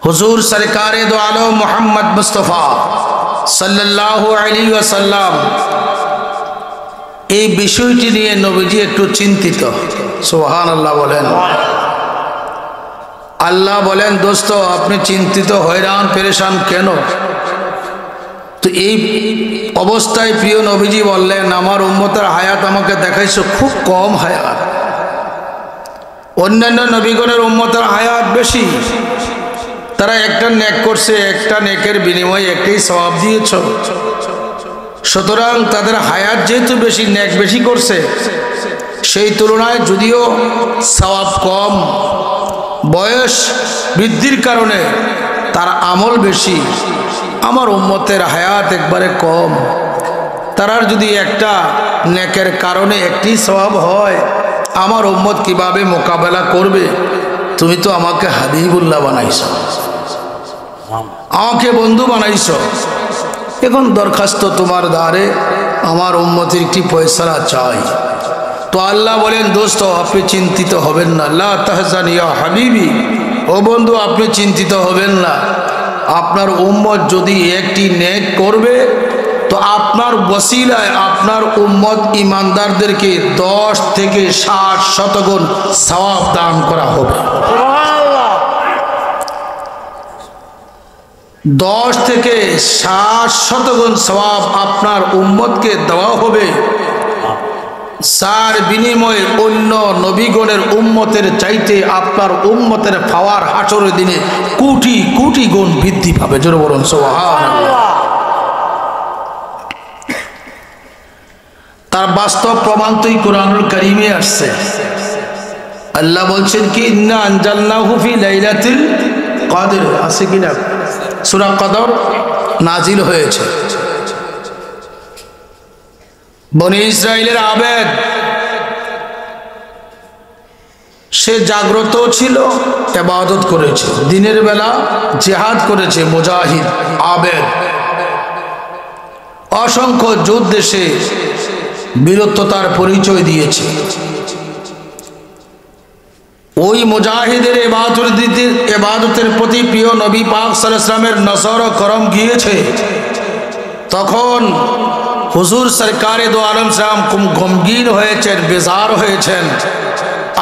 হুজুর সরকারে দো আলম মুহাম্মদ মুস্তাফা সাল্লাল্লাহু আলাইহি ওয়াসাল্লাম এই বিষয়টি নিয়ে নবীজি একটু চিন্তিত। সুবহানাল্লাহ বলেন। আল্লাহ বলেন, দোস্ত আপনি চিন্তিত হয়রান পেরেশান কেন? তো এই অবস্থায় প্রিয় নবীজি বললেন, আমার উম্মতের হায়াত আমাকে দেখাইছো খুব কম হায়াত, অন্যান্য নবীগণের উম্মতের হায়াত বেশি। তারা একটা নেক করছে, একটা নেকের বিনিময়ে একটাই সওয়াব দিয়েছ। সুতরাং তাদের হায়াত যেহেতু বেশি, নেক বেশি করছে, সেই তুলনায় যদিও সওয়াব কম, বয়স বৃদ্ধির কারণে তার আমল বেশি। আমার উম্মতের হায়াত একবারে কম, তারার যদি একটা নেকের কারণে একটি সওয়াব হয়, আমার উম্মত কিভাবে মোকাবেলা করবে? তুমি তো আমাকে হাবিবুল্লাহ বানাইছো, আমাকে বন্ধু বানাইছো। এখন দরখাস্ত তোমার দ্বারে, আমার উম্মতের একটি ফয়সালা চাই। তো আল্লাহ বলেন, দোস্ত আপনি চিন্তিত হবেন না, লা তাহজান ইয়া হাবিবি, ও বন্ধু আপনি চিন্তিত হবেন না। আপনার উম্মত যদি একটি নেক করবে, তো আপনার ওসিলায় আপনার উম্মত ইমানদারদেরকে 10 থেকে 60 শতগুণ সওয়াব দান করা হবে। 10 থেকে 60 শতগুণ সওয়াব আপনার উম্মতকে দেওয়া হবে, যার বিনিময়ে অন্য নবীগণের উম্মতের চাইতে আপনার উম্মতের পাওয়ার হাসরের দিনে কোটি কোটি গুণ বৃদ্ধি পাবে। জোরে বলুন সুবহানাল্লাহ। তার বাস্তব প্রমাণ তো কোরআনুল কারীমে আসছে। আল্লাহ বলছেন কি, ইন্না আনজালনাহু ফি লাইলাতিল কদর, আছে কিনা? সূরা কদর নাজিল হয়েছে। বনি ইসরাইলের আবেদ, সে জাগ্রত ছিল, ইবাদত করেছে, দিনের বেলা জিহাদ করেছে, মুজাহিদ আবেদ, অসংখ্য যুদ্ধে সে বীরত্বতার পরিচয় দিয়েছে। ওই মুজাহিদের ইবাদতের প্রতি প্রিয় নবী পাক সাল্লাল্লাহু আলাইহি ওয়াসাল্লামের নজর ও করম গিয়েছে। তখন হুজুর সরকারে দো আলম সালাম খুব গমগীন হয়েছেন, বেজার হয়েছেন।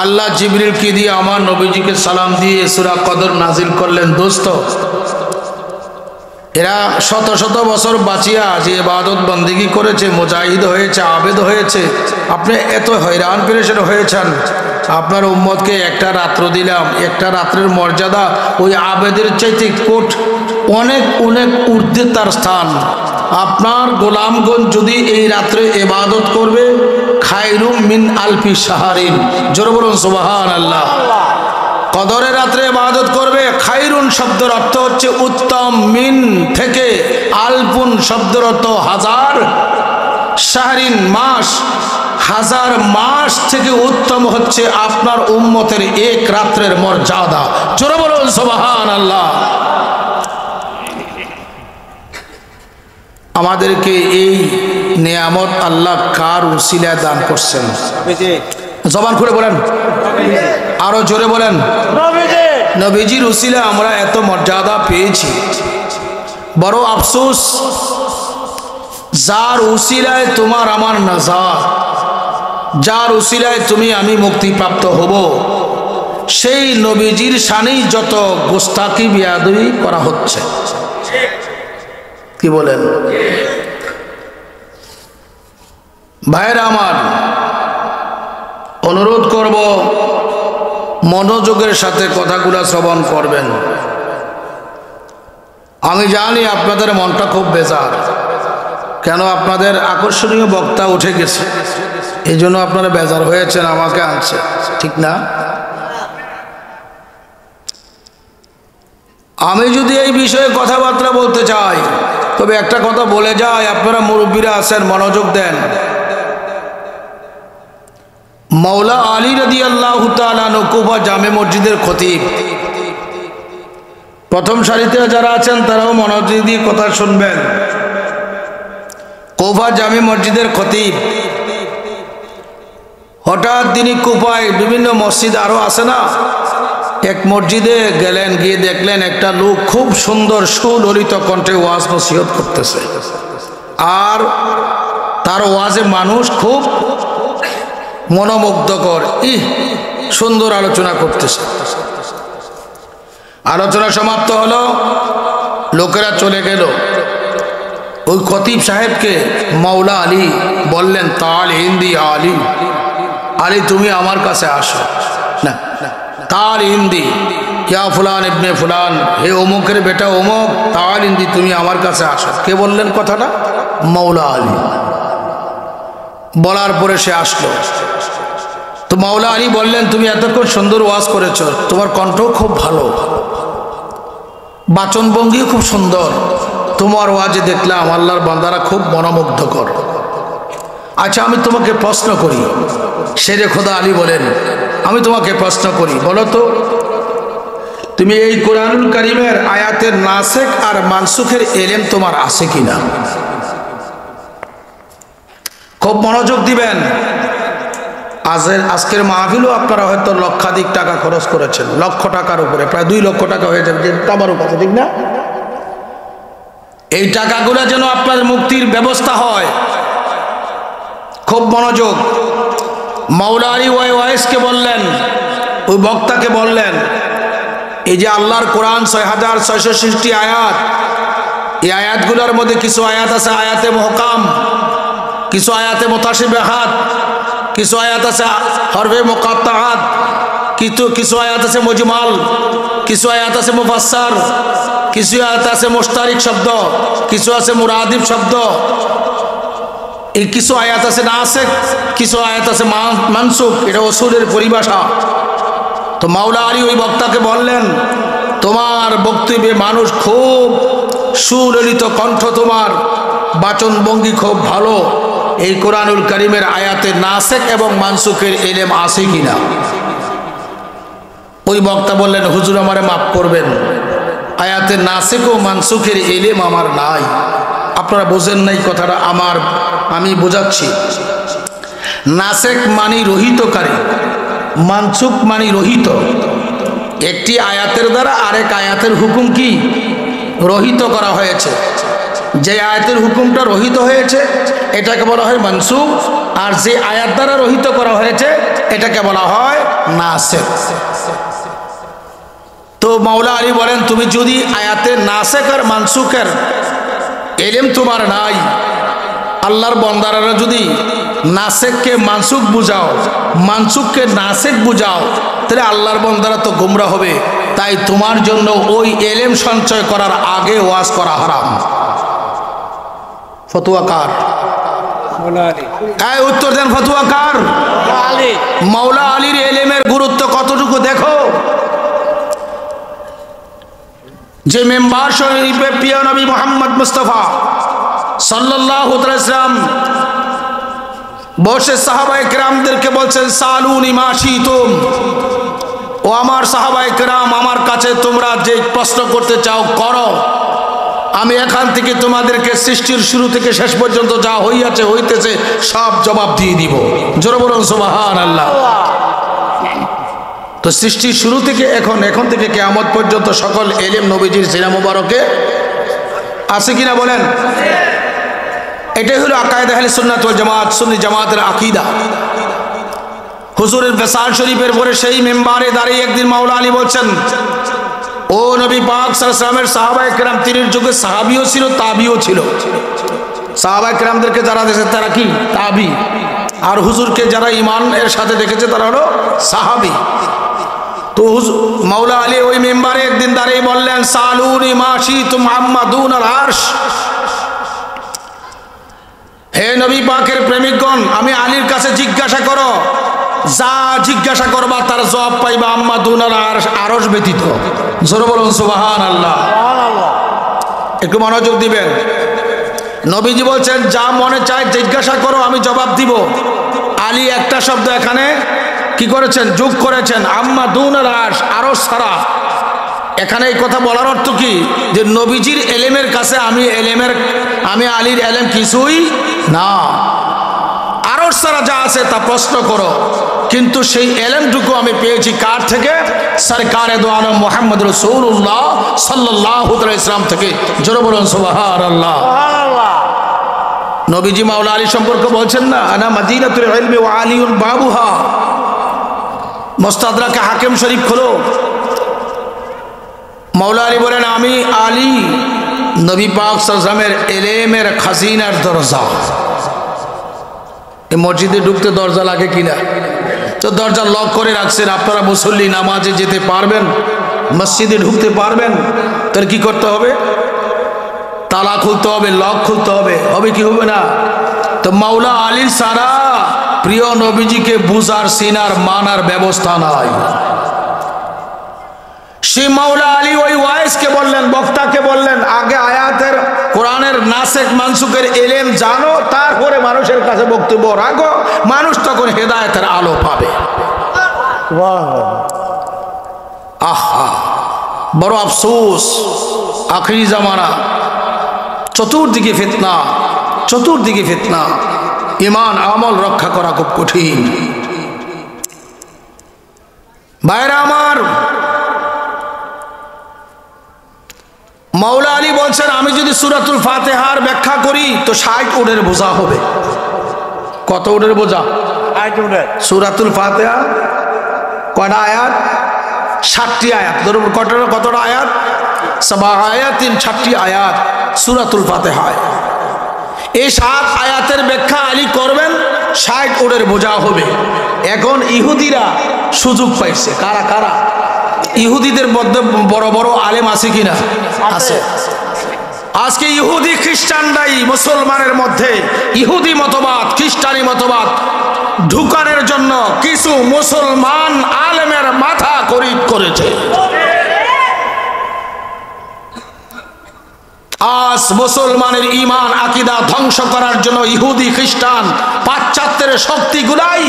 আল্লাহ জিবরিলকে দিয়ে আমার নবীজিকে সালাম দিয়ে সূরা কদর নাজিল করলেন, দোস্ত এরা শত শত বছর বাঁচিয়া যে ইবাদত বন্দেগী করেছে, মুজাহিদ হয়েছে, আবেদ হয়েছে, আপনি এত হয়রান পেরেশান হয়েছেন। আপনার উম্মতকে একটা রাত্র দিলাম, একটা রাত্রের মর্যাদা ওই আবেদের চাইতে অনেক অনেক ঊর্ধ্বে তার স্থান। আপনার গোলামগণ যদি এই রাত্রে ইবাদত করবে, খায়রুম মিন আলফি শাহরিন, জোরে বলুন সুবহানাল্লাহ। কদরের রাত্রে ইবাদত করবে, খায়রুন শব্দের অর্থ হচ্ছে উত্তম, মিন থেকে, আলফুন শব্দের অর্থ হাজার, শাহরিন মাস, হাজার মাস থেকে উত্তম হচ্ছে আপনার উম্মতের এক রাত্রের মর্যাদা। জোরে বলুন সুবহানাল্লাহ। আমাদেরকে এই নিয়ামত আল্লাহ কার উসিলায় দান করছেন? জবান খুলে বলেন, আরো জোরে বলেন, নবীজির উসিলায় আমরা এত মর্যাদা পেয়েছি। বড় আফসোস, যার উসিলায় তোমার আমার নাজাত, যার উসিলায় তুমি আমি মুক্তিপ্রাপ্ত হব, সেই নবীজির শানেই যত গোস্তাকি বিয়াদবি করা হচ্ছে। কি বলেন ভাইরা আমার? অনুরোধ করব মনোযোগের সাথে কথাগুলো শ্রবণ করবেন। আমি জানি আপনাদের মনটা খুব বেজার, কেন আপনাদের আকর্ষণীয় বক্তা উঠে গেছে, এই জন্য আপনারা বেজার হয়েছেন, আমাকে আনছে, ঠিক না? আমি যদি এই বিষয়ে কথাবার্তা বলতে চাই, তবে একটা কথা বলে যাই, আপনারা মুরব্বীরা আছেন, মনোযোগ দেন। মাওলা আলী রাদিয়াল্লাহু তাআলা আনহু কুফা জামে মসজিদের খতিব। প্রথম সারিতে যারা আছেন তারাও মনোযোগ দিয়ে কথা শুনবেন। কুফা জামে মসজিদের খতিব। হঠাৎ তিনি কুফায় বিভিন্ন মসজিদ আরো আছে না, এক মসজিদে গেলেন, গিয়ে দেখলেন একটা লোক খুব সুন্দর সুললিত কণ্ঠে ওয়াজ নসিহত করতেছে, আর তার ওয়াজে মানুষ খুব মনোমুগ্ধকর, সুন্দর আলোচনা করতেছে। আলোচনা সমাপ্ত হলো, লোকেরা চলে গেল। ওই খতিব সাহেবকে মাওলা আলী বললেন, তাল হিন্দি আলী, আলী তুমি আমার কাছে আসো। না, তাল হিন্দি ইয়া ফুলান ইবনে ফুলান, হে অমুকের বেটা অমুক, তাল হিন্দি তুমি আমার কাছে আসো। কে বললেন কথাটা? মাওলা আলী। বলার পরে সে আসলো। তো মাওলা আলী বললেন, তুমি এতক্ষণ সুন্দর ওয়াজ করেছ, তোমার কণ্ঠ খুব ভালো, বাচনভঙ্গিও খুব সুন্দর, তোমার ওয়াজে দেখলাম আল্লাহর বান্দারা খুব মনোমুগ্ধকর। আচ্ছা আমি তোমাকে প্রশ্ন করি। শেরে খোদা আলী বলেন, আমি তোমাকে প্রশ্ন করি, বলো তো তুমি এই কোরআনুল কারীমের আয়াতের নাসেখ আর মানসুখের এলেম তোমার আছে কিনা? খুব মনোযোগ দিবেন। আজকের মাহফিলও আপনারা হয়তো লক্ষাধিক টাকা খরচ করেছেন, লক্ষ টাকার উপরে, প্রায় 2 লক্ষ টাকা হয়ে যাবে, যেটা আমারও কাছে, ঠিক না? এই টাকাগুলো যেন আপনার মুক্তির ব্যবস্থা হয়। খুব মনোযোগ। মাওলা আলী ওয়াইসকে বললেন, ওই বক্তাকে বললেন, এই যে আল্লাহর কোরআন 6660 আয়াত, এই আয়াতগুলোর মধ্যে কিছু আয়াত আছে আয়াতে মুহকাম, কিছু আয়াতে মুতাশাবিহাত, কিছু আয়াত আছে হরফে মুকাত্তাআত, কিছু আয়াত আছে মুজমাল, কিছু আয়াত আছে মুফাসসার, কিছু আয়াত আছে মুশতারিক শব্দ, কিছু আছে মুরাদিফ শব্দ, এই কিছু আয়াত আছে নাসিখ, কিছু আয়াত আছে মানসুখ। এটা উসুলের পরিভাষা। তো মাওলা আলী ওই বক্তাকে বললেন, তোমার বক্তব্যে মানুষ খুব সুললিত কণ্ঠ, তোমার বাচনভঙ্গি খুব ভালো, এই কোরআনুল কারীমের আয়াতের নাসিখ এবং মানসুখের ইলম আছে কিনা? ওই বক্তা বললেন, হুজুর আমারে মাফ করবেন, আয়াতের নাসিখ ও মানসুখের ইলম আমার নাই। আপনারা বোঝেন নাই কথাটা, আমি বোঝাচ্ছি। নাসিখ মানে রহিতকারী, মানসুখ মানে রহিত। একটি আয়াতের দ্বারা আরেক আয়াতের হুকুম কি রহিত করা হয়েছে। যে আয়াতের হুকুমটা রহিত হয়েছে এটাকে বলা হয় মানসুখ, আর যে আয়াত দ্বারা রহিত করা হয়েছে এটাকে বলা হয় নাসিখ। তো মাওলা আলী বলেন, তুমি যদি আয়াতের নাসিখ আর মানসুখের ইলম তোমার নাই, আল্লাহর বান্দারা যদি নাসিখকে মানসুখ বুঝাও, মানসুখকে নাসিখ বুঝাও, তাহলে আল্লাহর বান্দারা তো গোমরা হবে। তাই তোমার জন্য ওই ইলম সঞ্চয় করার আগে ওয়াজ করা হারাম। ফতোয়া কার? এই উত্তর দেন, ফতোয়া কার? মাওলা আলীর ইলমের গুরুত্ব কতটুকু দেখো। যে মেম্বার শরীফে প্রিয় নবী মুহাম্মদ মুস্তাফা সাল্লাল্লাহু আলাইহি ওয়াসাল্লাম বসে সাহাবায়ে কেরামদেরকে বলছেন, সালুনি মা শিতুম, ও আমার সাহাবায়ে কেরাম, আমার কাছে তোমরা যে প্রশ্ন করতে চাও করো, আমি এখান থেকে তোমাদেরকে সৃষ্টির শুরু থেকে শেষ পর্যন্ত যা হইয়াছে হইতেছে সব জবাব দিয়ে দিব। জোরে বলুন সুবহানাল্লাহ। তো সৃষ্টির শুরু থেকে এখন থেকে কিয়ামত পর্যন্ত সকল ইলম নবীজির সিনা মুবারকে আছে কিনা বলেন? এটাই হলো আকায়েদ আহলে সুন্নাত ওয়াল জামাত, সুন্নি জামাতের আকীদা। হুজুরের ফেসাল শরীফের পরে সেই মেম্বারে দাঁড়িয়ে একদিন মাওলা আলী বলছেন, ও নবী পাক সাল্লাল্লাহু আলাইহি ওয়াসাল্লামের সাহাবায়ে কেরাম, তিনের যুগে সাহাবীও ছিল তাবিও ছিল। সাহাবায়ে কেরামদেরকে যারা দেখেছে তারা কি তাবি, আর হুজুরকে যারা ঈমান এর সাথে দেখেছে তারা হলো সাহাবী। তো মাওলা আলী ওই মেম্বারে একদিন দাঁড়িয়ে বললেন, সালুনি মা শিতুম আম্মা দুনাল আরশ, হে নবী পাকের প্রেমিকগণ, আমি আলীর কাছে জিজ্ঞাসা করো, যা জিজ্ঞাসা করবা তার জবাব পাইবা আম্মা দুনাল আরশ, আরশ ব্যতীত। জোরে বলুন সুবহানাল্লাহ। একটু মনোযোগ দিবেন। নবীজি বলছেন, যা মনে চায় জিজ্ঞাসা করো, আমি জবাব দিব। আলী একটা শব্দ এখানে কি করেছেন? যোগ করেছেন, আম্মা দুনাল আরশ, আরশ ছাড়া। এখানে এই কথা বলার অর্থ কি? যে নবীজির এলেমের কাছে আমি আলীর এলেম কিছুই না। আরশ ছাড়া যা আছে তা প্রশ্ন করো, কিন্তু সেই এলেমটুকু আমি পেয়েছি কার থেকে? সরকারে দো আলম মুহাম্মদ রাসূলুল্লাহ সাল্লাল্লাহু আলাইহি ওয়াসাল্লাম থেকে। জোরে বলুন সুবহানাল্লাহ। নবীজি মাওলা আলী সম্পর্কে বলছেন না, আনা মাদিনাতুল ইলমি ওয়া আলিউন বাবুহা। মুস্তাদরাকে হাকিম শরীফ খোলো, মাওলা আলী বলেন আমি আলী নবী পাক সাল্লাল্লাহু আলাইহি ওয়াসাল্লামের ইলমের খাজিনার দরজা। এই মসজিদে ঢুকতে দরজা লাগে কিনা? তো দরজা লক করে রাখছেন, আপনারা মুসল্লি নামাজে যেতে পারবেন, মসজিদে ঢুকতে পারবেন, তাহলে কি করতে হবে? তালা খুলতে হবে, লক খুলতে হবে, হবে কি হবে না? তো মাওলা আলী সারা প্রিয় নবীজিকে বুঝার সিনার মানার ব্যবস্থা নাই। সে মাওলা আলী ওই ওয়াইজকে বললেন, বক্তাকে বললেন, আগে আয়াতের কোরআনের নাসেখ মানসুখের এলেম জানো, তারপরে মানুষের কাছে বক্তব্য রাখো, মানুষ তখন হেদায়েতের আলো পাবে। আহা, বড় আফসোস, আখিরি জামানা, চতুর্দিকে ফিতনা, চতুর্দিকে ফিতনা, ঈমান আমল রক্ষা করা খুব কঠিন। ভাইরা আমার, মাওলা আলী বলছেন আমি যদি সূরাতুল ফাতিহার ব্যাখ্যা করি তো 60 উটের বোঝা হবে। কত উটের বোঝা? 60 উটের। সূরাতুল ফাতিহা কয়টা আয়াত? 60টি আয়াত। ধরুন কতটা আয়াত? 7 আয়াতিন, 60টি আয়াত সূরাতুল ফাতিহায়। এই 7 আয়াতের ব্যাখ্যা আলী করবেন, 60 উটের বোঝা হবে। এখন ইহুদিরা সুযোগ পাইছে। কারা কারা? ইহুদিদের মধ্যে বড় বড় আলেম আছে কিনা? আছে। আজকে ইহুদি খ্রিস্টানরাই মুসলমানের মধ্যে ইহুদি মতবাদ, খ্রিস্টানি মতবাদ ঢুকানোর জন্য কিছু মুসলমান আলেমের মাথা খরিদ করেছে। আজ মুসলমানের ঈমান আকীদা ধ্বংস করার জন্য ইহুদি খ্রিস্টান পাশ্চাত্যের শক্তিগুলাই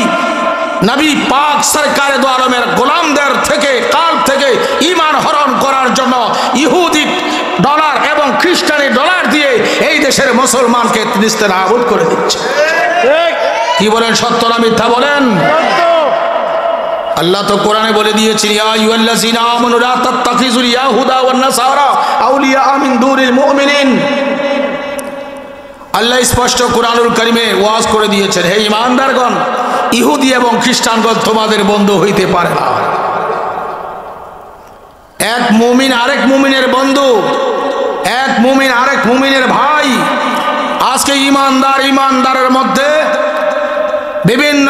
নবী পাক সরকারে দো আলমের গোলামদের থেকে কাল থেকে ঈমান হরণ করার জন্য ইহুদি ডলার এবং খ্রিস্টানি ডলার দিয়ে এই দেশের মুসলমানকে নিস্তেনাবুদ করে দিচ্ছে। কি বলেন, সত্য না মিথ্যা বলেন? আল্লাহ তো কোরআনে বলে দিয়েছেন, ইয়া আইয়ুহাল্লাযীনা আমানু লা তাত্তাখিযুল ইয়াহুদা ওয়ান নাসারা আউলিয়া মিন দুনিল মুমিনিন। আল্লাহ স্পষ্ট কোরআনুল কারীমে ওয়াজ করে দিয়েছেন, হে ঈমানদারগণ, ইহুদি এবং খ্রিস্টানগণ তোমাদের বন্ধু হইতে পারে না। এক মুমিন আরেক মুমিনের বন্ধু, এক মুমিন আরেক মুমিনের ভাই। আজকে ইমানদারের মধ্যে বিভিন্ন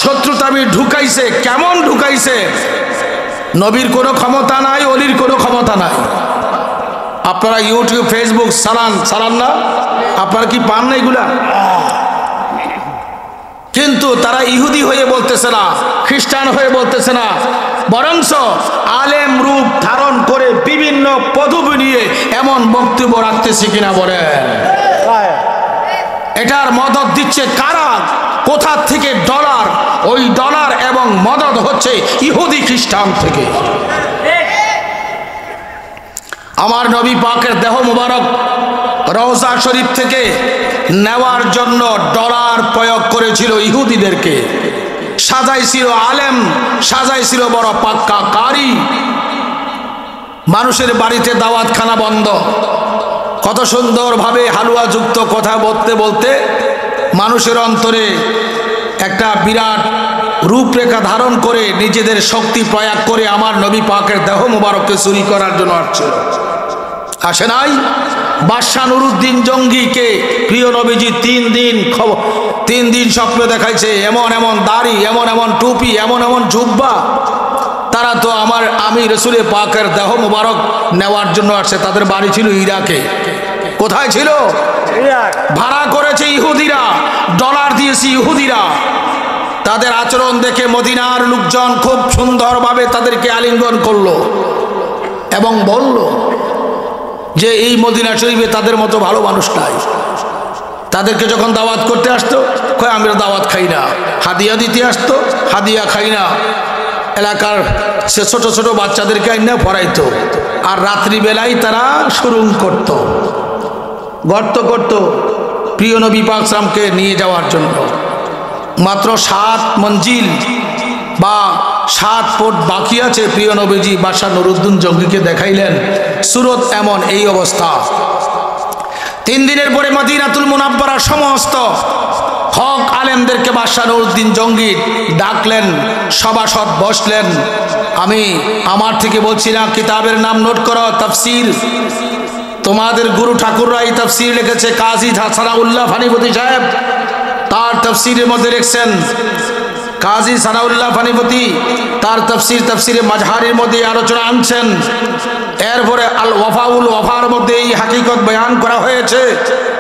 শত্রুতামি ঢুকাইছে। কেমন ঢুকাইছে? নবীর কোনো ক্ষমতা নাই, অলির কোনো ক্ষমতা নাই। আপনারা ইউটিউব ফেসবুক চালান না? আপনারা কি পান না এগুলা? কিন্তু তারা ইহুদি হয়ে বলতেছে না, খ্রিস্টান হয়ে বলতেছে না, বরঞ্চ আলেম রূপ ধারণ করে বিভিন্ন পদবি নিয়ে এমন বক্তব্য রাখতেছে কিনা বলেন? এটার মদদ দিচ্ছে কারা? কোথা থেকে? ডলার। ওই ডলার এবং মদদ হচ্ছে ইহুদি খ্রিস্টান থেকে। আমার নবী পাকের দেহ মুবারক রওজা শরীফ থেকে নেওয়ার জন্য ডলার প্রয়োগ করেছিল ইহুদিদেরকে। সাজাইছিল আলেম, সাজাইছিল বড় পাক্কা কারি। মানুষের বাড়িতে দাওয়াতখানা বন্ধ। কত সুন্দরভাবে হালুয়া যুক্ত কথা বলতে বলতে মানুষের অন্তরে একটা বিরাট রূপরেখা ধারণ করে নিজেদের শক্তি প্রয়োগ করে আমার নবী পাকের দেহ মুবারককে চুরি করার জন্য আসছিল। আসে নাই? বাদশাহ নুরুদ্দিন জঙ্গিকে প্রিয় নবীজি 3 দিন স্বপ্ন দেখাইছে। এমন এমন দাড়ি, এমন এমন টুপি, এমন এমন জুব্বা। তারা তো আমি রসুলের পাকের দেহ মুবারক নেওয়ার জন্য আসছে। তাদের বাড়ি ছিল ইরাকে। কোথায় ছিল? ভাড়া করেছে ইহুদিরা, ডলার দিয়েছে ইহুদিরা। তাদের আচরণ দেখে মদিনার লোকজন খুব সুন্দরভাবে তাদেরকে আলিঙ্গন করলো এবং বলল যে এই মদিনা শরীফে তাদের মতো ভালো মানুষ নাই। তাদেরকে যখন দাওয়াত করতে আসতো, কয় আমরা দাওয়াত খাই না। হাদিয়া দিতে আসতো, হাদিয়া খাই না। এলাকার সে ছোট ছোট বাচ্চাদেরকে আইনা পড়াইতো। আর রাত্রিবেলায় তারা সুরুং করত, গর্ত করত প্রিয় নবী পাক সাল্লাল্লাহু আলাইহি ওয়াসাল্লামকে নিয়ে যাওয়ার জন্য। মাত্র 7 মঞ্জিল বা 7 ফুট বাকি আছে। প্রিয় নবীজি বাদশাহ নুরউদ্দিন জঙ্গিকে দেখাইলেন সুরত এমন, এই অবস্থা। 3 দিনের পরে মদিনাতুল মুনাব্বারা সমস্ত হক আলেমদেরকে বাদশাহ নুরউদ্দিন জঙ্গি ডাকলেন, সভাসদ বসলেন। আমি আমার থেকে বলছি না, কিতাবের নাম নোট করো, তাফসীর। তোমাদের গুরু ঠাকুররা এই তাফসীর লিখেছে, কাজী সানাউল্লাহ ফানিপতি সাহেব তার তাফসীরের মধ্যে লিখছেন, কাজী সানাউল্লাহ ফানিপতি তার তাফসীরে মাজহারির মধ্যে আলোচনা আনছেন। এরপরে আল ওয়াফাউল ওয়াফার মধ্যে এই হাকিকত বয়ান করা হয়েছে,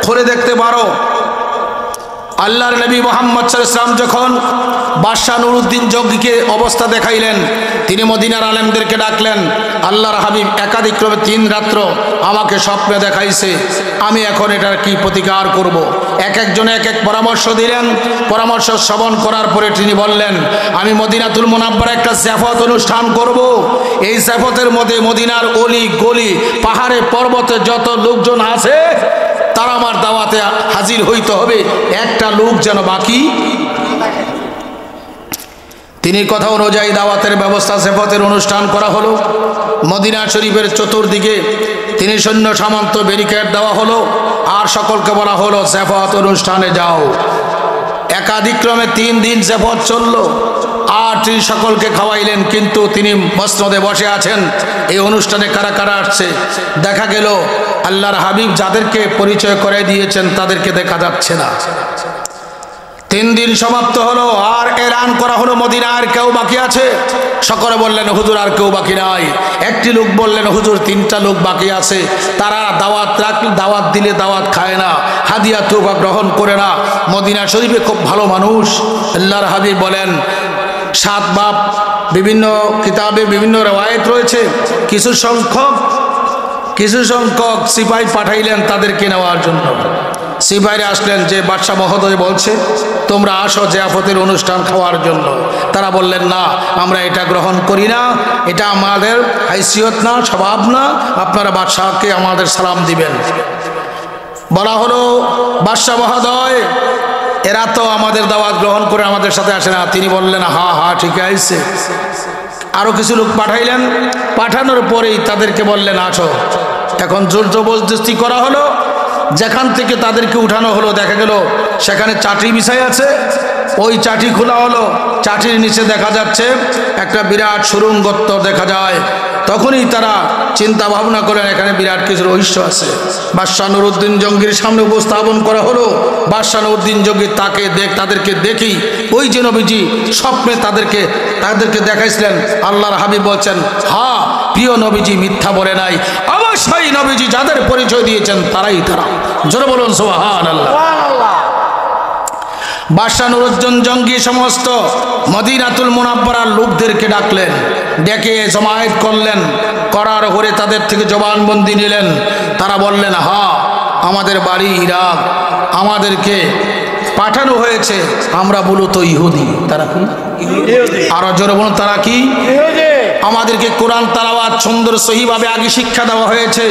খুলে দেখতে পারো। আল্লাহর নবী মুহাম্মদ সাল্লাল্লাহু আলাইহি ওয়াসাল্লাম যখন বাদশাহ নুরউদ্দিন জঙ্গিকে অবস্থা দেখাইলেন, তিনি মদিনার আলেমদেরকে ডাকলেন। আল্লাহর হাবিব একাধিক্রমে 3 রাত্র আমাকে স্বপ্নে দেখাইছে, আমি এখন এটার কি প্রতিকার করব। এক একজনে এক এক পরামর্শ দিলেন। পরামর্শ শ্রবণ করার পরে তিনি বললেন, আমি মদিনাতুল মুনাব্বারা একটা জাফত অনুষ্ঠান করব। এই জাফতের মধ্যে মদিনার অলি গলি পাহাড়ে পর্বতে যত লোকজন আছে তারা আমার দাওয়াতে হাজির হইতে হবে, একটা লোক যেন বাকি। তিনি কথা অনুযায়ী দাওয়াতের ব্যবস্থা, সেফতের অনুষ্ঠান করা হলো। মদিনা শরীফের চতুর্দিকে তিনি সৈন্য সামন্ত ব্যারিকেড দেওয়া হলো, আর সকলকে বলা হলো সেফত অনুষ্ঠানে যাও। একাধিক্রমে 3 দিন সেফত চলল, আর তিনি সকলকে খাওয়াইলেন। কিন্তু তিনি মসনদে বসে আছেন, এই অনুষ্ঠানে কারা কারা আসছে দেখা গেল আল্লাহর হাবিব যাদেরকে পরিচয় করে দিয়েছেন তাদেরকে দেখা যাচ্ছে না। 3 দিন সমাপ্ত হলো, আর এলান করা হলো মদিনার কেউ বাকি আছে। সকলে বললেন হুজুর আর কেউ বাকি নাই। একটি লোক বললেন হুজুর 3টা লোক বাকি আছে, তারা দাওয়াত দিলে দাওয়াত খায় না, হাদিয়া তোফা গ্রহণ করে না। মদিনা শরীফে খুব ভালো মানুষ। আল্লাহর হাবিব বলেন 7 বাব, বিভিন্ন কিতাবে বিভিন্ন রওয়ায়েত রয়েছে। কিছু সংখ্যক সিপাহী পাঠাইলেন তাদেরকে নেওয়ার জন্য। সিপাহীরা আসলেন যে বাদশাহ মহোদয় বলছে তোমরা আসো জিয়াফতের অনুষ্ঠান খাওয়ার জন্য। তারা বললেন না, আমরা এটা গ্রহণ করি না, এটা আমাদের হাইসিয়ত না, স্বভাব না, আপনারা বাদশাহকে আমাদের সালাম দিবেন। বলা হলো বাদশাহ মহোদয় এরা তো আমাদের দাওয়াত গ্রহণ করে আমাদের সাথে আসে না। তিনি বললেন হ্যাঁ ঠিক আছে। আরো কিছু লোক পাঠাইলেন, পাঠানোর পরেই তাদেরকে বললেন আসো। এখন জোর জবরদস্তি করা হলো। যেখান থেকে তাদেরকে উঠানো হলো দেখা গেল সেখানে চাটি বিছাই আছে। ওই চাটি খোলা হলো, চাটির নিচে দেখা যাচ্ছে একটা বিরাট সুড়ঙ্গ গর্ত দেখা যায়। তখনই তারা চিন্তা ভাবনা করেন এখানে বিরাট কিছু রহস্য আছে। বাদশাহ নুরউদ্দিন জঙ্গির সামনে উপস্থাপন করা হলো। বাদশাহ নুরউদ্দিন জঙ্গি তাদেরকে দেখি ওই যে নবীজি স্বপ্নে তাদেরকে দেখাইছিলেন। আল্লাহর হাবিব বলছেন হ্যাঁ প্রিয় নবীজি মিথ্যা বলে নাই, অবশ্যই নবীজি যাদের পরিচয় দিয়েছেন তারাই তারা। জোরে বলুন সুবহানাল্লাহ। বাদশাহ নুরউদ্দিন জঙ্গি সমস্ত মদিনাতুল মুনাব্বারার লোকদেরকে ডাকলেন, ডেকে জমায়েত করলেন। করার পরে তাদের থেকে জবানবন্দি নিলেন। তারা বললেন হ্যাঁ আমাদের বাড়ি ইরাক, আমাদেরকে পাঠানো হয়েছে, আমরা মূলত ইহুদি। তারা কি? আরো জোরে বলুন তারা কি? আমাদেরকে কোরআন তালাওয়াত সুন্দর সহিভাবে আগে শিক্ষা দেওয়া হয়েছে,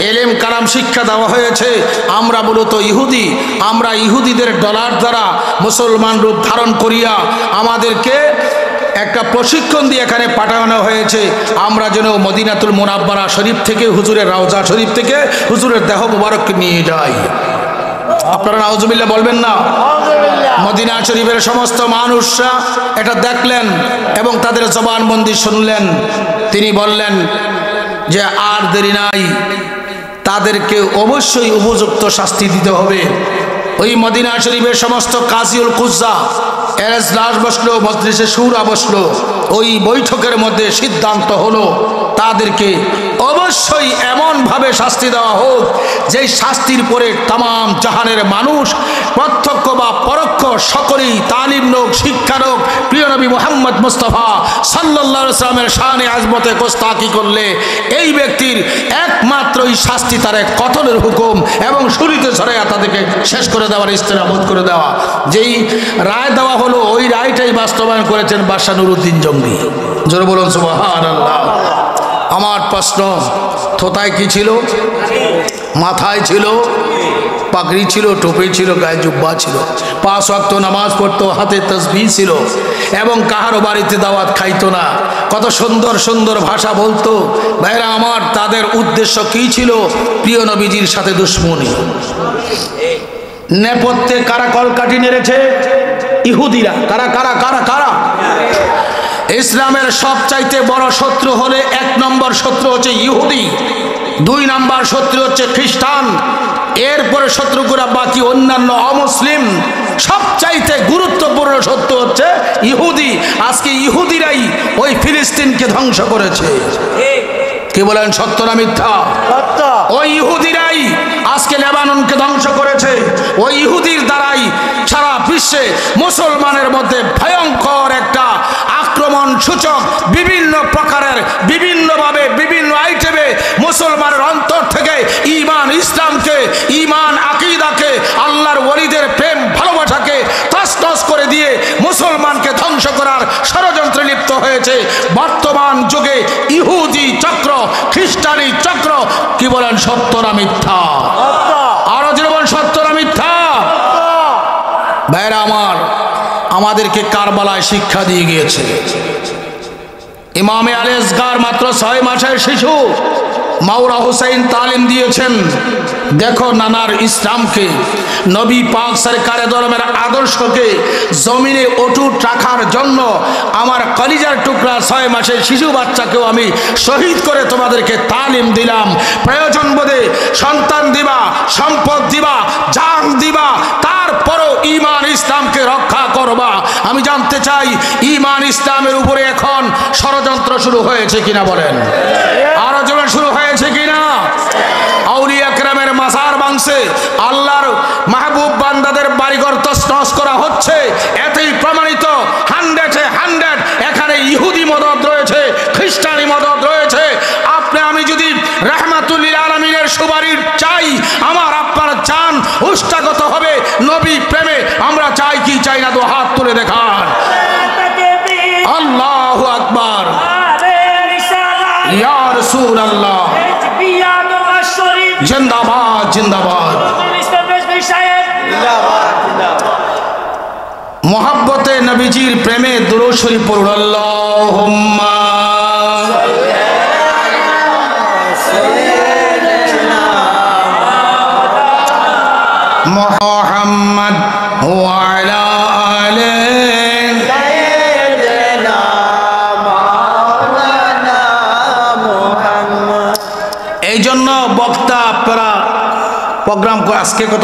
এলেম কালাম শিক্ষা দেওয়া হয়েছে। আমরা মূলত ইহুদি, আমরা ইহুদিদের ডলার দ্বারা মুসলমান রূপ ধারণ করিয়া আমাদেরকে একটা প্রশিক্ষণ দিয়ে এখানে পাঠানো হয়েছে। আমরা যেন মদিনাতুল মুনাব্বারা শরীফ থেকে হুজুরের রওজা শরীফ থেকে হুজুরের দেহ মুবারককে নিয়ে যাই। আপনারা নাউজুবিল্লাহ বলবেন না? মদিনা শরীফের সমস্ত মানুষরা এটা দেখলেন এবং তাদের জবানবন্দি শুনলেন। তিনি বললেন যে আর দেরি নাই, তাদেরকে অবশ্যই উপযুক্ত শাস্তি দিতে হবে। ওই মদিনা শরীফের সমস্ত কাজিউল কুজ্জা এজলাস বসলো, মজলিসে শুরা বসলো। ওই বৈঠকের মধ্যে সিদ্ধান্ত হলো তাদেরকে অবশ্যই এমনভাবে শাস্তি দেওয়া হোক যে শাস্তির পরে তামাম জাহানের মানুষ প্রত্যক্ষ বা পরোক্ষ সকলেই তালিম লোক, শিক্ষা লোক প্রিয় নবী মুহাম্মদ মুস্তাফা সাল্লাল্লাহু আলাইহি ওয়াসাল্লামের শানে আজমতে গোস্তাকি করলে এই ব্যক্তির একমাত্রই শাস্তি তারে কতলের হুকুম এবং ছুরিতে ছড়াইয়া তাদেরকে শেষ করে দেওয়ার ইস্তেরামত করে দেওয়া। যেই রায় দেওয়া হলো ওই রায়টাই বাস্তবায়ন করেছেন বাদশাহ নুরউদ্দিন জঙ্গি। জোরে বলুন সুবহানাল্লাহ। আমার প্রশ্ন, থোতায় কি ছিল? মাথায় ছিল পাগড়ি ছিল, টুপি ছিল, গায়ে জুব্বা ছিল, 5 ওয়াক্ত নামাজ পড়তো, হাতে তাসবিহ ছিল এবং কাহারও বাড়িতে দাওয়াত খাইতো না। কত সুন্দর সুন্দর ভাষা বলতো। ভাইরা আমার, তাদের উদ্দেশ্য কি ছিল? প্রিয় নবীজির সাথে দুশ্মনী। নেপথ্যে কারা কলকাঠি নেড়েছে? ইহুদিরা। কারা কারা কারা কারা? ইসলামের সবচাইতে বড় শত্রু হলে 1 নম্বর শত্রু হচ্ছে ইহুদি, 2 নম্বর শত্রু হচ্ছে খ্রিস্টান, এরপরে শত্রুগুলা বাকি অন্যান্য অমুসলিম। সবচাইতে গুরুত্বপূর্ণ শত্রু হচ্ছে ইহুদি। আজকে ইহুদিরাই ওই ফিলিস্তিনকে ধ্বংস করেছে। কি বলেন, সত্য না মিথ্যা? ওই ইহুদিরাই আজকে লেবাননকে ধ্বংস করেছে। ওই ইহুদির দ্বারাই সারা বিশ্বে মুসলমানের মধ্যে ভয়ঙ্কর একটা আক্রমণ সূচক বিভিন্ন প্রকারের, বিভিন্নভাবে, বিভিন্ন আইটেমে মুসলমানের অন্তর থেকে ঈমান ইসলামকে, ঈমান আকীদাকে, আল্লাহর ওলিদের প্রেম ভালোবাসাকে তছনছ করে দিয়ে মুসলমানকে ধ্বংস করার ষড়যন্ত্রে লিপ্ত হয়েছে বর্তমান যুগে ইহুদি চক্র, খ্রিস্টানি চক্র। কি বলেন, সত্য না মিথ্যা? আরো যেমন সত্য না মিথ্যা? ভাইরা আমার, আমাদেরকে কারবালায় শিক্ষা দিয়ে গিয়েছে। ইমামে আলী আসগার মাত্র 6 মাসের শিশু মাওরা হুসাইন তালিম দিয়েছেন। দেখো নানার ইসলামকে, নবী পাক সরকারে দরমের আদর্শকে জমিনে অটুট রাখার জন্য আমার কলিজার টুকরা 6 মাসের শিশু বাচ্চাকেও আমি শহীদ করে তোমাদেরকে তালিম দিলাম। প্রয়োজন বোধে সন্তান দিবা, সম্পদ দিবা, জান দিবা, তারপরও ঈমান ইসলামকে রক্ষা করবা। আমি জানতে চাই, ঈমান ইসলামের উপরে এখন ষড়যন্ত্র শুরু হয়েছে কিনা বলেন? আরো যেমন শুরু হয়েছে কিনা? আউলিয়া কেরামের মাজার ভাঙছে, আল্লাহর মাহবুব বান্দাদের বাড়িঘর তছনছ করা হচ্ছে। এতেই প্রমাণিত 100 এখানে ইহুদি মদদ রয়েছে, খ্রিস্টানি মদদ রয়েছে। আপনি আমি যদি রাহমাতুল লিল আলামিনের সুবারির চাই, আমার আপনার জান উষ্টাগত হবে নবী প্রেমে। আমরা চাই কি চাই না? তো হাত তুলে দেখান। আল্লাহু আকবার, ইয়া রাসূলুল্লাহ, জিন্দাবাদ জিন্দাবাদ। মোহাব্বতে নবীজির প্রেমে দুরূদ শরীফ পড়ুন। আল্লাহুম্মা মুহাম্মদ ওয়া আলা আলি সাইয়্যিদিনা মাওলানা মুহাম্মদ। এই জন্য বক্তা আপনারা প্রোগ্রাম, আজকে কত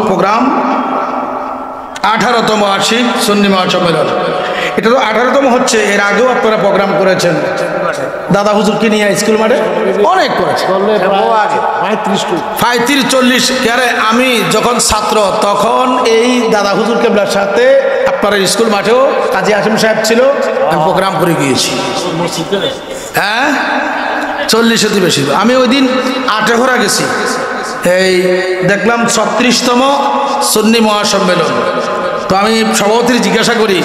প্রোগ্রাম? 18তম বার্ষিক সুন্নি মহাসম্মেলন। এটা তো 18তম হচ্ছে। এর আগেও আপনারা প্রোগ্রাম করেছেন দাদা হুজুরকে নিয়ে স্কুল মাঠে, অনেক করেছে, 35-40। আরে আমি যখন ছাত্র তখন এই দাদা হুজুর কেবলার সাথে আপনারা স্কুল মাঠেও কাজী হাশিম সাহেব ছিল, আমি প্রোগ্রাম করে গিয়েছি। হ্যাঁ, 40-এর বেশি। আমি ওই দিন আটেঘরা গেছি। এই দেখলাম 36তম সুন্নি মহাসম্মেলন। তো আমি সভাপতির জিজ্ঞাসা করি,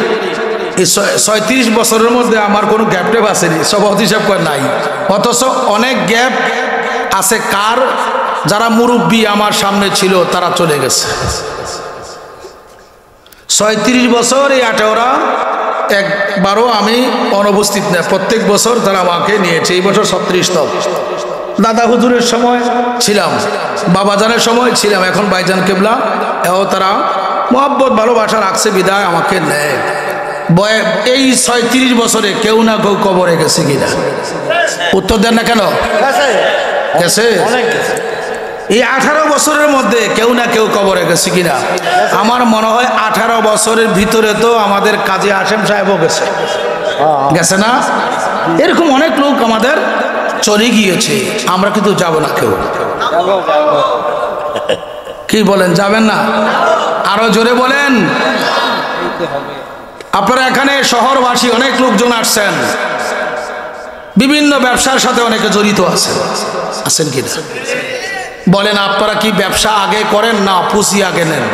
এই 37 বছরের মধ্যে আমার কোনো গ্যাপ ট্যাপ আসেনি? সভাপতি সাহেব কয় নাই। অথচ অনেক গ্যাপ আছে কার? যারা মুরব্বী আমার সামনে ছিল তারা চলে গেছে। 37 বছর এই আটেওরা একবারও আমি অনুপস্থিত না। প্রত্যেক বছর তারা আমাকে নিয়েছে। এই বছর 36তম। দাদা হুজুরের সময় ছিলাম, বাবাজানের সময় ছিলাম, এখন ভাইজান কেবলা এও তারা মহব্বত ভালোবাসা রাখছে বিদায় আমাকে নেয়। এই 36 বছরে কেউ না কেউ কবরে গেছে কিনা? উত্তর দেন না কেন? গেছে। এই 18 বছরের মধ্যে কেউ না কেউ কবরে গেছে কিনা? আমার মনে হয় 18 বছরের ভিতরে তো আমাদের কাজী হাশেম সাহেবও গেছে, গেছে না? এরকম অনেক লোক আমাদের চলে গিয়েছে। আমরা কিন্তু যাব না কেউ। কি বলেন, যাবেন না? আরো জোরে বলেন। আপনারা এখানে শহরবাসী অনেক লোকজন আসছেন, বিভিন্ন ব্যবসার সাথে অনেকে জড়িত আছেন, আছেন কিনা বলেন? আপনারা কি ব্যবসা আগে করেন না পুঁজি আগে নেন?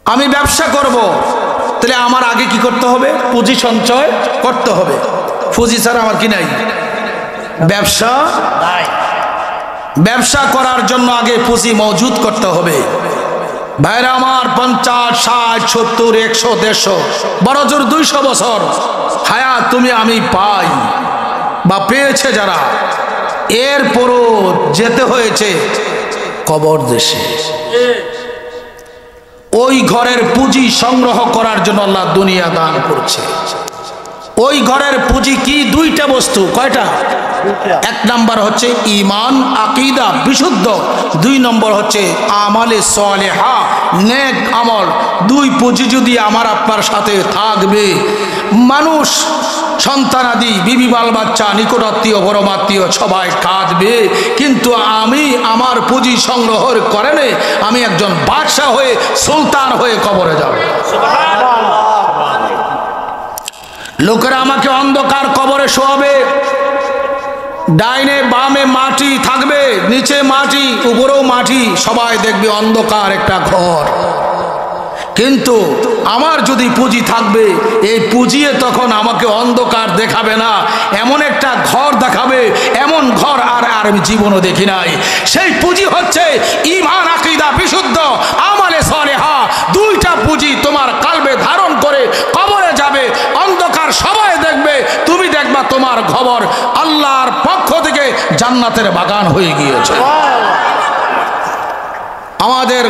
আমি ব্যবসা করব, তাহলে আমার আগে কি করতে হবে? পুঁজি সঞ্চয় করতে হবে। পুঁজি ছাড়া আমার কি নাই? ব্যবসা নাই। ব্যবসা করার জন্য আগে পুঁজি মজুদ করতে হবে। ভাইরা আমার 50, 60, 70, 100, 150 বড় জোর 200 বছর হায়াত তুমি আমি পাই বা পেয়েছে যারা, এরপরও যেতে হয়েছে কবর দেশে। ওই ঘরের পুঁজি সংগ্রহ করার জন্য আল্লাহ দুনিয়া দান করছে। ওই ঘরের পুঁজি কি? দুইটা বস্তু। কয়টা? এক নাম্বার হচ্ছে ঈমান আকীদা বিশুদ্ধ, 2 নম্বর হচ্ছে আমালে সালেহা নেক আমল। দুই পুঁজি যদি আমার আপনার সাথে থাকবে, মানুষ সন্তানাদি বিবি বাল বাচ্চা নিকটাত্মীয় পরমাত্মীয় সবাই কাঁদবে, কিন্তু আমি আমার পুঁজি সংগ্রহ করে নে আমি একজন বাদশা হয়ে সুলতান হয়ে কবরে যাব। লোকেরা আমাকে অন্ধকার কবরে শোয়াবে, ডাইনে বামে মাটি থাকবে, নিচে মাটি, উপরেও মাটি, সবাই দেখবে অন্ধকার একটা ঘর। কিন্তু আমার যদি পুঁজি থাকবে, এই পুঁজিয়ে তখন আমাকে অন্ধকার দেখাবে না, এমন একটা ঘর দেখাবে, এমন ঘর আর আমি জীবনও দেখি নাই। সেই পুঁজি হচ্ছে ঈমান আকীদা বিশুদ্ধ আমালে সালেহা। দুইটা পুঁজি তোমার কালবে ধারণ করে কবরে যাবে, অন্ধকার সবাই দেখবে, তুমি দেখবা তোমার খবর আল্লাহর পক্ষ থেকে জান্নাতের বাগান হয়ে গিয়েছে। আমাদের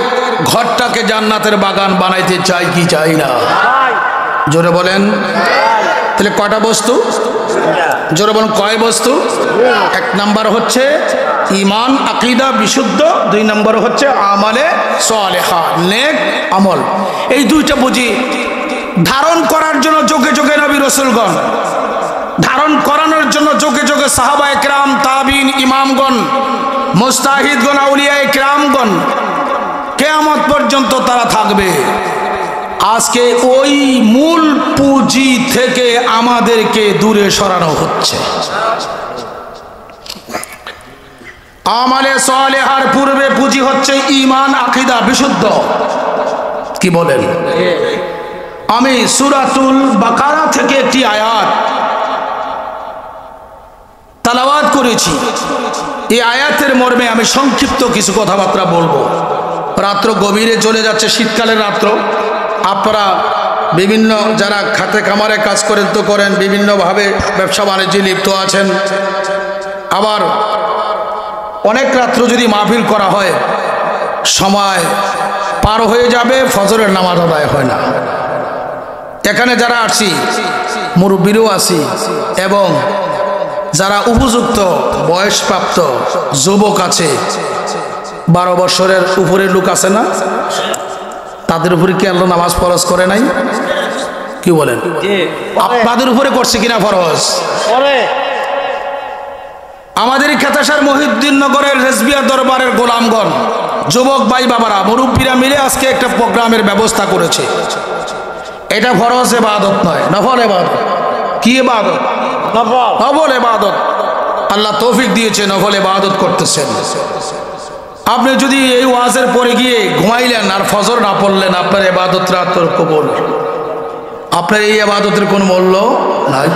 ঘরটাকে জান্নাতের বাগান বানাইতে চাই কি চাই না? জোরে বলেন। তাহলে কয়টা বস্তু? জোরে বলেন, কয় বস্তু? এক নাম্বার হচ্ছে ঈমান আকীদা বিশুদ্ধ, 2 নম্বর হচ্ছে আমালে সালেহা নেক আমল। এই দুইটা বুঝি ধারণ করার জন্য যুগে যুগে নবী রাসূলগণ, ধারণ করানোর জন্য যুগে যুগে সাহাবায়ে কেরাম, তাবিঈন, ইমামগণ, মুজতাহিদগণ, আউলিয়ায়ে কেরামগণ, কিয়ামত পর্যন্ত তারা থাকবে। আজকে ওই মূল পুঁজি থেকে আমাদেরকে দূরে সরানো হচ্ছে। আমালে সালেহার পূর্বে পুঁজি হচ্ছে ঈমান আকীদা বিশুদ্ধ। কি বলেন? আমি সূরাতুল বাকারা থেকে একটি আয়াত তেলাওয়াত করেছি। এই আয়াতের মর্মে আমি সংক্ষিপ্ত কিছু কথাবার্তা বলবো। রাত্র গভীরে চলে যাচ্ছে, শীতকালের রাত্র। আপনারা বিভিন্ন যারা খাতে খামারে কাজ করেন তো করেন, বিভিন্নভাবে ব্যবসা বাণিজ্যে লিপ্ত আছেন। আবার অনেক রাত্র যদি মাহফিল করা হয়, সময় পার হয়ে যাবে, ফজরের নামাজ আদায় হয় না। এখানে যারা আসছি মুরব্বীরও আছি, এবং যারা উপযুক্ত বয়সপ্রাপ্ত যুবক আছে, 12 বছরের উপরের লোক আছে না, তাদের উপরে কি আল্লাহ নামাজ ফরজ করে নাই? কি বলেন? আপনাদের উপরে করছে কিনা ফরজ? আমাদের খেতাসার মহিউদ্দিন নগরের রেজবিয়া দরবারের গোলামগণ, যুবক ভাই বাবারা, মুরব্বীরা মিলে আজকে একটা প্রোগ্রামের ব্যবস্থা করেছে। এটা ফরজ ইবাদত নয়, নফল ইবাদত। কি ইবাদত? নফল ইবাদত। আল্লাহ তৌফিক দিয়েছে, নফল ইবাদত করতেছেন। আপনি যদি এই ওয়াজের পরে গিয়ে ঘুমাইলেন আর ফজর না পড়লেন, আপনার ইবাদত রাত কবুল, আপনার এই ইবাদতের কোনো মূল্য নাই।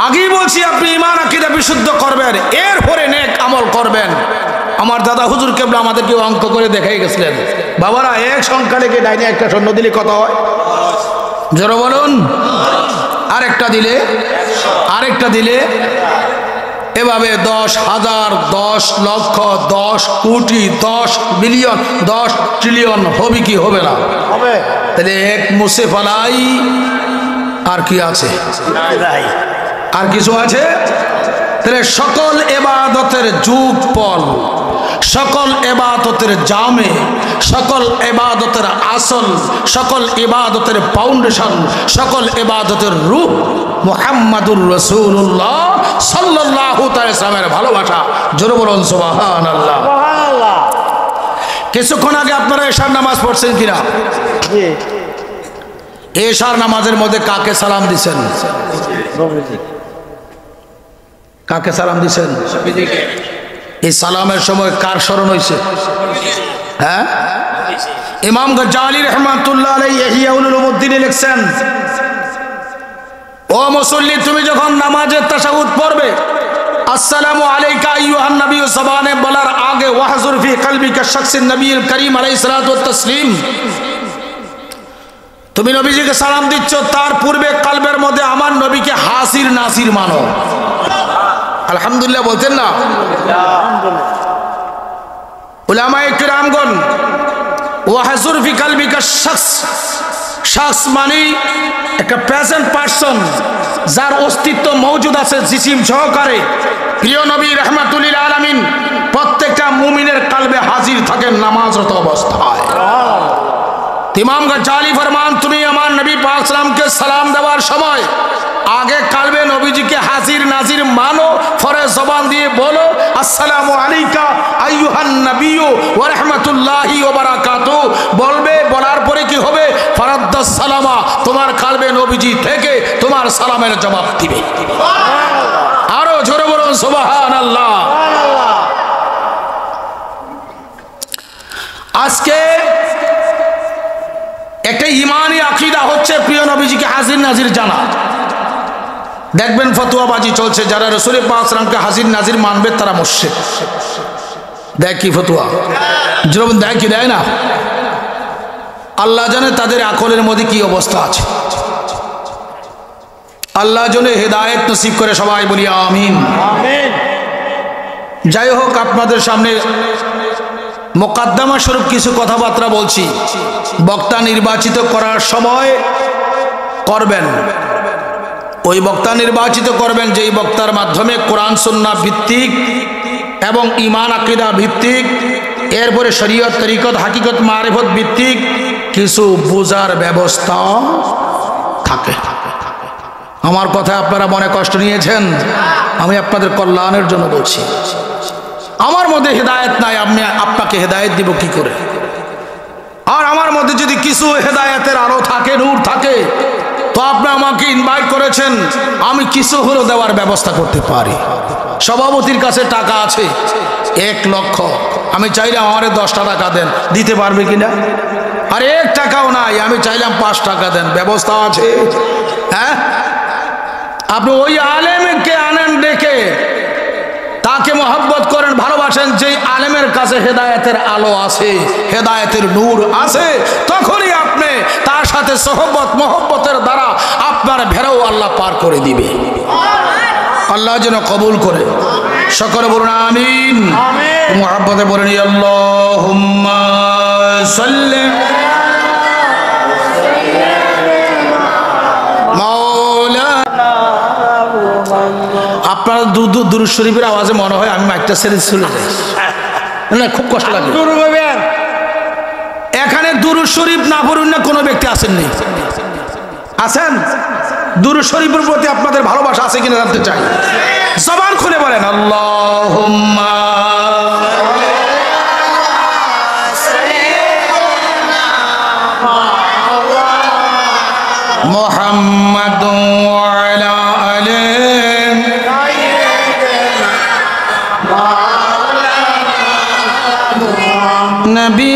আগেই বলছি, আপনি ঈমান আকীদা বিশুদ্ধ করবেন, এরপরে নেক আমল করবেন। আমার দাদা হুজুর কেবলা আমাদেরকে অঙ্ক করে দেখাই গেছিলেন, বাবারা এক সংখ্যা লেগে ডাইনে একটা শূন্য দিলে কত হয়? জোরে বলুন। আরেকটা দিলে, আরেকটা দিলে, এভাবে 10,000, 10 লক্ষ, 10 কোটি, 10 বিলিয়ন, 10 ট্রিলিয়ন হবে কি হবে না? হবে। তাহলে এক মুছে ফেলাই, আর কি আছে? আর কিছু আছে? তাহলে সকল ইবাদতের যুগফল, সকল ইবাদতের জামে, সকল ইবাদতের আসল, সকল ইবাদতের ফাউন্ডেশন, সকল ইবাদতের রূহ মুহাম্মাদুর রাসূলুল্লাহ সাল্লাল্লাহু তাআলা সাল্লামের ভালোবাসা। জোরে বলুন সুবহানাল্লাহ। সুবহানাল্লাহ। কিছুক্ষণ আগে আপনারা এশার নামাজ পড়ছেন কিনা? জি। এশার নামাজের মধ্যে কাকে সালাম দিছেন? কাকে সালাম দিছেন? এই সালামের সময় কার স্মরণ হয়েছে? হ্যাঁ, ইমাম গজ্জালি রাহমাতুল্লাহ আলাইহি ইহয়া উলুমুদ্দিনে লিখছেন, ও মুসল্লি, তুমি যখন নামাজের তাশাহুদ পড়বে, আসসালামু আলাইকা আইয়ুহান নবী জবানে বলার আগে ওয়াহজুর ফি কলবিকা শাখসিন নবীল করিম আলাইহিস সালাতু ওয়াত তাসলিম, তুমি নবীজিকে সালাম দিচ্ছ, তার পূর্বে কলবের মধ্যে আমার নবীকে হাসির নাসির মানো। আলহামদুলিল্লাহ বলতেন না উলামায়ে কিরামগণ? ওয়াহজুর ফি কলবিকা শাখস মানে একটা প্রেজেন্ট পারসন, যার অস্তিত্ব মওজুদ আছে জিসিম সহকারে। প্রিয় নবী রাহমাতুল লিল আলামিন প্রত্যেকটা মুমিনের কলবে হাজির থাকেন নামাজরত অবস্থায়। ইমাম গজ্জালি ফরমান, তুমি আমার নবী পাক সাল্লামকে সালাম দেওয়ার সময় আগে কলবে নবীজিকে হাজির নাজির মানো, ফরে জবান দিয়ে বলো আসসালামু আলাইকা আইয়ুহান নবিয়্যু ওয়া রাহমাতুল্লাহি ওয়া বারাকাতুহু। বলবে, বলার পরে কি হবে? ফারাদ্দাস সালামা, তোমার কলবে নবীজি থেকে তোমার সালামের জবাব দিবে। আরো জোরে বলুন সুবহানাল্লাহ। আজকে একটা ইমানি আকীদা হচ্ছে প্রিয় নবীজিকে হাজির নাজির জানা। দেখবেন ফতোয়াবাজি চলছে, যারা রাসূল পাক সাল্লাল্লাহু আলাইহি ওয়াসাল্লামকে হাজির নাজির মানবে তারা মুশরিক। দেখ কি ফতোয়া, যেরকম দেয় কি দেয় না, আল্লাহ জানে তাদের আকলের মধ্যে কি অবস্থা আছে। আল্লাহ জানে হেদায়েত নসিব করে, সবাই বলি আমিন। যাই হোক, আপনাদের সামনে মোকদ্দমা স্বরূপ কিছু কথাবার্তা বলছি। বক্তা নির্বাচিত করার সময় করবেন, ওই বক্তা নির্বাচিত করবেন যেই বক্তার মাধ্যমে কোরআন সুন্নাহ ভিত্তিক এবং ঈমান আকীদা ভিত্তিক, এরপরে শরীয়ত তরিকত হাকিকত মারিফত ভিত্তিক কিছু বোঝার ব্যবস্থা থাকে। আমার কথা আপনারা মনে কষ্ট নিয়েছেন? আমি আপনাদের কল্যাণের জন্য বলছি। আমার মধ্যে হেদায়েত নাই, আমি আপনাকে হেদায়েত দিব কি করে? আর আমার মধ্যে যদি কিছু হেদায়েতের আলো থাকে, নূর থাকে, তো আপনি আমাকে ইনভাইট করেছেন, আমি কিছু হলো দেওয়ার ব্যবস্থা করতে পারি। সভাপতির কাছে টাকা আছে 1 লক্ষ, আমি চাইলাম আমারে 10টা টাকা দেন, দিতে পারবে কিনা? আর 1 টাকাও নাই, আমি চাইলাম 5 টাকা দেন, ব্যবস্থা আছে? হ্যাঁ, আপনি ওই আলেমকে আনেন ডেকে, তাকে মহব্বত করেন, ভালোবাসেন, যেই আলেমের কাছে হেদায়েতের আলো আছে, হেদায়েতের নূর আছে, তখনই আপনি তার সাথে সোহবত মহব্বতের দ্বারা আপনার ভেড়াও আল্লাহ পার করে দিবে। আল্লাহ যেন কবুল করে। সকলে বলুন আমিন। মহব্বতে বলেন আল্লাহুম্মা সাল্লি আপনার দুরূদ শরীফের আওয়াজে মনে হয় আমি মাইকটা ছেড়ে চলে যাই, না খুব কষ্ট লাগে। এখানে দুরূদ শরীফ না পড়ুন না কোনো ব্যক্তি আসেননি? আছেন? দুরূদ শরীফের প্রতি আপনাদের ভালোবাসা আছে কিনা জানতে চাই। জবান খুলে বলেন আল্লাহুম্মা মুহাম্মাদুন ওয়া আলা নবী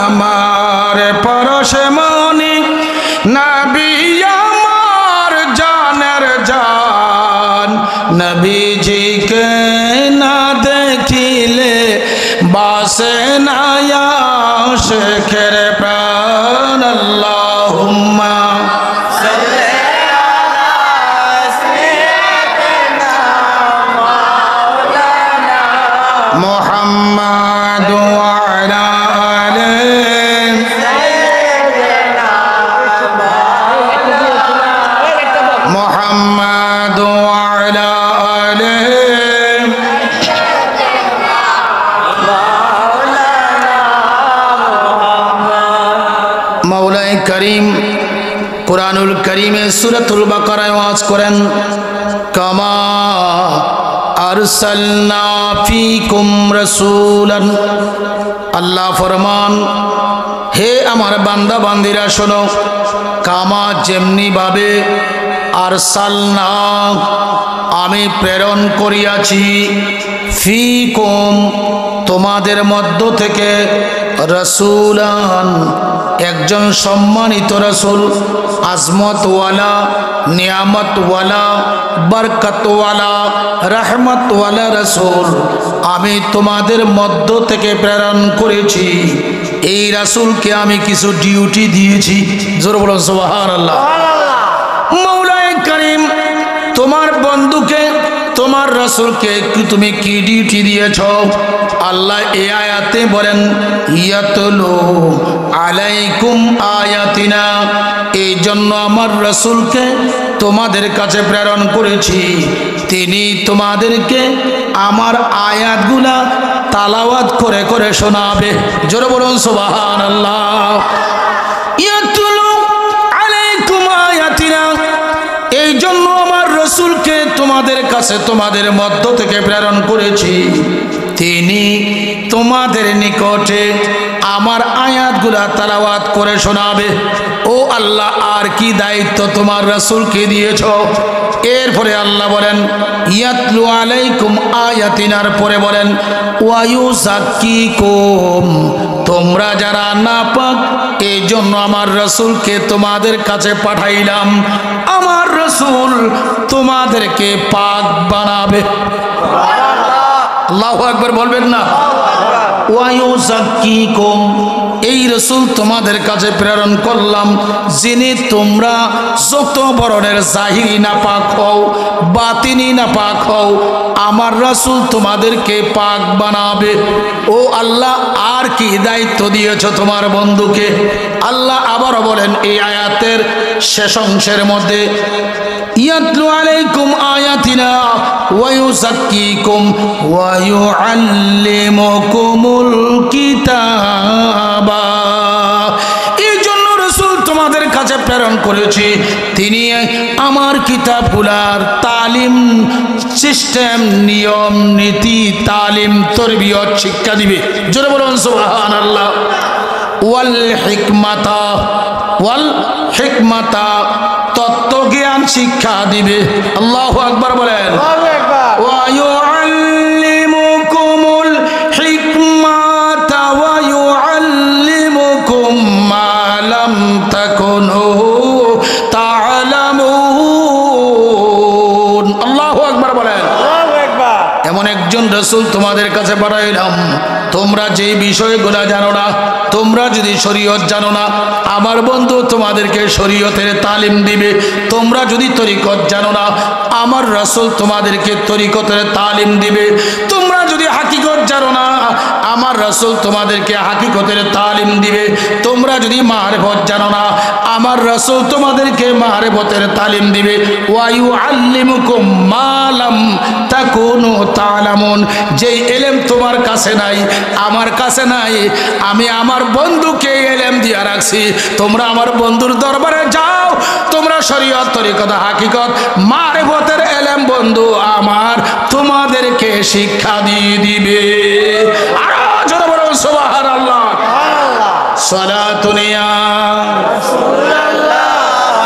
আমার পরশমণি, নবী আমার জানের জান, নবীজিকে না দেখিলে বাসে না আশিকের প্রাণ। আল্লাহুম্মা সাল্লি আলা সাইয়্যিদিনা মাওলানা মুহাম্মাদ ওয়া আলা আলি সাইয়্যিদিনা মুহাম্মাদ ওয়া আলা আলি মাওলানা করিম কুরআনুল কারীমে সূরাতুল বাকারায় ওয়াজ করেন, কামা আরসালনা ফীকুম রাসূলান। আল্লাহ ফরমান, হে আমার বান্দা বান্দিরা শোনো, কামা যেমনি ভাবে আরসালনা আমি প্রেরণ করিয়াছি, ফীকুম তোমাদের মধ্য থেকে, রাসূলান একজন সম্মানিত রাসূল, আজমতওয়ালা, নিয়ামতওয়ালা, বরকতওয়ালা, রহমতওয়ালা রাসূল আমি তোমাদের মধ্য থেকে প্রেরণ করেছি। এই রাসূলকে আমি কিছু ডিউটি দিয়েছি। জোরে বলুন সুবহানাল্লাহ। মৌলায়ে কারীম, তোমার বন্ধুকে, তোমার রাসূলকে তুমি কি ডিউটি দিয়েছ? আল্লাহ এই আয়াতে বলেন, ইয়াতলু আলাইকুম আয়াতিনা, এই জন্য আমার রাসূলকে তোমাদের কাছে প্রেরণ করেছি। তিনি তোমাদেরকে আমার আয়াতগুলা তালাওয়াত করে করে শোনাবে। জোরে বলুন সুবহানাল্লাহ। ইয়াতলু আলাইকুম আয়াতিনা, এই জন্য আমার রাসূলকে তোমাদের কাছে, তোমাদের মধ্য থেকে প্রেরণ করেছি। তিনি তোমাদের নিকটে আমার আয়াতগুলা তালাওয়াত করে শোনাবে। ও আল্লাহ, আর কি দায়িত্ব তোমার রাসূলকে দিয়েছ? এরপরে আল্লাহ বলেন, ইয়াতলু আলাইকুম আয়াতিনার পরে বলেন, ওয়ায়ুযাক্কিকুম, তোমরা যারা নাপাক এই জন্য আমার রাসূলকে তোমাদের কাছে পাঠাইলাম। আমার রাসূল তোমাদেরকে পাক বানাবে। আল্লাহু আকবার বলবেন না? ওয়ায়ুযাক্কিকুম, এই রাসূল তোমাদের কাছে প্রেরণ করলাম যিনি তোমরা যত বরণের জাহিরি নাপাক হও, বাতিনি নাপাক হও, আমার রাসূল তোমাদেরকে পাক বানাবে। ও আল্লাহ, আর কি দায়িত্ব দিয়েছ তোমার বন্ধুকে? আল্লাহ আবারও বলেন এই আয়াতের শেষ অংশের মধ্যে, ইয়াতলু আলাইকুম আয়াতিনা ওয়া ইউযাক্কিকুম ওয়া ইউআল্লিমুকুমুল কিতাবা। এই জন্য রাসূল তোমাদের কাছে প্রেরণ করেছি, তিনি আমার কিতাবগুলার তালিম, সিস্টেম, নিয়ম নীতি, তালিম, তরবিয়ত শিক্ষা দিবে। জোরে বলুন সুবহানাল্লাহ। ওয়াল হিকমাতা, ওয়াল হিকমাতা, তত্ত্ব জ্ঞান শিক্ষা দিবে। আল্লাহু আকবার বলেন। ওয়া ইউআল্লিমুকুমুল হিকমাতা ওয়া ইউআল্লিমুকুম মা লাম তাকুনু তা'লামুন। আল্লাহু আকবার বলেন। এমন একজন রাসূল তোমাদের কাছে পাঠাইলাম, তোমরা যে বিষয়গুলো জানো না, তোমরা যদি শরীয়ত জানো না, আমার বন্ধু তোমাদেরকে শরীয়তের তালিম দিবে। তোমরা যদি তরিকত জানো না, আমার রাসূল তোমাদেরকে তরিকতের তালিম দিবে। তোমরা যদি হাকিকত জানো না, আমার রাসূল তোমাদেরকে হাকিকতের তালিম দিবে। তোমরা যদি মারিফত জানো না, আমার রাসূল তোমাদেরকে মারিফতের তালিম দিবে। ওয়া ইউআল্লিমুকুম মা লাম তাকুনু তা'লামুন, যেই ইলম তোমার কাছে নাই, আমার কাছে নাই, আমি আমার বন্ধুকে ইলম দিয়া রাখছি। তোমরা আমার বন্ধুর দরবারে যাও, তোমরা শরীয়ত, তরিকত, হাকিকত, মারিফতের ইলম বন্ধু আমার তোমাদেরকে শিক্ষা দিয়ে দিবে। আরো জোরে বলুন সুবহানাল্লাহ। সালাতুন ইয়া রাসূলুল্লাহ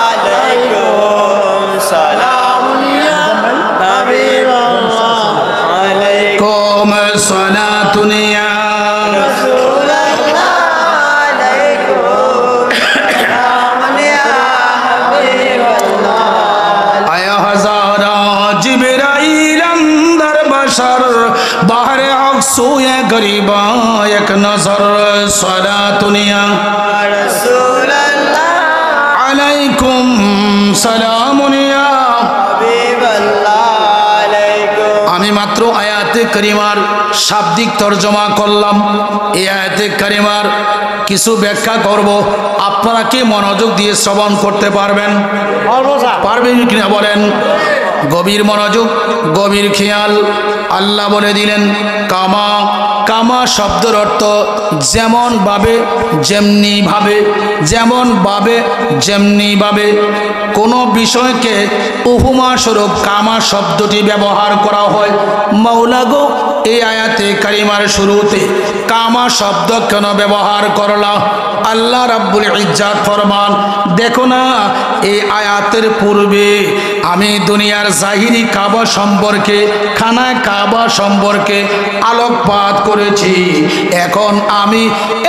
আলাইকুম সালামুন ইয়া হাবিবাল্লাহ আলাইকুম সালাতুন ইয়া बाहर अक्सूए गरीबा एक नजर सलातुनिया रसूलल्लाह अलैकुम सलामुनिया हबीबल्लाह अलैकुम। আমি মাত্র আয়াতে কারিমার শাব্দিক তরজমা করলাম। এই আয়াতে কারিমার কিছু ব্যাখ্যা করব, আপনারা কি মনোযোগ দিয়ে শ্রবণ করতে পারবেন? পারবেন কিনা বলেন? গভীর মনোযোগ, গভীর খেয়াল। আল্লাহ বলে দিলেন কামা। কামা শব্দের অর্থ যেমন ভাবে, যেমনি ভাবে, যেমন ভাবে, যেমনি ভাবে। কোন বিষয়কে উপমা স্বরূপ কামা শব্দটি ব্যবহার করা হয়, মাওলা গো এই আয়াতে কারিমার শুরুতে কামা শব্দ কেন ব্যবহার করলা? আল্লাহ রাব্বুল ইজ্জাত ফরমান, দেখো না এই আয়াতের পূর্বে আমি দুনিয়ার জাহিরি কাবা সম্পর্কে, খানায় কাবা সম্পর্কে আলোকপাত করেছি। এখন আমি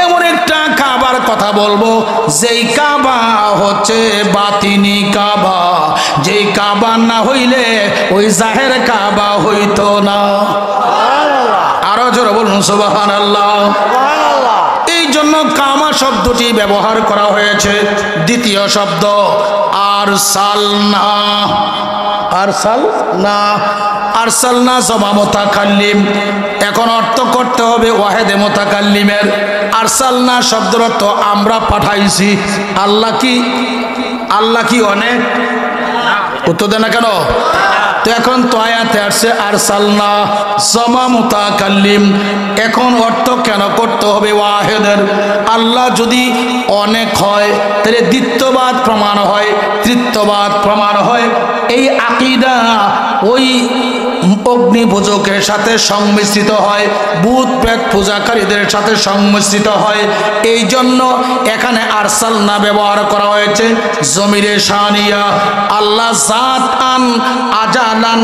এমন একটা কাবার কথা বলবো যেই কাবা হচ্ছে বাতিনি কাবা, যেই কাবা না হইলে ওই জাহের কাবা হইতো না। আরো জোরে বলুন সুবহানাল্লাহ। এই জন্য কামা শব্দটি ব্যবহার করা হয়েছে। দ্বিতীয় শব্দ আরসালনা, আরসালনা, আরসালনা জমা মুতাকাল্লিম। এখন অর্থ করতে হবে ওয়াহেদে মুতাকাল্লিমের। আরসালনা শব্দের অর্থ আমরা পাঠাইছি। আল্লাহ কি, আল্লাহ কি অনেক? উত্তর দেন না কেন? তো এখন তো আয়াতে আসছে আরসালনা জমা মুতাকাল্লিম। এখন অর্থ কেন করতে হবে ওয়াহেদের? আল্লাহ যদি অনেক হয় তাহলে দ্বিত্ববাদ প্রমাণ হয়, তৃতীয়বাদ প্রমাণ হয়। এই আকীদা ওই অগ্নি পূজকের সাথে সংমিশ্রিত হয়, ভূত প্রেত পূজাকারীদের সাথে সংমিশ্রিত হয়। এই জন্য এখানে আরসালনা ব্যবহার করা হয়েছে জমিরে শানিয়া। আল্লাহ জাত আন আজালান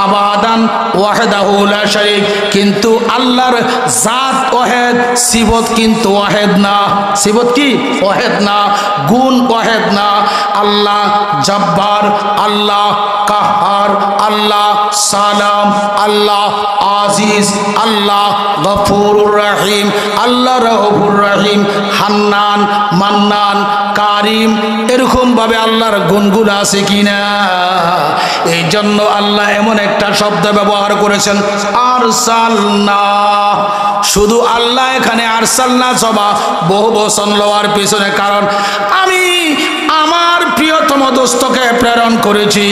আবাদান ওয়াহদাহু লা শারীক, কিন্তু আল্লাহর জাত ওয়াহেদ, সিফত কিন্তু ওয়াহেদ না। সিফত কি? ওয়াহেদ না, গুণ ওয়াহেদ না। আল্লাহ জব্বার, আল্লাহ কাহার, আল্লাহ সালাম, আল্লাহ আজিজ, আল্লাহ গফুরুর রহিম, আল্লাহ রউফুর রহিম, হান্নান, মান্নান, কারিম। এরকম ভাবে আল্লাহর গুণগুলো আছে কিনা? এই জন্য আল্লাহ এমন একটা শব্দ ব্যবহার করেছেন আরসালনা। শুধু আল্লাহ এখানে আরসালনা জবা বহু বচন লওয়ার পিছনে কারণ আমি আমার প্রিয়তম দোস্তকে প্রেরণ করেছি,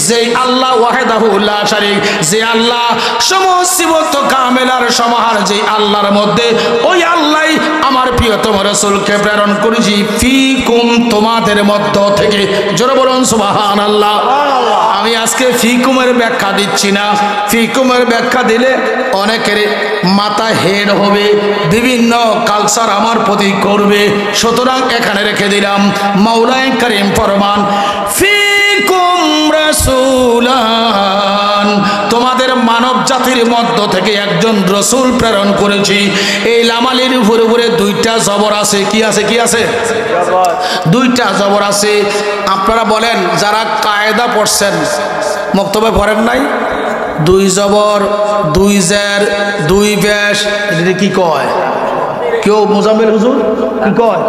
যে আল্লাহ ওয়াহদাহু লা শারীক, যে আল্লাহ সমস্ত কামেলার সমাহার, যে আল্লাহর মধ্যে ওই আল্লাহই আমার প্রিয়তম রাসূলকে প্রেরণ করেছি ফিকুম, তোমাদের মধ্য থেকে। জোরে বলুন সুবহানাল্লাহ। আমি আজকে ফিকুমের ব্যাখ্যা দিচ্ছি না। ফিকুমের ব্যাখ্যা দিলে অনেকের মাথা হেড হবে, বিভিন্ন কালচার আমার প্রতি করবে। সুতরাং এখানে রেখে দিলাম। মাওলাই কারীম ফরমান ফিকুম রাসূলান, তোমাদের মানব জাতির মধ্য থেকে একজন রসুল প্রেরণ করেছি। এই লামালির উপরে উপরে দুইটা জবর আছে। কি আছে? কি আছে? দুইটা জবর আছে। আপনারা বলেন যারা কায়দা পড়ছেন, মক্তবে পড়েন নাই? দুই জবর, দুই জের, দুই পেশ, এটা কি কয়? কেউ মোজাম্মেল হুজুর কি কয়?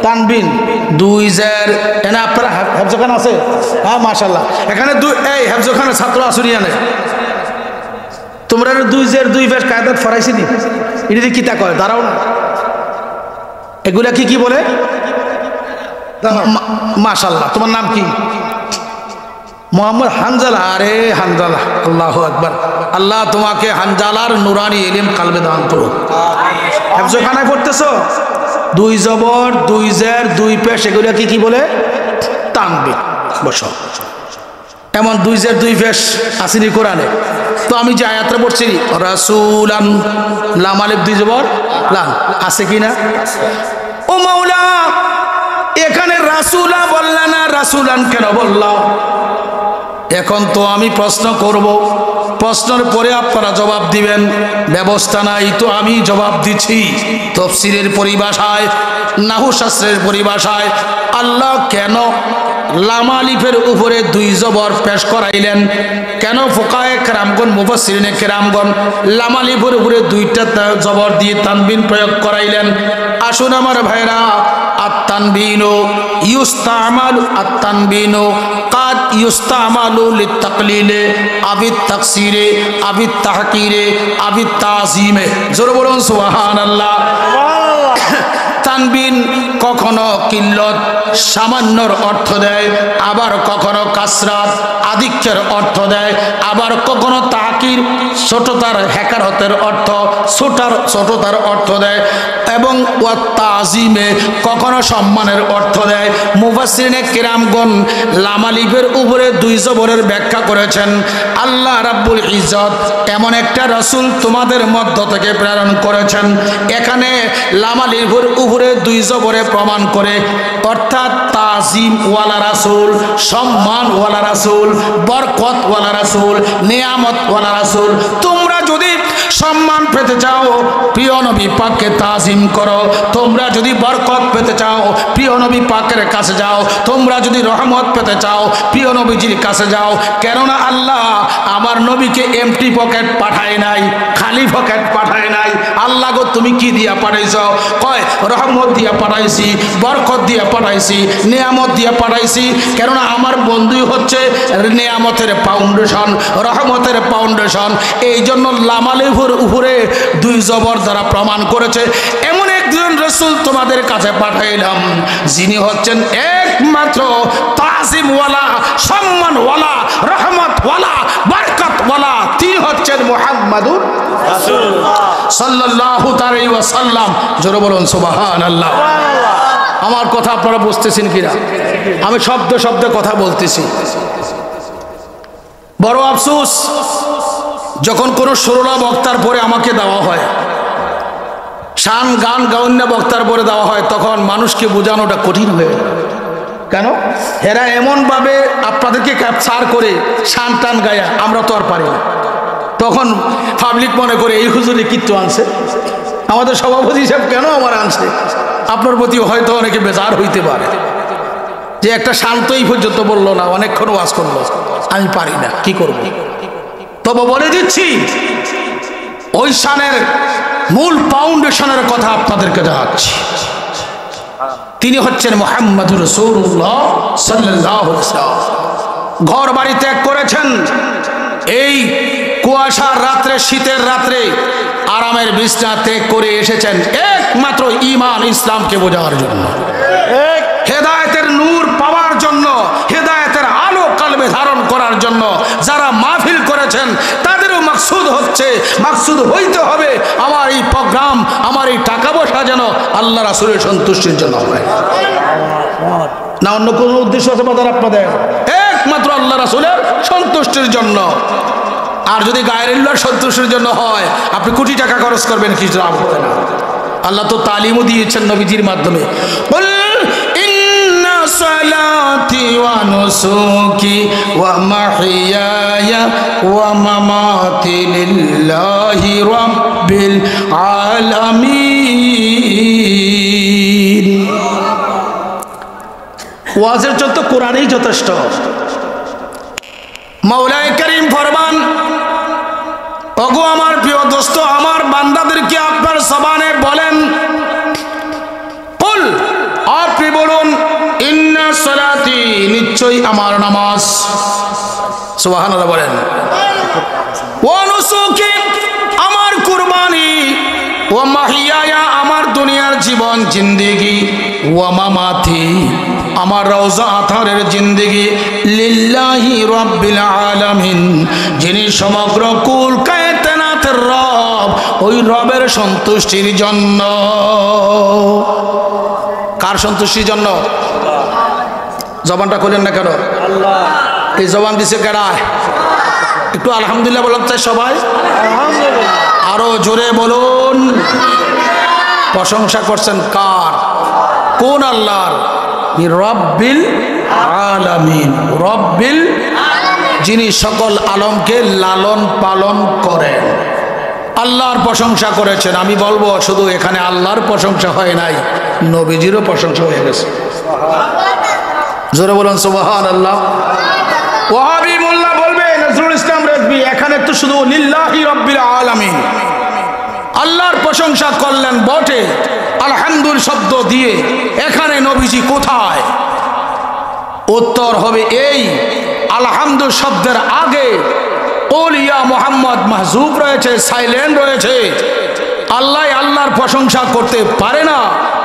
তানবিন, দুই জের। এনে আপনারা হেফজখান আছে? হ্যাঁ মাশাআল্লাহ। এখানে দুই, এই হেফজখানের ছাত্র আসুনি আনে, তোমরা দুই জের দুই পেশ কায়দাত ফরাইছি নি? এটা কি তা কয়? দাঁড়াও না, এগুলা কি কি বলে? মাশাআল্লাহ। তোমার নাম কি? মোহাম্মদ হানজালা। আরে হানজালা, আল্লাহু আকবার। আল্লাহ তোমাকে হানজালার নুরানি ইলম কালবে দান করুক। হেফজখানায় পড়তেছো? দুই জবর, দুই জের, দুই পেশ, এগুলা কি কি বলে? তানবিন। বসো। এমন দুই জের দুই পেশ আসেনি কোরআনে? তো আমি যে আয়াতটা পড়ছি রাসূলান, লাম আলিফ দুই জবর লান, আছে কিনা? ও মাওলা, এখানে রাসূলা বললা না, রাসূলান কেন বললা? এখন তো আমি প্রশ্ন করব, প্রশ্নের পরে আপনারা জবাব দিবেন। ব্যবস্থা নাই তো আমি জবাব দিচ্ছি। তাফসীরের পরিভাষায়, নাহু শাস্ত্রের পরিভাষায় আল্লাহ কেন লাম আলিফের উপরে দুই জবর পেশ করাইলেন? কেন ফুকায়ে কেরামগণ, মুফাসসিরিনে কেরামগণ লাম আলিফের উপরে দুইটা জবর দিয়ে তানবিন প্রয়োগ করাইলেন? আসুন আমার ভাইরা, আত-তানবিনু ইউস্তামালু, আত-তানবিনু কাদ ইউস্তামালু লিত-তাকলিলে আবিত তাকসিরে আবিত তাহকিরে আবিত তাযীমে। জোরে বলুন সুবহানাল্লাহ। তানবিন কখনো কিল্লত, সামান্যর অর্থ দেয়, আবার কখনো কাসরাত, আধিক্যের অর্থ দেয়, আবার কখনো তাকির ছোটতার হেকারতের অর্থ ছোটতার অর্থ দেয়, এবং তাজিমে কখনো সম্মানের অর্থ দেয়। মুফাসসিরিনে কিরামগণ লাম আলিফের উপরে 2 জবরের ব্যাখ্যা করেছেন। আল্লাহ রাব্বুল ইজ্জত এমন একটা রাসূল তোমাদের মধ্য থেকে প্রেরণ করেছেন, এখানে লাম আলিফের উপরে 2 জবরে প্রমাণ করে, অর্থাৎ তাজিম ওয়ালা রাসূল, সম্মান ওয়ালা রাসূল, বরকত ওয়ালা রাসূল, নিয়ামত ওয়ালা রাসূল। তোমরা যদি সম্মান পেতে চাও প্রিয় নবী পাককে তাজিম করো, তোমরা যদি বরকত পেতে চাও প্রিয় নবী পাকের কাছে যাও, তোমরা যদি রহমত পেতে চাও প্রিয় নবীজির কাছে যাও। কেননা আল্লাহ আমার নবীকে এমটি পকেট পাঠায় নাই, খালি পকেট পাঠায় নাই। আল্লাহ গো তুমি কি দিয়া পাঠাইছ? কয় রহমত দিয়া পাঠাইছি, বরকত দিয়া পাঠাইছি, নিয়ামত দিয়া পাঠাইছি। কেননা আমার বন্ধুই হচ্ছে নিয়ামতের ফাউন্ডেশন, রহমতের ফাউন্ডেশন। এই জন্য লাম আলিফের উপরে 2 জবর দ্বারা প্রমাণ করেছে এমন একজন রাসূল তোমাদের কাছে পাঠাইলাম, যিনি হচ্ছেন একমাত্র তাজিমওয়ালা, সম্মানওয়ালা, রহমতওয়ালা, বরকতওয়ালা। তিনি হচ্ছেন মুহাম্মাদুর রাসূলুল্লাহ সাল্লাল্লাহু আলাইহি ওয়াসাল্লাম। জোরে বলুন সুবহানাল্লাহ। আমার কথা আপনারা বুঝতেছেন কিনা? আমি শব্দে শব্দে কথা বলতেছি। বড় আফসোস, যখন কোনো সুরলা বক্তার পরে আমাকে দেওয়া হয়, শান গান গাউন্য বক্তার পরে দেওয়া হয়, তখন মানুষকে বোঝানোটা কঠিন হয়ে যায়। কেন? এরা এমনভাবে আপনাদেরকে ক্যাপচার করে শান টান গায়া, আমরা তো আর পারি না। তখন পাবলিক মনে করে এই হুজুরে কীর্তন আনছে, আমাদের সভাপতি সাহেব কেন আমার আনছে। আপনার প্রতি হয়তো অনেকে বেজার হইতে পারে যে একটা শান্তই পর্যন্ত বললো না, অনেকক্ষণ ওয়াজ করলো, আমি পারি না, কি করব। তবে বলে দিচ্ছি, ওই শানের মূল ফাউন্ডেশনের কথা আপনাদেরকে জানাচ্ছি। তিনি হচ্ছেন মুহাম্মাদুর রাসূলুল্লাহ সাল্লাল্লাহু আলাইহি ওয়াসাল্লাম। ঘর বাড়ি ত্যাগ করেছেন, এই কুয়াশার রাত্রে, শীতের রাত্রে আরামের বিছানা ত্যাগ করে এসেছেন একমাত্র ঈমান ইসলামকে বোঝার জন্য, হেদায়েতের নূর পাওয়ার জন্য, হেদায়েতের আলো কলবে ধারণ করার জন্য। যারা মাহফিল করেছেন তাদেরও মাকসুদ হচ্ছে, মাকসুদ হইতে হবে আমার এই প্রোগ্রাম, আমার এই টাকা পয়সা যেন আল্লাহ রাসূলের সন্তুষ্টির জন্য হয়, না অন্য কোনো উদ্দেশ্য আছে বাজার আপনাদের? একমাত্র আল্লাহ রাসূলের সন্তুষ্টির জন্য। আর যদি গায়রুল্লাহর সন্তুষ্টির জন্য হয়, আপনি কোটি টাকা খরচ করবেন, কিছু লাভ হবে না। আল্লাহ তো তালিমও দিয়েছেন নবীজির মাধ্যমে। صلاتي ونسكي ومحياي ومماتي لله رب العالمين। ওয়াজের জন্য কোরআনই যথেষ্ট। মাওলানা করিম ফরমান, ওগো আমার প্রিয় দোস্ত, আমার বান্দাদেরকে আপনার জবানে বলেন, কুল, আপনি বলুন, ইন্না সালাতি, নিশ্চয়ই আমার নামাজ, সুবহানাল্লাহ বলেন, ওয়া নুসুকি, আমার কুরবানি, ওয়া মাহিয়ায়া, আমার দুনিয়ার জীবন জিন্দেগি, ওয়া মামাতি, আমার রওজা আথারের জিন্দেগি, লিল্লাহি রাব্বিল আলামিন, যিনি সমগ্র কুল কায়নাতের রব, ওই রবের সন্তুষ্টির জন্য। কার সন্তুষ্টির জন্য? জবানটা খুলেন না কেন? আল্লাহ। এই জবান দিছে কেডা? একটু আলহামদুলিল্লাহ বলতে চাই সবাই, আরো জোরে বলুন। প্রশংসা করছেন কার? কোন আল্লাহর? রব্বিল আলামিন, রব্বিল, যিনি সকল আলমকে লালন পালন করেন। আল্লাহর প্রশংসা করেছেন। আমি বলবো শুধু এখানে আল্লাহর প্রশংসা হয় নাই, নবীজিরও প্রশংসা হয়ে গেছে। জোরে বলুন সুবহানাল্লাহ। ওয়াহাবি মোল্লা বলবে, নজরুল ইসলাম রেজভী, এখানে তো শুধু লিল্লাহি রাব্বিল আলামিন, আল্লাহর প্রশংসা করলেন বটে আলহামদুল শব্দ দিয়ে, এখানে নবীজি কোথায়? উত্তর হবে এই, আলহামদুল শব্দের আগে ওলিয়া মোহাম্মদ মাহজুব রয়েছে, সাইলেন্ট রয়েছে। আল্লাহ আল্লাহর প্রশংসা করতে পারে না,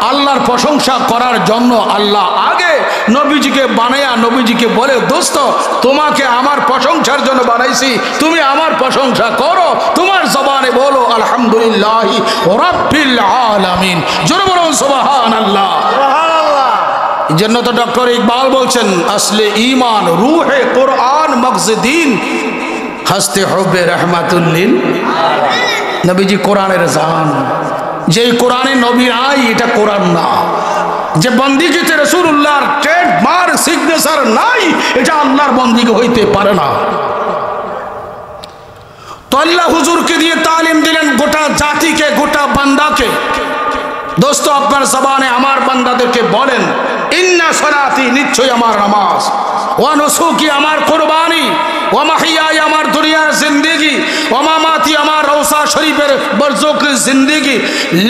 আল্লাহর প্রশংসা করার জন্য আল্লাহ আগে নবীজিকে বানায়া নবীজিকে বলে, দোস্ত তোমাকে আমার প্রশংসার জন্য বানাইছি, তুমি আমার প্রশংসা করো, তোমার জবানে বলো আলহামদুলিল্লাহি রাব্বিল আলামিন। জোরে বলুন সুবহানাল্লাহ। এই জন্য তো ডক্টর ইকবাল বলছেন, আসলে ঈমান রূহে কোরআন মগজদিন হস্তে হুব্বে রাহমাতুল্লিল নবীজি কোরআনের জান। যেই কোরআনে নবী নাই এটা কোরআন না। যে বন্দিগিতে রাসূলুল্লাহর ট্রেডমার্ক সিগনেচার নাই এটা আল্লাহর বন্দিগি হইতে পারে না। তো আল্লাহ হুজুরকে দিয়ে তালিম দিলেন গোটা জাতিকে, গোটা বান্দাকে, দোস্ত আপনার জবানে আমার বান্দাদেরকে বলেন, ইন্না সালাতি নিশ্চয় আমার নামাজ, ওয়া নুসুকি আমার কুরবানি, ওয়া মাহিয়াই আমার দুনিয়ার জিন্দেগি, ওয়া মামাতি আমার রওজা শরীফের বরজকের জিন্দেগি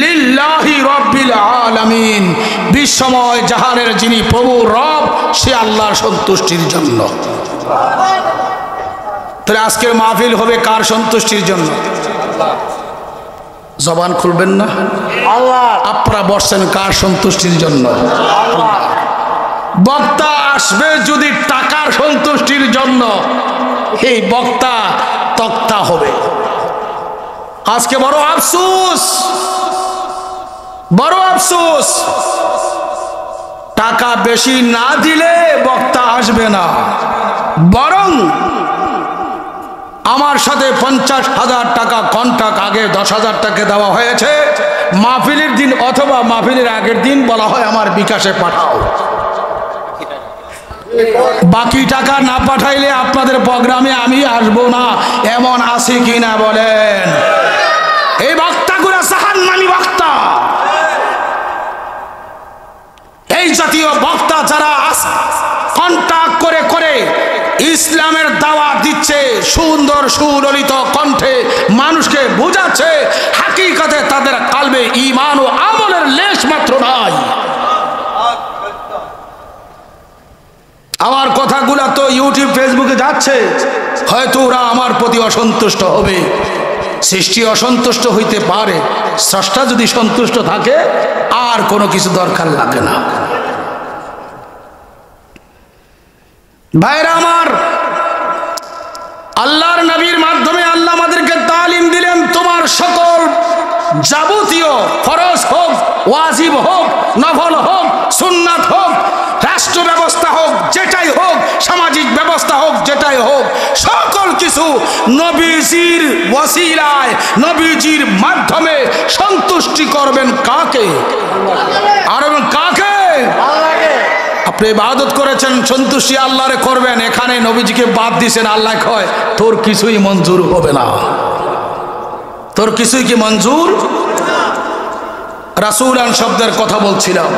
লিল্লাহি রাব্বিল আলামিন, বিশ্বময় জাহানের যিনি প্রভু রব সে আল্লাহর সন্তুষ্টির জন্য। তাহলে আজকের মাহফিল হবে কার সন্তুষ্টির জন্য? জবান খুলবেন না? আল্লাহ। আপনারা বসছেন কার সন্তুষ্টির জন্য? আল্লাহ। বক্তা আসবে যদি টাকার সন্তুষ্টির জন্য, এই বক্তা তক্তা হবে। আজকে বড় আফসোস, বড় আফসোস, টাকা বেশি না দিলে বক্তা আসবে না, বরং আমার সাথে 50,000 টাকা কন্ট্রাক্ট আগে 10,000 টাকা দেওয়া হয়েছে, মাহফিলের দিন অথবা মাহফিলের আগের দিন বলা হয় আমার বিকাশে পাঠাও। বাকি টাকা না পাঠাইলে আপনাদের প্রোগ্রামে আমি আসবো না, এমন আছে কিনা বলেন? এই বক্তাগুলো জাহান্নামী বক্তা। এই জাতীয় বক্তা যারা কন্ট্রাক্ট করে করে ইসলামের দাওয়াত দিচ্ছে, সুন্দর সুললিত কণ্ঠে মানুষকে বোঝাচ্ছে, হাকিকতে তাদের কালবে ঈমান ও আমলের লেশ মাত্র নাই। আমার কথাগুলো তো ইউটিউব ফেসবুকে যাচ্ছে, হয়তো ওরা আমার প্রতি অসন্তুষ্ট হবে। সৃষ্টি অসন্তুষ্ট হইতে পারে, স্রষ্টা যদি সন্তুষ্ট থাকে আর কোনো কিছু দরকার লাগে না। ভাইরা আমার, আল্লাহর নবীর মাধ্যমে আল্লাহ আমাদেরকে তালিম দিলেন, তোমার সকল যাবতীয় ফরজ হোক, ওয়াজিব হোক, নফল হোক, সুন্নাত হোক, রাষ্ট্র ব্যবস্থা হোক, যেটাই হোক, সামাজিক ব্যবস্থা হোক, যেটাই হোক, সকল কিছু নবীজির ওসিলায়, নবীজির মাধ্যমে সন্তুষ্টি করবেন কাকে? আর কাকে? আপনি ইবাদত করেছেন, সন্তুষ্টি আল্লাহরে করবেন, এখানে নবীজিকে বাদ দিয়েছেন, আল্লাহ কয় তোর কিছুই মঞ্জুর হবে না। তোর কিছুই কি মঞ্জুর? রাসূলান শব্দের কথা বলছিলাম,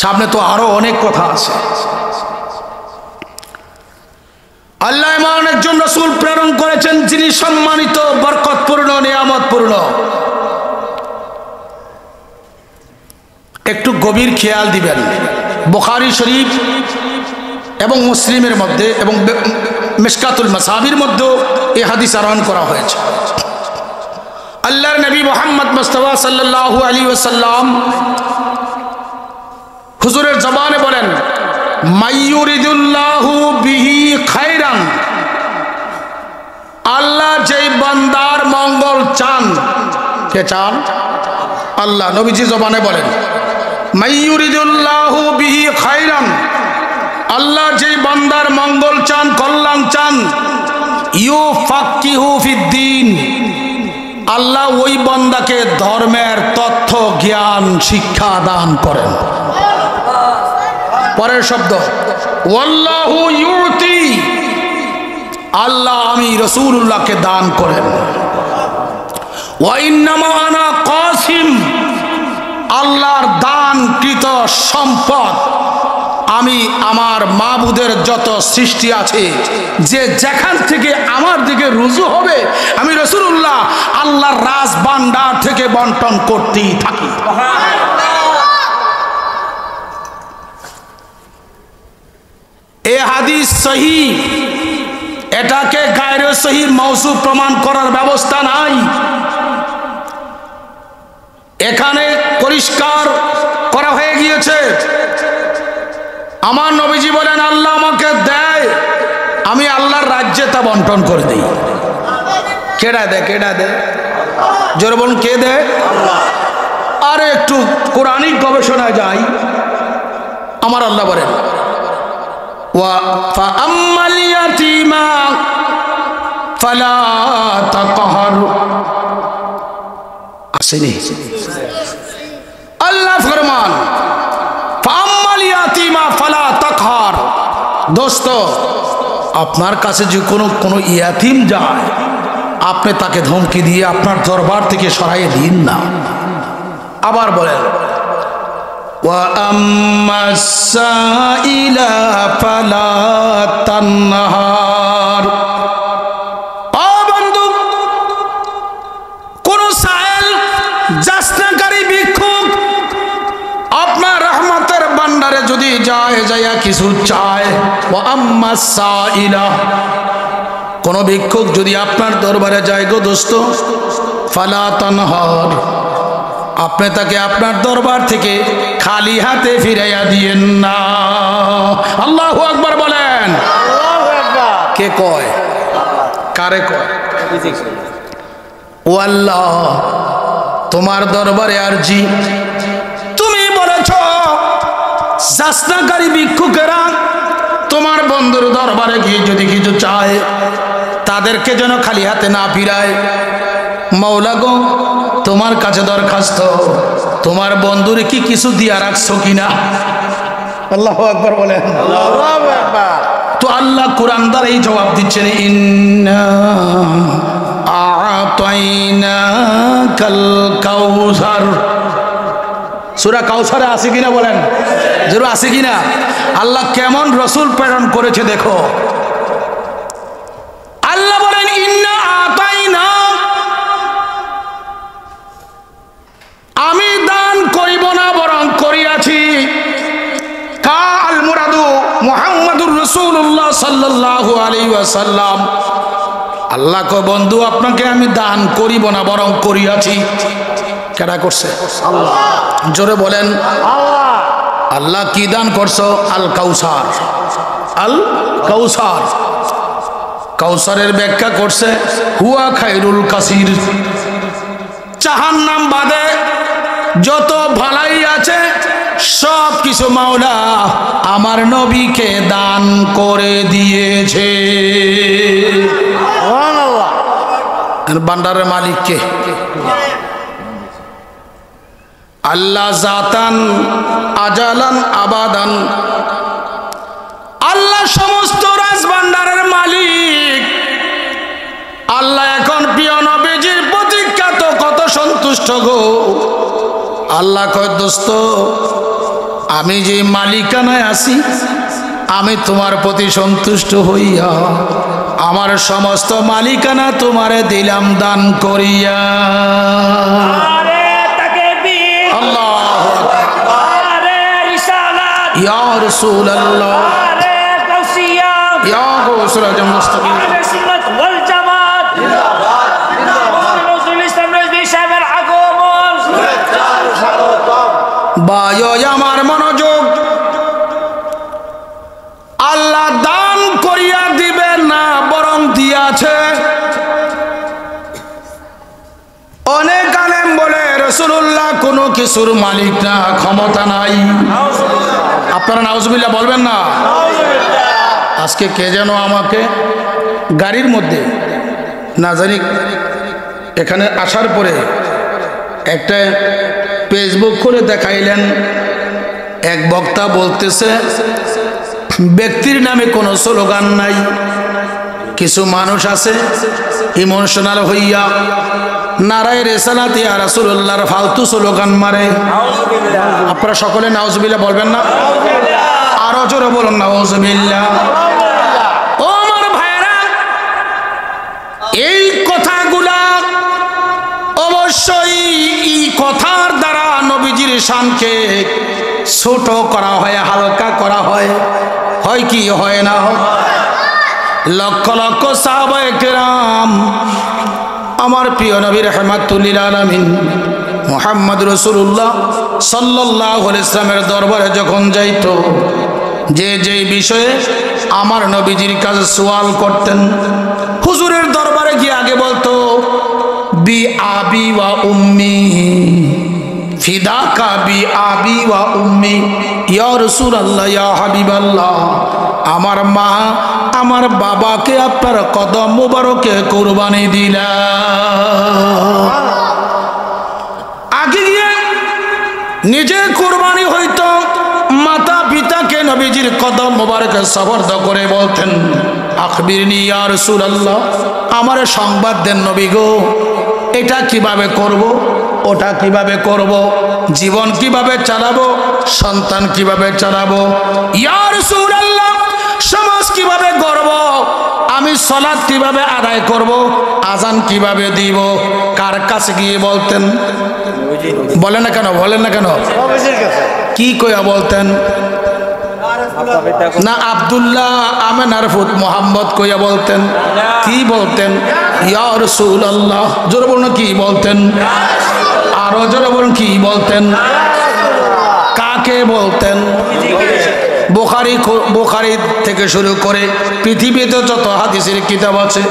সামনে তো আরো অনেক কথা আছে। আল্লাহ এমন একজন রাসূল প্রেরণ করেছেন যিনি সম্মানিত, বরকতপূর্ণ, নিয়ামতপূর্ণ। একটু গভীর খেয়াল দিবেন, বুখারী শরীফ এবং মুসলিমের মধ্যে এবং মিশকাতুল মাসাবির মধ্যে এই হাদিস আরোহণ করা হয়েছে। আল্লাহর নবী মুহাম্মদ মুস্তাফা সাল্লাল্লাহু আলাইহি ওয়াসাল্লাম হুজুরের জবানে বলেন, মাইয়ুরিদুল্লাহু বিহি খায়রান, আল্লাহ যেই বান্দার মঙ্গল চান, কে চান? আল্লাহ। নবীজি জবানে বলেন, মাইয়ুরিদুল্লাহু বিহি খায়রান, আল্লাহ যেই বান্দার মঙ্গল চান, কল্যাণ চান, ইউফাক্কিহু ফিদ্দীন, আল্লাহ ওই বান্দাকে ধর্মের তথ্য জ্ঞান শিক্ষা দান করেন। পরের শব্দ, ওয়াল্লাহু ইউতি, আল্লাহ আমি রাসূলুল্লাহকে দান করেন। ওয়া ইন্নামা আনা কাসিম, আল্লাহর দানকৃত সম্পদ আমি আমার মাবুদের যত সৃষ্টি আছে, যে যেখান থেকে আমার দিকে রুজু হবে, আমি রাসূলুল্লাহ আল্লাহর রাজ ভান্ডার থেকে বন্টন করতেই থাকি। এ হাদিস সহিহ, এটাকে গায়রে সহিহ মওযু প্রমাণ করার ব্যবস্থা নাই। এখানে পরিষ্কার করা হয়ে গিয়েছে। আমার নবীজি বলেন, আল্লাহ আমাকে দেয়, আমি আল্লাহর রাজ্যে তা বন্টন করে দিই। কেডা দেয়? কেডা দেয়? জোরে বলুন, কে দেয়? আর একটু কোরআনিক গবেষণায় যাই। আমার আল্লাহ বলেন, ওয়া ফাআম্মাল ইয়াতীমা ফালা তাকহার। আসেনি? আল্লাহ ফরমান, ফাআম্মাল ইয়াতীমা ফালা তাকহার। দোস্ত, আপনার কাছে যে কোনো ইয়াতীম যায়, আপনি তাকে ধমকি দিয়ে আপনার দরবার থেকে সরাইয়ে দিন না। আবার বলেন, ওয়া আম্মাস সাইলা ফালা তানহার। ও বন্ধু, কোন সাইল যাচনাকারী ভিক্ষুক আপনার রহমতের ভান্ডারে যদি যায়া কিছু চায়, ওয়া আম্মাস সাইলা, কোন ভিক্ষুক যদি আপনার দরবারে যায় গো দোস্ত, ফালা তানহার, আপনি তাকে আপনার দরবার থেকে খালি হাতে ফিরাইয়া দিয়েন না। আল্লাহু আকবার বলেন। কে কয়? কারে কয়? ও আল্লাহ, তোমার দরবারে আরজি, তুমি বলেছ যাচনাকারী ভিক্ষুকেরা তোমার বন্ধুর দরবারে গিয়ে যদি কিছু চায়, তাদেরকে যেন খালি হাতে না ফিরায়। মাওলা গো, তোমার কাছে দরখাস্ত, তোমার বন্ধুরে কি কিছু দিয়া রাখছো কিনা? আল্লাহু আকবার বলেন। তো আল্লাহ কোরআন দ্বারা এই জবাব দিচ্ছেন, ইন্না আ'তাইনাকাল কাউসার। সূরা কাউসারে আছে কিনা বলেন? জরুর আছে কিনা? আল্লাহ কেমন রসুল প্রেরণ করেছে দেখো। আল্লাহ বলেন, ইন্না আ'তাইনা, আমি দান করিব না বরং করিয়াছি। কাল মুরাদু মুহাম্মাদুর রাসূলুল্লাহ সাল্লাল্লাহু আলাইহি ওয়াসাল্লাম। আল্লাহ কয়, বন্ধু আপনাকে আমি দান করিব না বরং করিয়াছি। কেডা করছে? আল্লাহ। জোরে বলেন, আল্লাহ। আল্লাহ কি দান করছো? আল কাউসার। আল কাউসার। কাউসারের ব্যাখ্যা করছে, হুয়া খায়রুল কাসির। জাহান্নাম বাদে যত ভালাই আছে সব কিছু মাওলা আমার নবীকে দান করে দিয়েছে। ভান্ডারের মালিক কে? আল্লাহ জাতান আজালান আবাদান। আল্লাহ সমস্ত রাজভান্ডারের মালিক। আল্লাহ এখন প্রিয় নবীজির প্রতীক্ষাত কত সন্তুষ্ট গো। আল্লাহ কয়, দোস্ত আমি যে মালিকানায় আছি, আমি তোমার প্রতি সন্তুষ্ট হইয়া আমার সমস্ত মালিকানা তোমারে দিলাম দান করিয়া। আল্লাহু আকবার। ইয়া রাসূলুল্লাহ, ইয়া গাউসুল আজম মুস্তাফা ওয়াল জামাত, বায়ো আমার মনোযোগ। আল্লাহ দান করিয়া দিবেন না বরং দিয়াছে। অনেক আলেম বলে রাসূলুল্লাহ কোনো কিছুর মালিক না, ক্ষমতা নাই। আপনারা নাউজুবিল্লাহ বলবেন না? আজকে কে যেন আমাকে গাড়ির মধ্যে না জানি এখানে আসার পরে একটা ফেসবুক করে দেখাইলেন, এক বক্তা বলতেছে ব্যক্তির নামে কোনো স্লোগান নাই। কিছু মানুষ আছে ইমোশনাল হইয়া নারায়ে রিসালাত ইয়া রাসূলুল্লাহর ফালতু স্লোগান মারে। আপনারা সকলে নাউজুবিল্লাহ বলবেন না? আরো জোরে বলুন নাউজুবিল্লাহ। ও আমার ভাইরা, এই কথাগুলা অবশ্যই এই কথার দ্বারা নবীজির শানকে ছোট করা হয়, হালকা করা হয়। হয় কি হয় না? লক্ষ লক্ষ সাহাবায়ে কেরাম আমার প্রিয় নবী রাহমাতুল লিল আলামিন মুহাম্মদ রাসূলুল্লাহ সাল্লাল্লাহু আলাইহি ওয়াসাল্লামের দরবারে যখন যাইত, যে বিষয়ে আমার নবীজির কাছে সওয়াল করতেন, হুজুরের দরবারে গিয়ে আগে বলতো বি আবি ওয়া উম্মি, ফিদাকা বি আবি ওয়া উম্মি, ইয়া রাসূলুল্লাহ ইয়া হাবিবাল্লাহ, আমার মা আমার বাবাকে আপনার কদম মুবারকে কুরবানি দিলাম। আগে গিয়ে নিজে কুরবানি হইতো, মাতা পিতাকে নবীজির কদম মুবারকে সবর্দ করে বলতেন আখবিরনি ইয়া রাসূলুল্লাহ, আমার সংবাদ দেন নবী গো, এটা কিভাবে করব, ওটা কিভাবে করব, জীবন কিভাবে চালাবো, সন্তান কিভাবে চালাবো, ইয়া রাসূলুল্লাহ সমাজ কিভাবে গড়ব, আমি সালাত কিভাবে আদায় করব, আজান কিভাবে দিব, কার কাছে গিয়ে বলতেন? বলেন না কেন, বলেন না কেন, কি কইয়া বলতেন? না আব্দুল্লাহ আমেনার ফুত মোহাম্মদ কইয়া বলতেন? কি বলতেন? ইয়া রাসূলুল্লাহ। জোরে বলুন কি বলতেন? আরো জোরে বলুন কি বলতেন? কাকে বলতেন? বুখারী থেকে শুরু করে পৃথিবীতে যত হাদিসের কিতাব আছে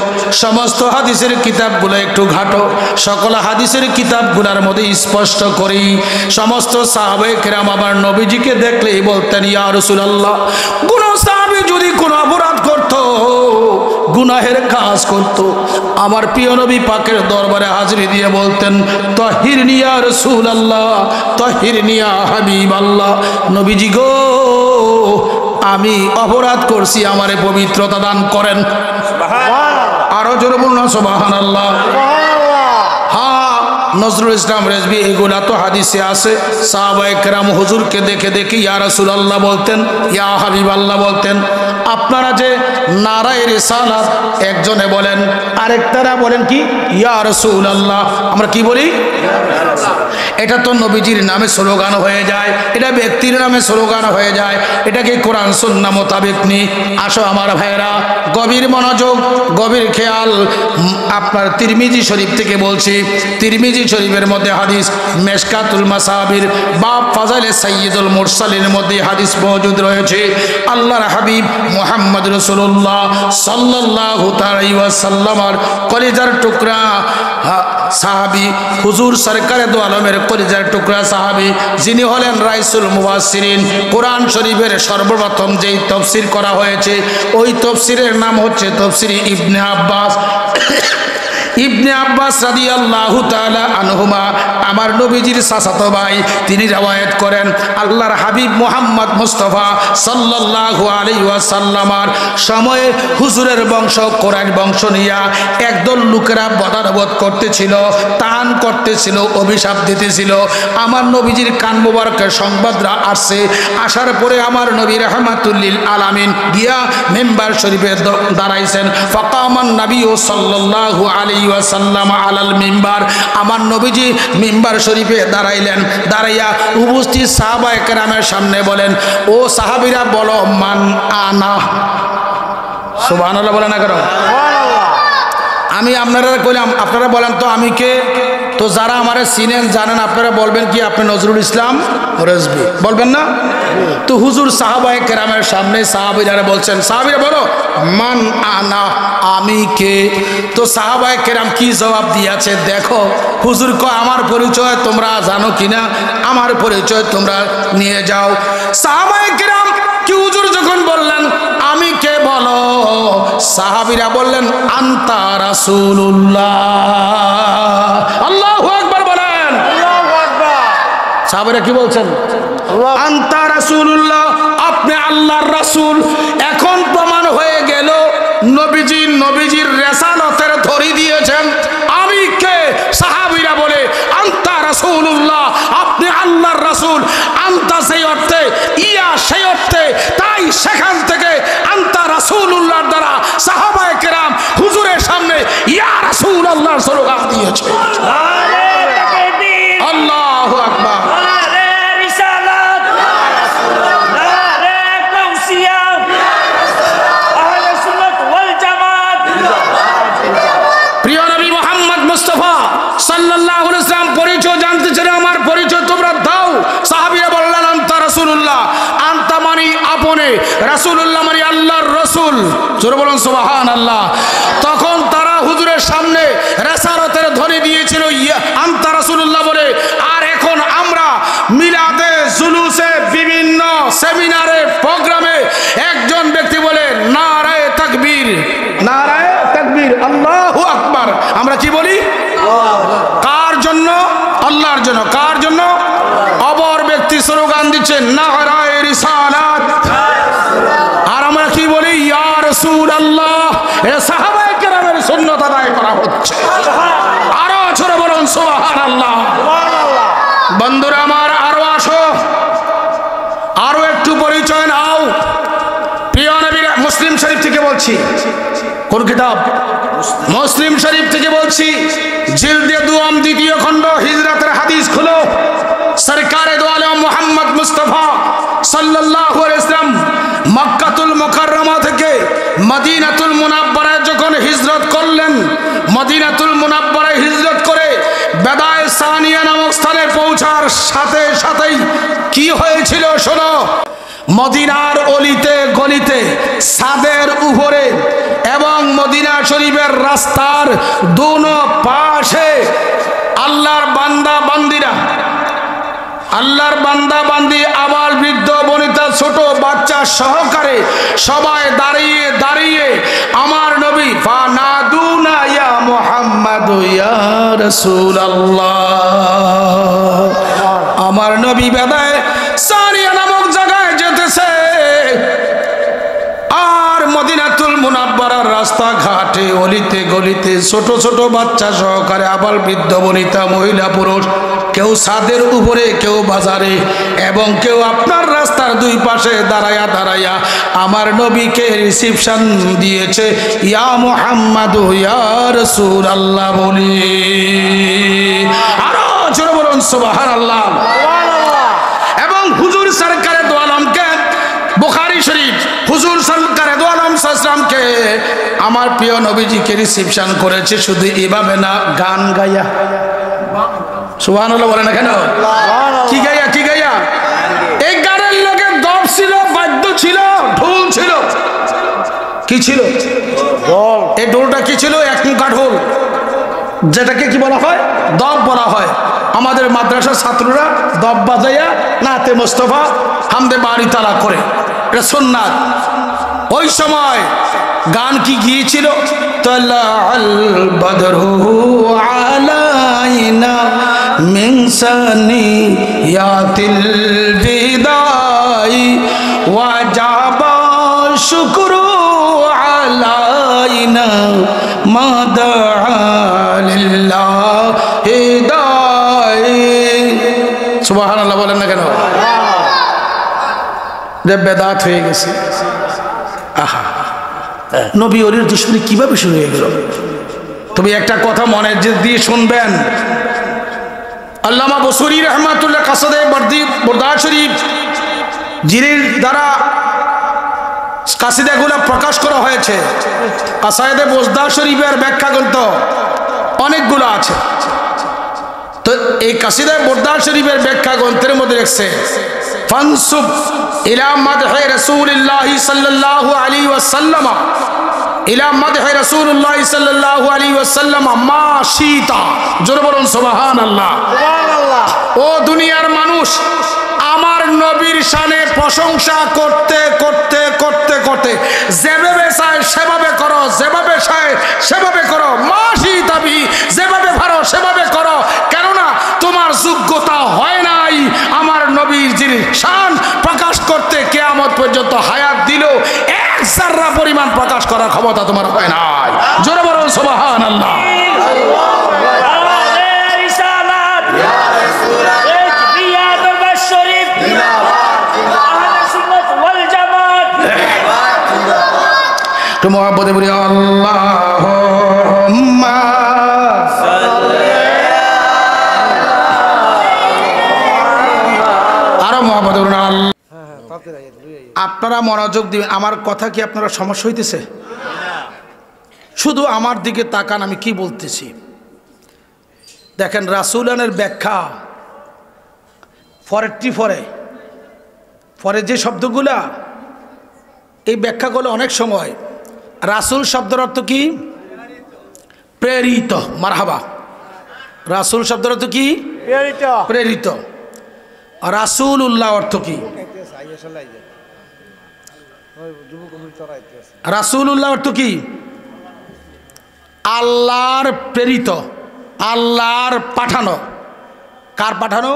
সমস্ত হাদিসের কিতাবগুলো একটু ঘাটো, সকল হাদিসের কিতাবগুলোর মধ্যে স্পষ্ট করি সমস্ত সাহাবায়ে কেরাম আমার নবীজিকে দেখলেই বলতেন ইয়া রাসূলুল্লাহ। কোন সাহাবী যদি কোনো অপরাধ করত, গুনাহের কাজ করত, আমার প্রিয় নবী পাকের দরবারে হাজিরি দিয়ে বলতেন তাহিরনি ইয়া রাসূলুল্লাহ, তাহিরনি ইয়া হাবিবাল্লাহ, নবীজি গো আমি অপরাধ করছি, আমারে পবিত্রতা দান করেন। আরো জোরে বলুন সুবহানাল্লাহ। হ্যাঁ, নজরুল ইসলাম রেজভী এগুলা তো হাদিসে আছে, সাহাবায়ে কেরাম হুজুরকে দেখে দেখে ইয়া রাসূলুল্লাহ বলতেন, ইয়া হাবিবাল্লাহ বলতেন। আপনারা যে নারায়ে রিসালাত একজনে বলেন, আরেকটারা বলেন কি ইয়া রাসূলুল্লাহ, আমরা কি বলি? এটা তো নবীজির নামে স্লোগান হয়ে যায়, এটা ব্যক্তির নামে স্লোগান হয়ে যায়, এটা কি কোরআন সুন্নাহ মোতাবেক নেই? আসো আমার ভাইরা, গভীর মনোযোগ, গভীর খেয়াল। আপনার তিরমিজি শরীফ থেকে বলছি, তিরমিজি শরীফের মধ্যে হাদিস, মেশকাতুল মাসাবির বাব ফাজাইলে সাইয়্যিদুল মুরসালিনের মধ্যে হাদিস মওজুদ রয়েছে। আল্লাহর হাবিব মুহাম্মদ রাসূলুল্লাহ সাল্লাল্লাহু আলাইহি ওয়াসাল্লামের কলিজার টুকরা সাহাবী, হুজুর সরকারে দো আলমের কলিজার টুকরা সাহাবী, যিনি হলেন রাইসুল মুফাসসিরিন। কোরআন শরীফের সর্বপ্রথম যেই তাফসীর করা হয়েছে ওই তাফসীরের নাম হচ্ছে তাফসীর ইবনে আব্বাস। ইবনে আব্বাস রাদিয়াল্লাহু তাআলা আনহুমা আমার নবীজির চাচাতো ভাই, তিনি রওয়ায়াত করেন আল্লাহর হাবিব মুহাম্মদ মুস্তাফা সাল্লাল্লাহু আলাইহি ওয়াসাল্লামের সময়ে হুজুরের বংশ কোরআন বংশ নিয়া একদল লোকেরা বদারবত করতেছিল, তান করতেছিল, অভিশাপ দিতেছিল। আমার নবীজির কান মোবারকের সংবাদরা আসছে, আসার পরে আমার নবী রাহমাতুল লিল আলামিন গিয়া মিম্বার শরীফে দাঁড়াইছেন। ফাকামান নবী সাল্লাল্লাহু আলাইহি ওয়াসাল্লাম আলাল মিম্বার, আমার নবীজি মিম্বার শরীফে দাঁড়াইলেন, দাঁড়াইয়া উপস্থিত সাহাবায়ে কেরামের সামনে বলেন, ও সাহাবীরা বলো মান আনা। সুবহানাল্লাহ বলেন না কেন? আমি আপনারা কইলাম, আপনারা বলেন তো আমি কে? তো যারা আমারে চিনেন জানেন আপনারা বলবেন কি আপনি নজরুল ইসলাম রেজভী, বলবেন না? তো হুজুর সাহাবায়ে কেরামের সামনে সাহাবীরা বলছেন, সাহাবীরা বলো মান আনা, আমি কে? তো সাহাবায়ে কেরাম কি জবাব দিয়েছে দেখো। হুজুর কয় আমার পরিচয় তোমরা জানো কিনা, আমার পরিচয় তোমরা নিয়ে যাও। সাহাবায়ে কেরাম কি হুজুর যখন বললেন আমি কে বলো, সাহাবীরা বললেন আনতা রাসূলুল্লাহ। আল্লাহু আকবার বলেন। আল্লাহু আকবার। সাহাবীরা কি বলছেন? আনতা রাসূলুল্লাহ, আপনি আল্লাহর রাসূল। এখন প্রমাণ হয়ে গেল নবীজির রিসালাতের ধরি দিয়েছেন। আমি কে? সাহাবীরা বলে আনতা রাসূলুল্লাহ, আপনি আল্লাহর রাসূল। আনতা সেই অর্থে, ইয়া সেই অর্থে, তাই সেখান থেকে আনতা রাসূলুল্লাহর দ্বারা সাহাবায়ে কেরাম হুজুরের সামনে ইয়া রাসূলুল্লাহর স্লোগান দিয়েছে। আল্লাহু আকবার। প্রিয় নবী মুহাম্মদ মুস্তাফা সাল্লাল্লাহু আলাইহি ওয়াসাল্লাম পরিচয় জানতে চান রাসূলুল্লাহ মানে আল্লাহর রাসূল, জোরে বলুন সুবহানাল্লাহ। তখন তারা হুজুরের সামনে রেসারতের ধ্বনি দিয়েছিল আনতা রাসূলুল্লাহ বলে। আর এখন আমরা মিলাদে, জুলুসে, বিভিন্ন সেমিনারে, প্রোগ্রামে একজন ব্যক্তি বলে নারায়ে তাকবীর, নারায়ে তাকবীর, আল্লাহু আকবার। আমরা কি বলি? কার জন্য? আল্লাহর জন্য। কার জন্য? অপর ব্যক্তি স্লোগান দিচ্ছে নারায়ে রিসালাত, আর আমরা কি বলি? ইয়া রাসূলুল্লাহ। এ সাহাবায়ে কেরামের সুন্নাত আদায় করা হচ্ছে। আরো জোরে বলুন সুবহানাল্লাহ। বন্ধুরা আমার, আরো আসো, আরো একটু পরিচয় নাও। প্রিয় নবী, মুসলিম শরীফ থেকে বলছি। কোন কিতাব? মুসলিম শরীফ থেকে বলছি, জিলদে দুম, দ্বিতীয় খণ্ড, হিজরতের হাদিস খুলো। সরকারে দো আলম মুহাম্মদ মুস্তাফা সাল্লাল্লাহু আলাইহি ওয়াসাল্লাম মক্কাতুল মুকাররমা থেকে মদিনাতুল মুনাব্বারায় যখন হিজরত করলেন, মদিনাতুল মুনাব্বারায় হিজরত করে বেদায়ে সানিয়া নামক স্থানে পৌঁছার সাথে সাথেই কি হয়েছিল শোনো। মদিনার অলিতে গলিতে, ছাদের উপরে এবং মদিনা শরীফের রাস্তার দুনো পাশে আল্লাহর বান্দা বান্দিরা, আল্লাহর বান্দা বান্দি, আবাল বৃদ্ধ বনিতা ছোট বাচ্চা সহকারে সবাই দাঁড়িয়ে দাঁড়িয়ে আমার নবী ফানাদুনা ইয়া মুহাম্মাদ ইয়া রাসূলুল্লাহ, আমার নবী বেদায়ে সানিয়া নামক জায়গায় যেতেছে। আর মদিনাতুল মুনাব্বারার রাস্তাঘাটে, অলিতে গলিতে ছোট ছোট বাচ্চা সহকারে আবাল বৃদ্ধ বনিতা মহিলা পুরুষ, কেউ ছাদের উপরে, কেউ বাজারে, এবং কেউ আপনার রাস্তার দুই পাশে দাঁড়ায়া দাঁড়ায়া আমার নবীকে রিসিপশন দিয়েছে ইয়া মুহাম্মাদ ইয়া রাসূলুল্লাহ বলি। আরো জোরে বলুন সুবহানাল্লাহ। এবং হুজুর সরকারে দো আলমকে, বুখারী শরীফ, হুজুর সরকারে দো আলম সাল্লামকে আমার প্রিয় নবীজিকে রিসিপশন করেছে শুধু এভাবে না, গান গাইয়া। সুবহানাল্লাহ বলে না কেন? কি গাইয়া? কি গাইয়া? এই গানের লোকে দফ ছিল, বাদ্য ছিল, ঢোল ছিল। কি ছিল? এই ঢোলটা কি ছিল? এক মুখা ঢোল, যেটাকে কি বলা হয়? দফ বলা হয়। আমাদের মাদ্রাসার ছাত্ররা দফ বাজাইয়া নাতে মুস্তাফা হামদে বাড়ি তালা করে, এটা সুন্নাত। ওই সময় গান কি গিয়েছিল? তালাআল বদরু আলাইনা মিন সানিয়াতিল বিদাই ওয়াজাবা শুকরু আলাইনা মাদা লিল্লাহি দাই। সুবহানাল্লাহ বলেন না কেন? যে বেদাত হয়ে গেছে। আহা, নবী ওলির দুশমনী কিভাবে শুরু হয়ে গেল? তবে একটা কথা মনে দিয়ে শুনবেন। আল্লামা বসরি রহমাতুল্লাহ কাসাদে বরদার শরীফ, যিনি দ্বারা কাসিদাগুলো প্রকাশ করা হয়েছে, কাসায়েদে বজদা শরীফের ব্যাখ্যা গ্রন্থ অনেকগুলো আছে। তো এই কাসিদায়ে বরদা শরীফের ব্যাখ্যা গ্রন্থের মধ্যে লিখছে ফানসুব ইলা মাদহি রাসূলিল্লাহ সাল্লাল্লাহু আলাইহি ওয়াসাল্লাম, ইলা মাদহি রাসূলুল্লাহ সাল্লাল্লাহু আলাইহি ওয়াসাল্লাম মা শিতা। জোরে বলুন সুবহানাল্লাহ। সুবহানাল্লাহ। ও দুনিয়ার মানুষ, আমার নবীর শানে প্রশংসা করতে করতে করতে করতে যেভাবে চায় সেভাবে করো, যেভাবে চায় সেভাবে করো, মা শিতাবি, যেভাবে পারো সেভাবে করো, কেননা তোমার যোগ্যতা হয় নাই আমার নবীর যিনি শান প্রকাশ করতে কিয়ামত পর্যন্ত হায়াত দিল এক যারা পরিমাণ প্রকাশ করার ক্ষমতা তোমার হয় নাই। জোরে বলুন সুবহানাল্লাহ। তো মহব্বতে বলি আল্লাহুম্মা আরো মহব্বতে বলুন আল্লাহ। আপনারা মনোযোগ দিবেন। আমার কথা কি আপনারা সমস্যা হইতেছে? শুধু আমার দিকে তাকান, আমি কি বলতেছি দেখেন। রাসূলানের ব্যাখ্যা পরে যে শব্দগুলা এই ব্যাখ্যা করলে অনেক সময় রাসূল শব্দের অর্থ কি? প্রেরিত। মারহাবা। রাসূল শব্দের অর্থ কি? প্রেরিত। প্রেরিত। রাসূলুল্লাহ অর্থ কি? রাসূলুল্লাহ অর্থ কি? আল্লাহর প্রেরিত, আল্লাহর পাঠানো। কার পাঠানো?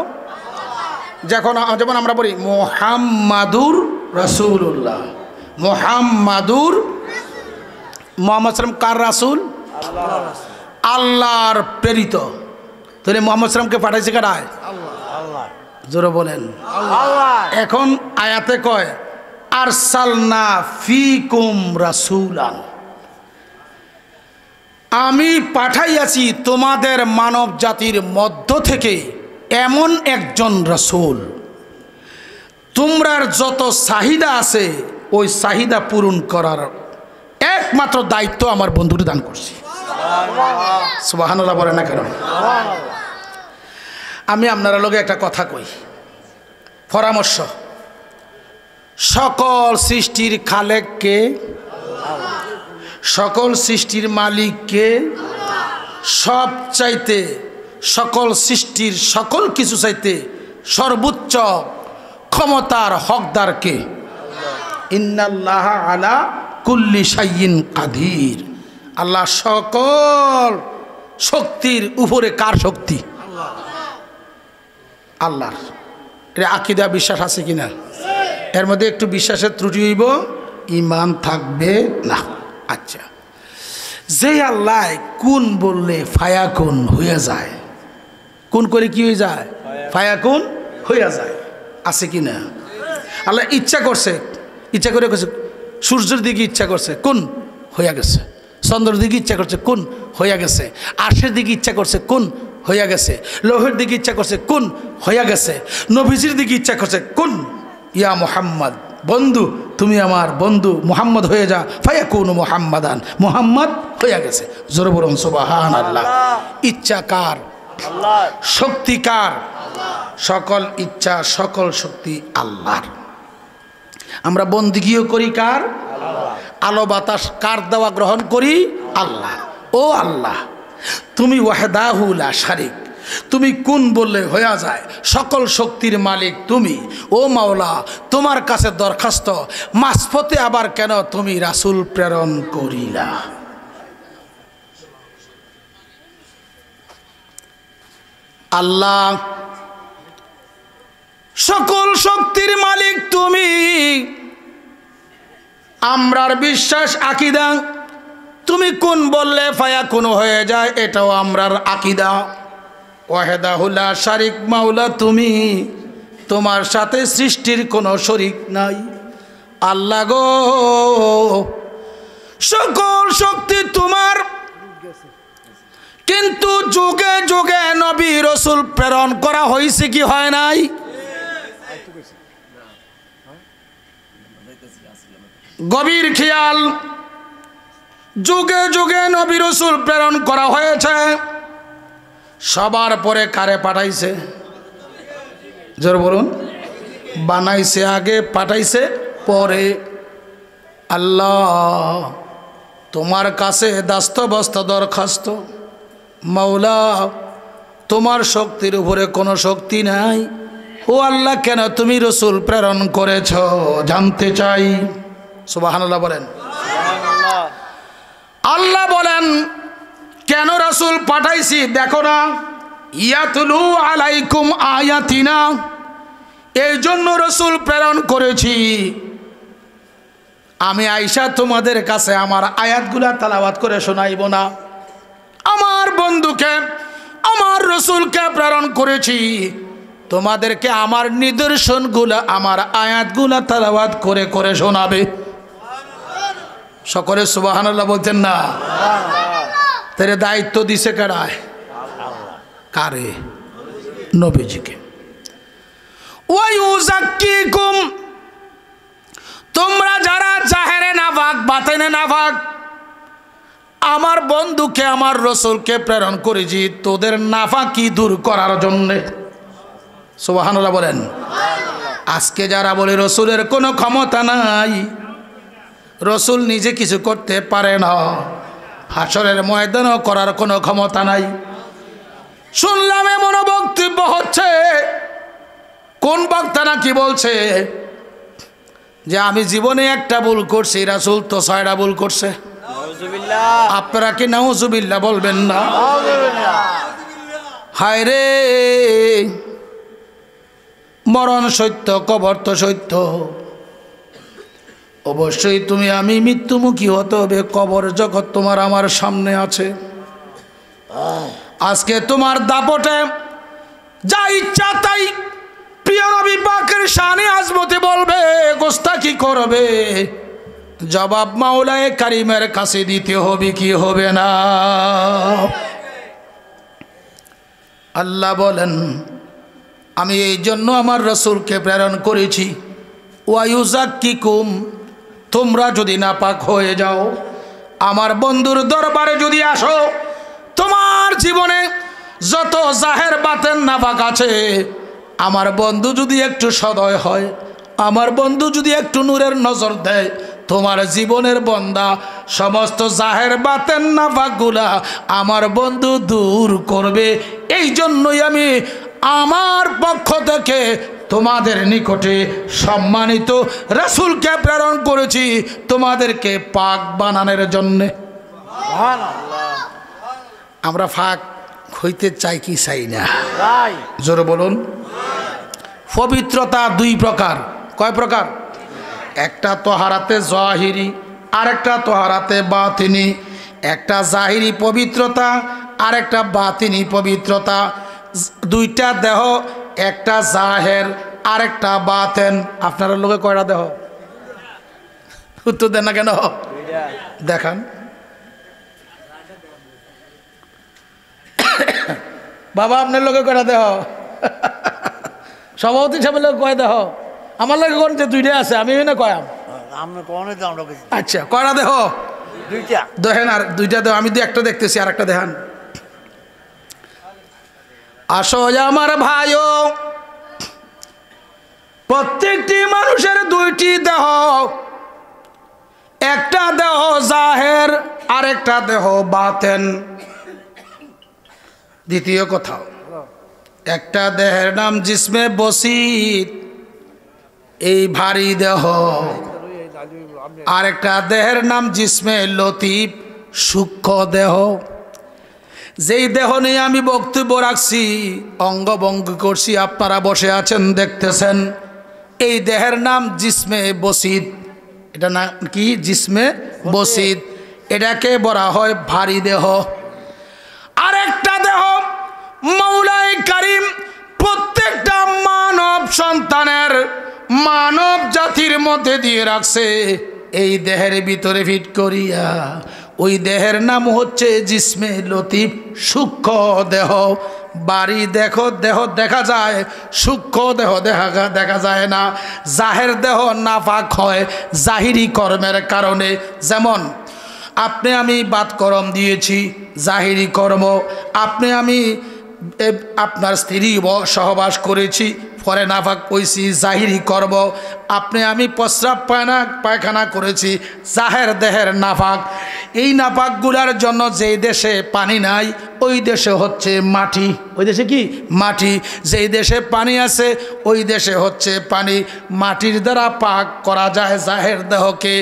যেমন আমরা বলি মুহাম্মাদুর রাসূলুল্লাহ, মুহাম্মাদুর। মুহাম্মদ সাল্লাম কার রাসূল? আল্লাহর প্রেরিত। তাহলে মুহাম্মদ সাল্লামকে পাঠাইছে কারা? আল্লাহ। জোরে বলেন আল্লাহ। এখন আয়াতে কয় আরসালনা ফিকুম রাসূলান, আমি পাঠাইয়াছি তোমাদের মানব জাতির মধ্য থেকে এমন একজন রাসূল, তোমরার যত চাহিদা আছে ওই চাহিদা পূরণ করার একমাত্র দায়িত্ব আমার বন্ধুটি দান করছি। সুবহানাল্লাহ বলে না কেন? আমি আপনারা লগে একটা কথা কই, পরামর্শ। সকল সৃষ্টির খালেক কে? সকল সৃষ্টির মালিক কে? সব চাইতে, সকল সৃষ্টির সকল কিছু চাইতে সর্বোচ্চ ক্ষমতার হকদার কে? ইন্নাল্লাহা আলা কুল্লি শাইইন কাদির। আল্লাহ সকল শক্তির উপরে। কার শক্তি? আল্লাহর। এটা আকীদা, বিশ্বাস আছে কিনা? এর মধ্যে একটু বিশ্বাসের ত্রুটি হইব, ঈমান থাকবে না। আচ্ছা, যে আল্লাহ কোন বললে ফায়াকুন হয়ে যায়, কোন করে কি হয়ে যায়? ফায়াকুন হয়ে যায়। আছে কি না? আল্লাহ ইচ্ছা করছে, ইচ্ছা করে করছে, সূর্যের দিকে ইচ্ছা করছে, কোন হইয়া গেছে। চন্দ্রের দিকে ইচ্ছা করছে, কোন হইয়া গেছে। আরশের দিকে ইচ্ছা করছে, কোন হইয়া গেছে। লৌহের দিকে ইচ্ছা করছে, কোন হইয়া গেছে। নবীজির দিকে ইচ্ছা করছে, কোন। ইয়া মুহাম্মদ, বন্ধু তুমি আমার বন্ধু মুহাম্মদ হয়ে যা। ফায়াকুনু মুহাম্মাদান, মুহাম্মদ হইয়া গেছে। জোরে বলুন সুবহানাল্লাহ। ইচ্ছা কার? আল্লাহর। শক্তি কার? সকল ইচ্ছা সকল শক্তি আল্লাহর। আমরা বন্দিগিও করি কার? আলো বাতাস কার দেওয়া গ্রহণ করি? আল্লাহ। ও আল্লাহ, তুমি ওয়াহদাহু লা শারিক, তুমি কোন বললে হয়ে যায়, সকল শক্তির মালিক তুমি। ও মাওলা, তোমার কাছে দরখাস্ত, মাঝপথে আবার কেন তুমি রাসূল প্রেরণ করিলা? আল্লাহ সকল শক্তির মালিক তুমি। আমরার বিশ্বাস আকীদা, তুমি কোন বললে ফায়াকুন হয়ে যায়, এটাও আমরার আকীদা। ওয়াহদাহু লা শারিক, মাওলা তুমি, তোমার সাথে সৃষ্টির কোনো শরীক নাই। আল্লাহ গো, সকল শক্তি তোমার, কিন্তু যুগে যুগে নবী রাসূল প্রেরণ করা হয়েছে কি হয় নাই? গভীর খেয়াল, যুগে যুগে নবী রাসূল প্রেরণ করা হয়েছে। সবার পরে কারে পাঠাইছে? জোর বলুন। বানাইছে আগে, পাঠাইছে পরে। আল্লাহ তোমার কাছে দাস্তবস্ত দরখাস্ত, মাওলা তোমার শক্তির উপরে কোনো শক্তি নাই। ও আল্লাহ, কেন তুমি রাসূল প্রেরণ করেছ জানতে চাই। সুবহানাল্লাহ বলেন। আল্লাহ বলেন কেন রাসূল পাঠাইছি দেখো না। ইয়াতলু আলাইকুম আয়াতিনা, এই জন্য রাসূল প্রেরণ করেছি। আমি আয়েশা তোমাদের কাছে আমার আয়াতগুলা তেলাওয়াত করে শোনাইব না। আমার বন্ধুকে, আমার রাসূলকে প্রেরণ করেছি, তোমাদেরকে আমার নিদর্শনগুলা, আমার আয়াতগুলা তেলাওয়াত করে করে শোনাবে। সকলে সুবহানাল্লাহ বলতেন না? তারে দায়িত্ব দিছে কারায়? কারে? নবীজিকে। ওয়ায়ুযাক্কিকুম, তোমরা যারা জাহেরে নাফাক বাতেনে নাফাক, আমার বন্ধুকে আমার রাসূলকে প্রেরণ করেছি তোদের নাফাকি দূর করার জন্যে। সুবহানাল্লাহ বলেন। আজকে যারা বলে রাসূলের কোনো ক্ষমতা নাই, রসুল নিজে কিছু করতে পারে না, হাসরের ময়দানও করার কোনো ক্ষমতা নাই। শুনলাম এমন বক্তব্য হচ্ছে, কোন বক্তা নাকি বলছে যে আমি জীবনে একটা ভুল করছি, রাসূল তো 6টা ভুল করছে। আপনারা কি নাউজুবিল্লাহ বলবেন না? হায় রে, মরণ সত্য, কবর তো সত্য। অবশ্যই তুমি আমি মৃত্যুমুখী হতে হবে, কবর জগৎ তোমার আমার সামনে আছে। আজকে তোমার দাপটে যা ইচ্ছা তাই প্রিয় নবী পাকের শানে আজমতে বলবে, গোস্তাকি করবে, জবাব মাওলায়ে কারিমের কাছে দিতে হবে কি হবে না? আল্লাহ বলেন, আমি এই জন্য আমার রসুলকে প্রেরণ করেছি, ওয়ায়ুজাক্কিকুম, তোমরা যদি নাপাক হয়ে যাও, আমার বন্ধুর দরবারে যদি আসো, তোমার জীবনে যত জাহের বাতেন নাপাক আছে, আমার বন্ধু যদি একটু সদয় হয়, আমার বন্ধু যদি একটু নূরের নজর দেয়, তোমার জীবনের বন্দা সমস্ত জাহের বাতেন নাপাকগুলা আমার বন্ধু দূর করবে। এই জন্যই আমি আমার পক্ষ থেকে তোমাদের নিকটে সম্মানিত রাসূলকে প্রেরণ করেছি, তোমাদেরকে পাক বানানোর জন্যে। আমরা পাক হইতে চাই কি চাই না? জোরে বলুন। পবিত্রতা 2 প্রকার। কয় প্রকার? একটা তহারাতে জাহিরি, আরেকটা তহারাতে বাতিনি। একটা জাহিরি পবিত্রতা, আরেকটা বাতিনি পবিত্রতা। 2টা দেহ, একটা জাহের আরেকটা বাতেন। আপনারা লোকে কয়টা দেহ? উত্তর দেন না কেন? দেখান। বাবা আপনার লোকে কয়টা দেহ? সভাপতি সাহেবের লোক কয় দেহ? আমার লোকে কোন যে 2টা আছে, আমি না কয়াম। আচ্ছা, কয়টা দেহ? 2টা দেখেন। আর 2টা দেহ, আমি একটা দেখতেছি, আর একটা দেখান। আসো আমার ভাইও, প্রত্যেকটি মানুষের 2টি দেহ, একটা দেহ জাহের, আরেকটা দেহ বাতেন। দ্বিতীয় কথা, একটা দেহের নাম জিসমে বসিত, এই ভারী দেহ, আরেকটা দেহের নাম জিসমে লতিফ, সূক্ষ্ম দেহ। যেই দেহ নিয়ে আমি বক্তব্য রাখছি, অঙ্গভঙ্গি করছি, আপনারা বসে আছেন দেখতেছেন, এই দেহের নাম জিসমে বসিত। এটা নাম কি? জিসমে বসিত। এটাকে বলা হয় ভারী দেহ। আরেকটা দেহ মাওলায়ে কারিম প্রত্যেকটা মানব সন্তানের, মানব জাতির মধ্যে দিয়ে রাখছে, এই দেহের ভিতরে ফিট করিয়া। ওই দেহের নাম হচ্ছে জিসমে লতিফ, সূক্ষ্ম দেহ। বাড়ি দেহ দেখা যায়, সূক্ষ্ম দেহ দেখা যায় না। জাহের দেহ নাপাক হয় জাহিরি কর্মের কারণে। যেমন আপনি আমি বাত করম দিয়েছি, জাহিরি কর্ম। আপনি আমি আপনার স্ত্রী সহবাস করেছি, পরে নাপাক হইছি, জাহিরি কর্ম। আপনি আমি প্রস্রাব পায়খানা করেছি, জাহের দেহের নাপাক। এই নাপাকগুলার জন্য যেই দেশে পানি নাই, ওই দেশে হচ্ছে মাটি। ওই দেশে কি? মাটি। যেই দেশে পানি আছে, ওই দেশে হচ্ছে পানি। মাটির দ্বারা পাক করা যায় জাহের দেহকে,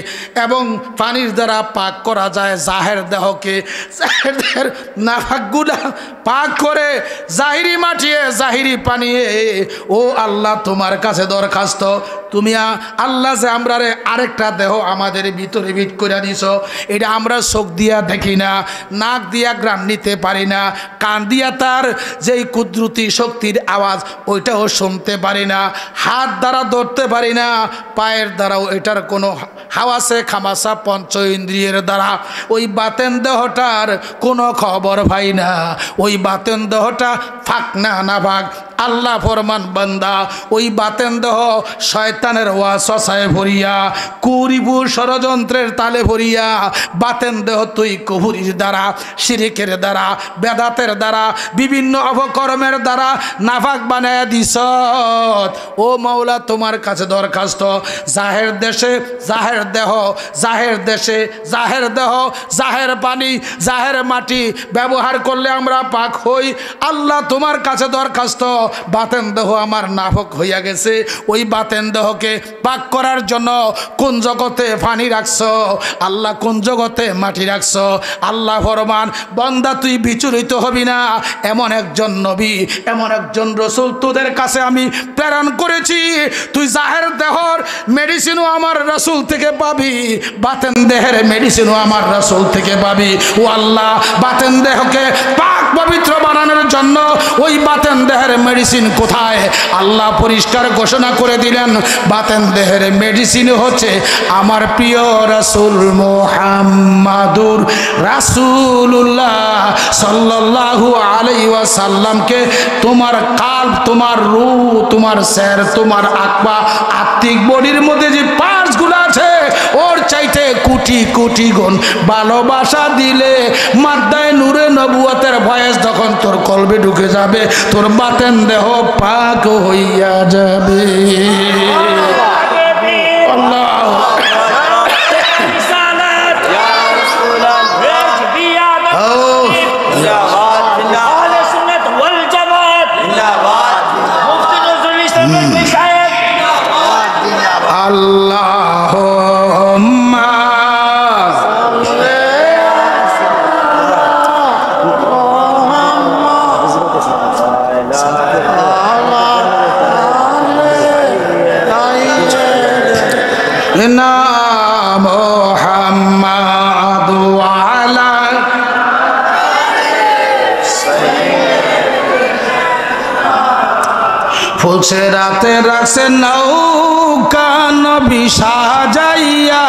এবং পানির দ্বারা পাক করা যায় জাহের দেহকে। জাহের দেহের নাপাকগুলা পাক করে জাহিরি মাটিয়ে, জাহিরি পানিয়ে। ও আল্লাহ, তোমার কাছে দরখাস্ত, তুমি আল্লাহ যে আমরা আরেকটা দেহ আমাদের ভিতরে ভিট করে দিছ, এটা আমরা চোখ দিয়া দেখি না, নাক দিয়া গ্রাণ নিতে পারি না, কান দিয়া তার যেই কুদরতি শক্তির আওয়াজ ওইটাও শুনতে পারি না, হাত দ্বারা ধরতে পারি না, পায়ের দ্বারাও এটার কোনো হাওয়াসে খামাসা পঞ্চ ইন্দ্রিয়ের দ্বারা ওই বাতেন দেহটার কোনো খবর পাই না। ওই বাতেন দেহটা ফাঁক না ভাগ। আল্লাহ ফরমান বান্দা ওই বাতেন দেহ শয়তানের ওয়াসওয়াসায় ভরিয়া কুরিপুর ষড়যন্ত্রের তালে ভরিয়া বাতেন দেহ তুই কুফরির দ্বারা শিরিকের দ্বারা বেদাতের দ্বারা বিভিন্ন অপকর্মের দ্বারা নাফাক বানায় দিস। ও মাওলা তোমার কাছে দরখাস্ত জাহের দেশে জাহের দেহ, জাহের দেশে জাহের দেহ, জাহের পানি, জাহের মাটি ব্যবহার করলে আমরা পাক হই। আল্লাহ তোমার কাছে দরখাস্ত বাতেন দেহ আমার নাফক হইয়া গেছে, ওই বাতেন দেহকে পাক করার জন্য কোন জগতে পানি রাখছ আল্লাহ, কোন জগতে মাটি রাখছ আল্লাহ ফরমান বান্দা তুই বিচলিত হবি না, এমন একজন নবী এমন একজন রসুল তোদের কাছে আমি প্রেরণ করেছি, তুই জাহের দেহর মেডিসিনও আমার রসুল থেকে পাবি, বাতেন দেহের মেডিসিনও আমার রসুল থেকে পাবি। ও আল্লাহ বাতেন দেহকে পাক পবিত্র বানানোর জন্য ওই বাতেন দেহের মেডিসিন কোথায়? আল্লাহ পরিষ্কার ঘোষণা করে দিলেন বাতেন দেহের মেডিসিন হচ্ছে আমার প্রিয় রাসূল মুহাম্মাদুর রাসূলুল্লাহ সাল্লাল্লাহু আলাইহি ওয়াসাল্লামকে তোমার কাল্ব, তোমার রূহ, তোমার সের, তোমার আকবা আত্মিক বডির মধ্যে যে পার্টসগুলো আছে ওর চাইতে কোটি কোটি গুণ ভালোবাসা দিলে মাদ্দায়ে নূরে নবুয়তের ভয়েস যখন তোর কলবে ঢুকে যাবে তোর বাতেন দেহ পাক হইয়া যাবে। আল্লাহ আল্লাহুম্মা ইন্না মুহাম্মাদ ওয়া আলা ফুলছে রাতে রাখছে নৌকা নবী সাজাইয়া,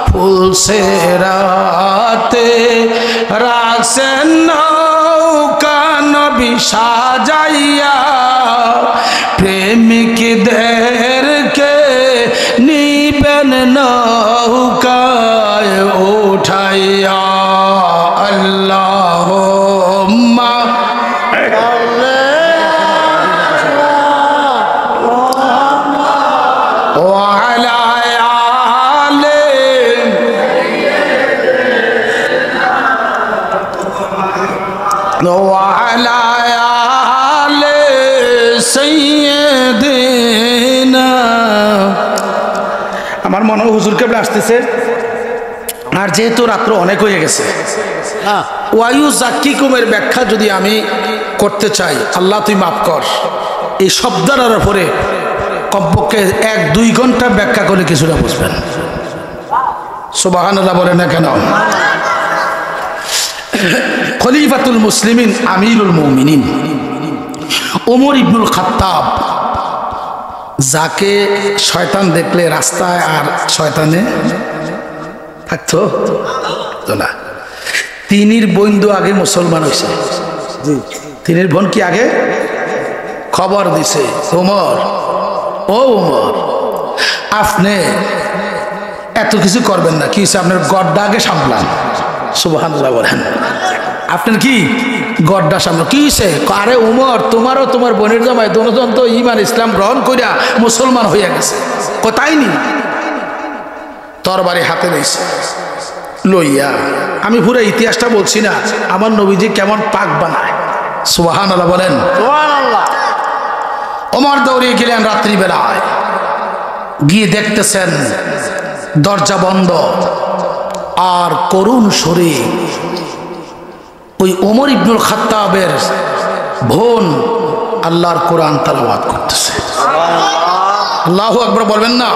ফুলছে রাতে রাখছে নৌকা নবী সাজাইয়া, প্রেমিকদেরকে নিবেন নৌকায় উঠাইয়া। আল্লাহুম্মা وعلى آل سيدنا। আমার মনে হয় হুজুর কেবল আসতেছে, আর যেহেতু রাত্র অনেক হয়ে গেছে ওয়ায়ু জাক্কিকুমের ব্যাখ্যা যদি আমি করতে চাই, আল্লাহ তুই মাফ কর, এই শব্দটার উপরে কমপক্ষে 1-2 ঘন্টা ব্যাখ্যা করলে কিছুটা বুঝবেন। সুবহানাল্লাহ বলে না কেন? খলিফাতুল মুসলিমিন আমিরুল মুমিনিন ওমর ইবনুল খাত্তাব, যাকে শয়তান দেখলে রাস্তায় আর শয়তানে থাকতো না, তিনির বন্ধু আগে মুসলমান হয়েছে। তিনির বোন কি আগে খবর দিছে, ওমর ও ওমর আপনি এত কিছু করবেন না, কি হয়েছে আপনার গড্ডা আগে সামলান। সুবহানাল্লাহ বলেন, আপনার কি গড্ডা সামনে কি হয়েছে? আরে ওমর তোমারও তোমার বোনের জামাই দুজন তো ঈমান ইসলাম গ্রহণ করিয়া মুসলমান হইয়া গেছে, কোথায় নি তরবারি হাতে রয়েছে লইয়া। আমি পুরো ইতিহাসটা বলছি না, আমার নবীজি কেমন পাক বানায়। সুবহানাল্লাহ বলেন। ওমর দৌড়িয়ে গেলেন রাত্রিবেলায়, গিয়ে দেখতেছেন দরজা বন্ধ, আর করুণ সুরে ওই ওমর ইবনুল খাত্তাবের বোন আল্লাহর কোরআন তেলাওয়াত করতেছে। আল্লাহু আকবার বলবেন না?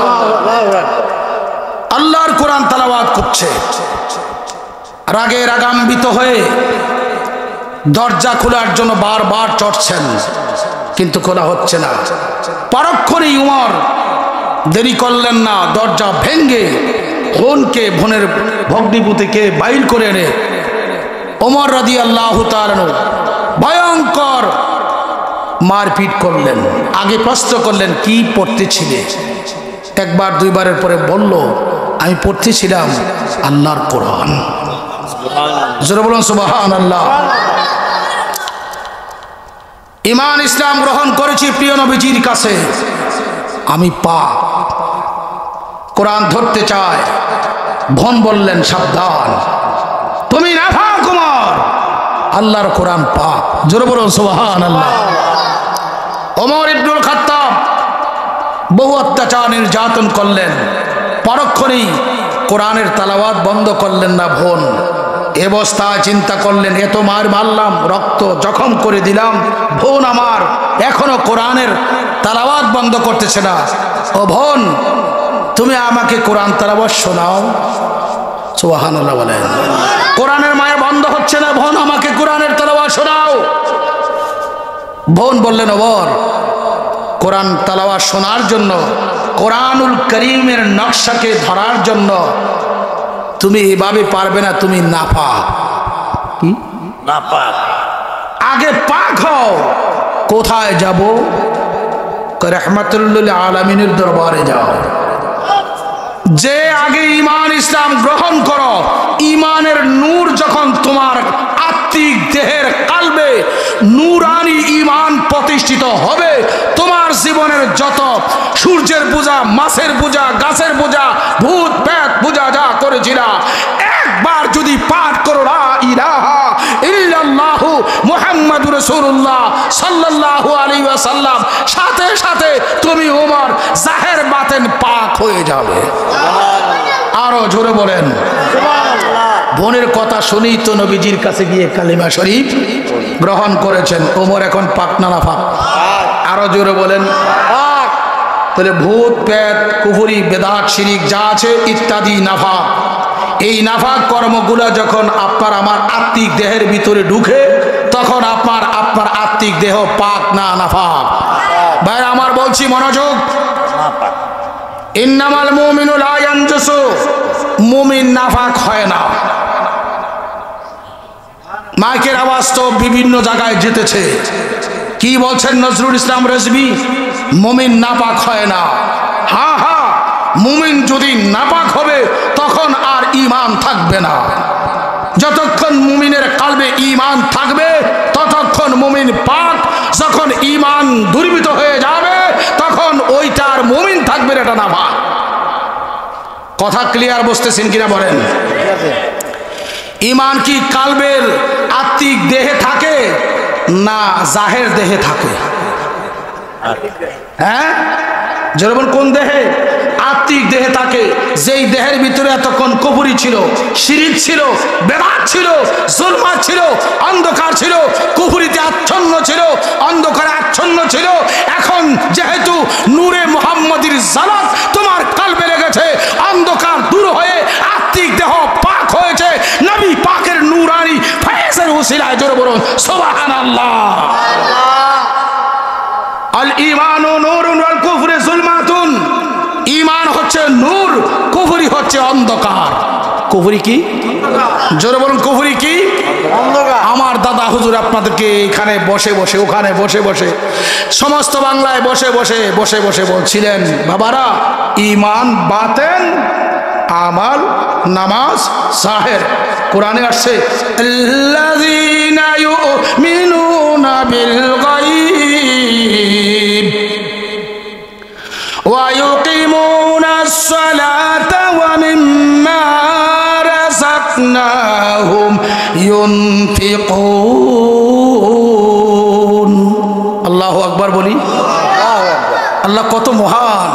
আল্লাহর কোরআন তেলাওয়াত করছে, রাগে রাগান্বিত হয়ে দরজা খোলার জন্য বারবার চড়ছেন, কিন্তু খোলা হচ্ছে না। পরক্ষণেই উমর দেরি করলেন না, দরজা ভেঙ্গে বোনকে, বোনের ভগ্নিপতিকে বাইর করে এনে ওমর রাদিয়াল্লাহু তাআলা ভয়ঙ্কর মারপিট করলেন। আগে প্রশ্ন করলেন কি পড়তেছিলে? একবার দুইবারের পরে বলল আমি পড়তেছিলাম আল্লাহর কোরআন। জোরে বলুন সুবহানাল্লাহ। ঈমান ইসলাম গ্রহণ করেছি প্রিয় নবীজির কাছে, আমি পাক, কোরআন ধরতে চায়। বোন বললেন সাবধান, তুমি নাফাক ওমর, আল্লাহর কোরআন পাক। জোরে বলুন সুবহানাল্লাহ। ওমর ইবনুল খাত্তাব বহু অত্যাচার নির্যাতন করলেন, পরক্ষণেই কোরআনের তালাওয়াত বন্ধ করলেন না বোন। এ অবস্থায় চিন্তা করলেন এত মার মারলাম, রক্ত জখম করে দিলাম, বোন আমার এখনো কোরআনের তালাওয়াত বন্ধ করতেছে না। ও বোন, তুমি আমাকে কোরআন তালাওয়াত শোনাও। সুবহানাল্লাহ বলেন। কোরআনের মায়া বন্ধ হচ্ছে না, বোন আমাকে কোরআনের তালাওয়াত শোনাও। বোন বললেন ওমর, কোরআন তালাওয়াত শোনার জন্য, কোরআনুল করিমের নকশাকে ধরার জন্য তুমি এভাবে পারবে না, তুমি নাপাক। কি নাপাক? আগে পাক হও। কোথায় যাব? রাহমাতুল্লিল আলামিনের দরবারে যাও। যে আগে ঈমান ইসলাম গ্রহণ করো, ঈমানের নূর যখন তোমার আত্মিক দেহের কালবে নূরানি ঈমান প্রতিষ্ঠিত হবে, তোমার জীবনের যত সূর্যের পূজা, মাছের পূজা, গাছের পূজা, ভূত প্রেত পূজা যা করেছিলা, একবার যদি পাঠ করো লা ইলাহা ইল্লাল্লাহু মুহাম্মাদুর রাসূলুল্লাহ সাল্লাল্লাহু আলাইহি ওয়াসাল্লাম, সাথে সাথে তুমি ওমর জাহের বাতেন পাক হয়ে যাবে। আরো জোরে বলেন সুবহানাল্লাহ। বোনের কথা শুনেই তো নবীজির কাছে গিয়ে কালিমা শরীফ গ্রহণ করেছেন। ওমর এখন পাক না নাফাক? আরো জোরে বলেন পাক। তাহলে ভূত প্রেত কুফরি বেদাত শিরিক যা আছে ইত্যাদি নাফাক। এই নাফাক কর্মগুলো যখন আপনার আমার আত্মিক দেহের ভিতরে ঢুকে, তখন আপনার আত্মিক দেহ পাক না নাফাক? ভাই আমার বলছি মনোযোগ। ইন্নামাল মুমিনু লা ইয়ানজুসু, মুমিন নাফাক হয় না। মাইকের আওয়াজ তো বিভিন্ন জায়গায় যেতেছে। কি বলছেন নজরুল ইসলাম রেজভী? মুমিন নাপাক হয় না। হ্যাঁ হ্যাঁ, মুমিন যদি নাপাক হবে তখন আর ঈমান থাকবে না। যতক্ষণ মুমিনের কালবে ঈমান থাকবে ততক্ষণ মুমিন পাক। যখন ঈমান দুর্বৃত হয়ে যাবে তখন ওইটার মুমিন থাকবে, এটা নাপাক। কথা ক্লিয়ার বুঝতেছেন কিনা বলেন? ঈমান কি কালবের আত্মিক দেহে থাকে না জাহের দেহে থাকে? হ্যাঁ যেমন কোন দেহে? আত্মিক দেহে থাকে। যেই দেহের ভিতরে এতক্ষণ কুফরি ছিল, শিরিক ছিল, বেদাত ছিল, জুলমাত ছিল, অন্ধকার ছিল, কুফরিতে আচ্ছন্ন ছিল, অন্ধকারে আচ্ছন্ন ছিল, এখন যেহেতু নূরে মুহাম্মদীর জালাত তোমার কালবে লেগেছে, অন্ধকার দূর হয়ে আত্মিক দেহ পাক হয়েছে নবী পাকের নূরানি ফয়েজের উসিলায়। জোরে বলুন সুবহানাল্লাহ। আল ঈমানু নূরুন ওয়াল কুফরু যুলমাতুন। ঈমান হচ্ছে নূর, কুফরি হচ্ছে অন্ধকার। কুফরি কি? জোরে বলুন কুফরি কি? অন্ধকার। আমার দাদা হুজুর আপনাদেরকে এখানে বসে বসে, ওখানে বসে বসে, সমস্ত বাংলায় বসে বসে বসে বসে বলছিলেন, বাবারা ঈমান বাতেন, আমাল নামাজ জাহের। কোরআনে আসছে আল্লাযীনা ইউমিনুনা বিল গায়ব ওয়া ইউকিমুনাস সালাতা ওয়া মিম্মা রাযাকনাহুম ইউনফিকুন। আল্লাহু আকবার বলি। আল্লাহ কত মহান।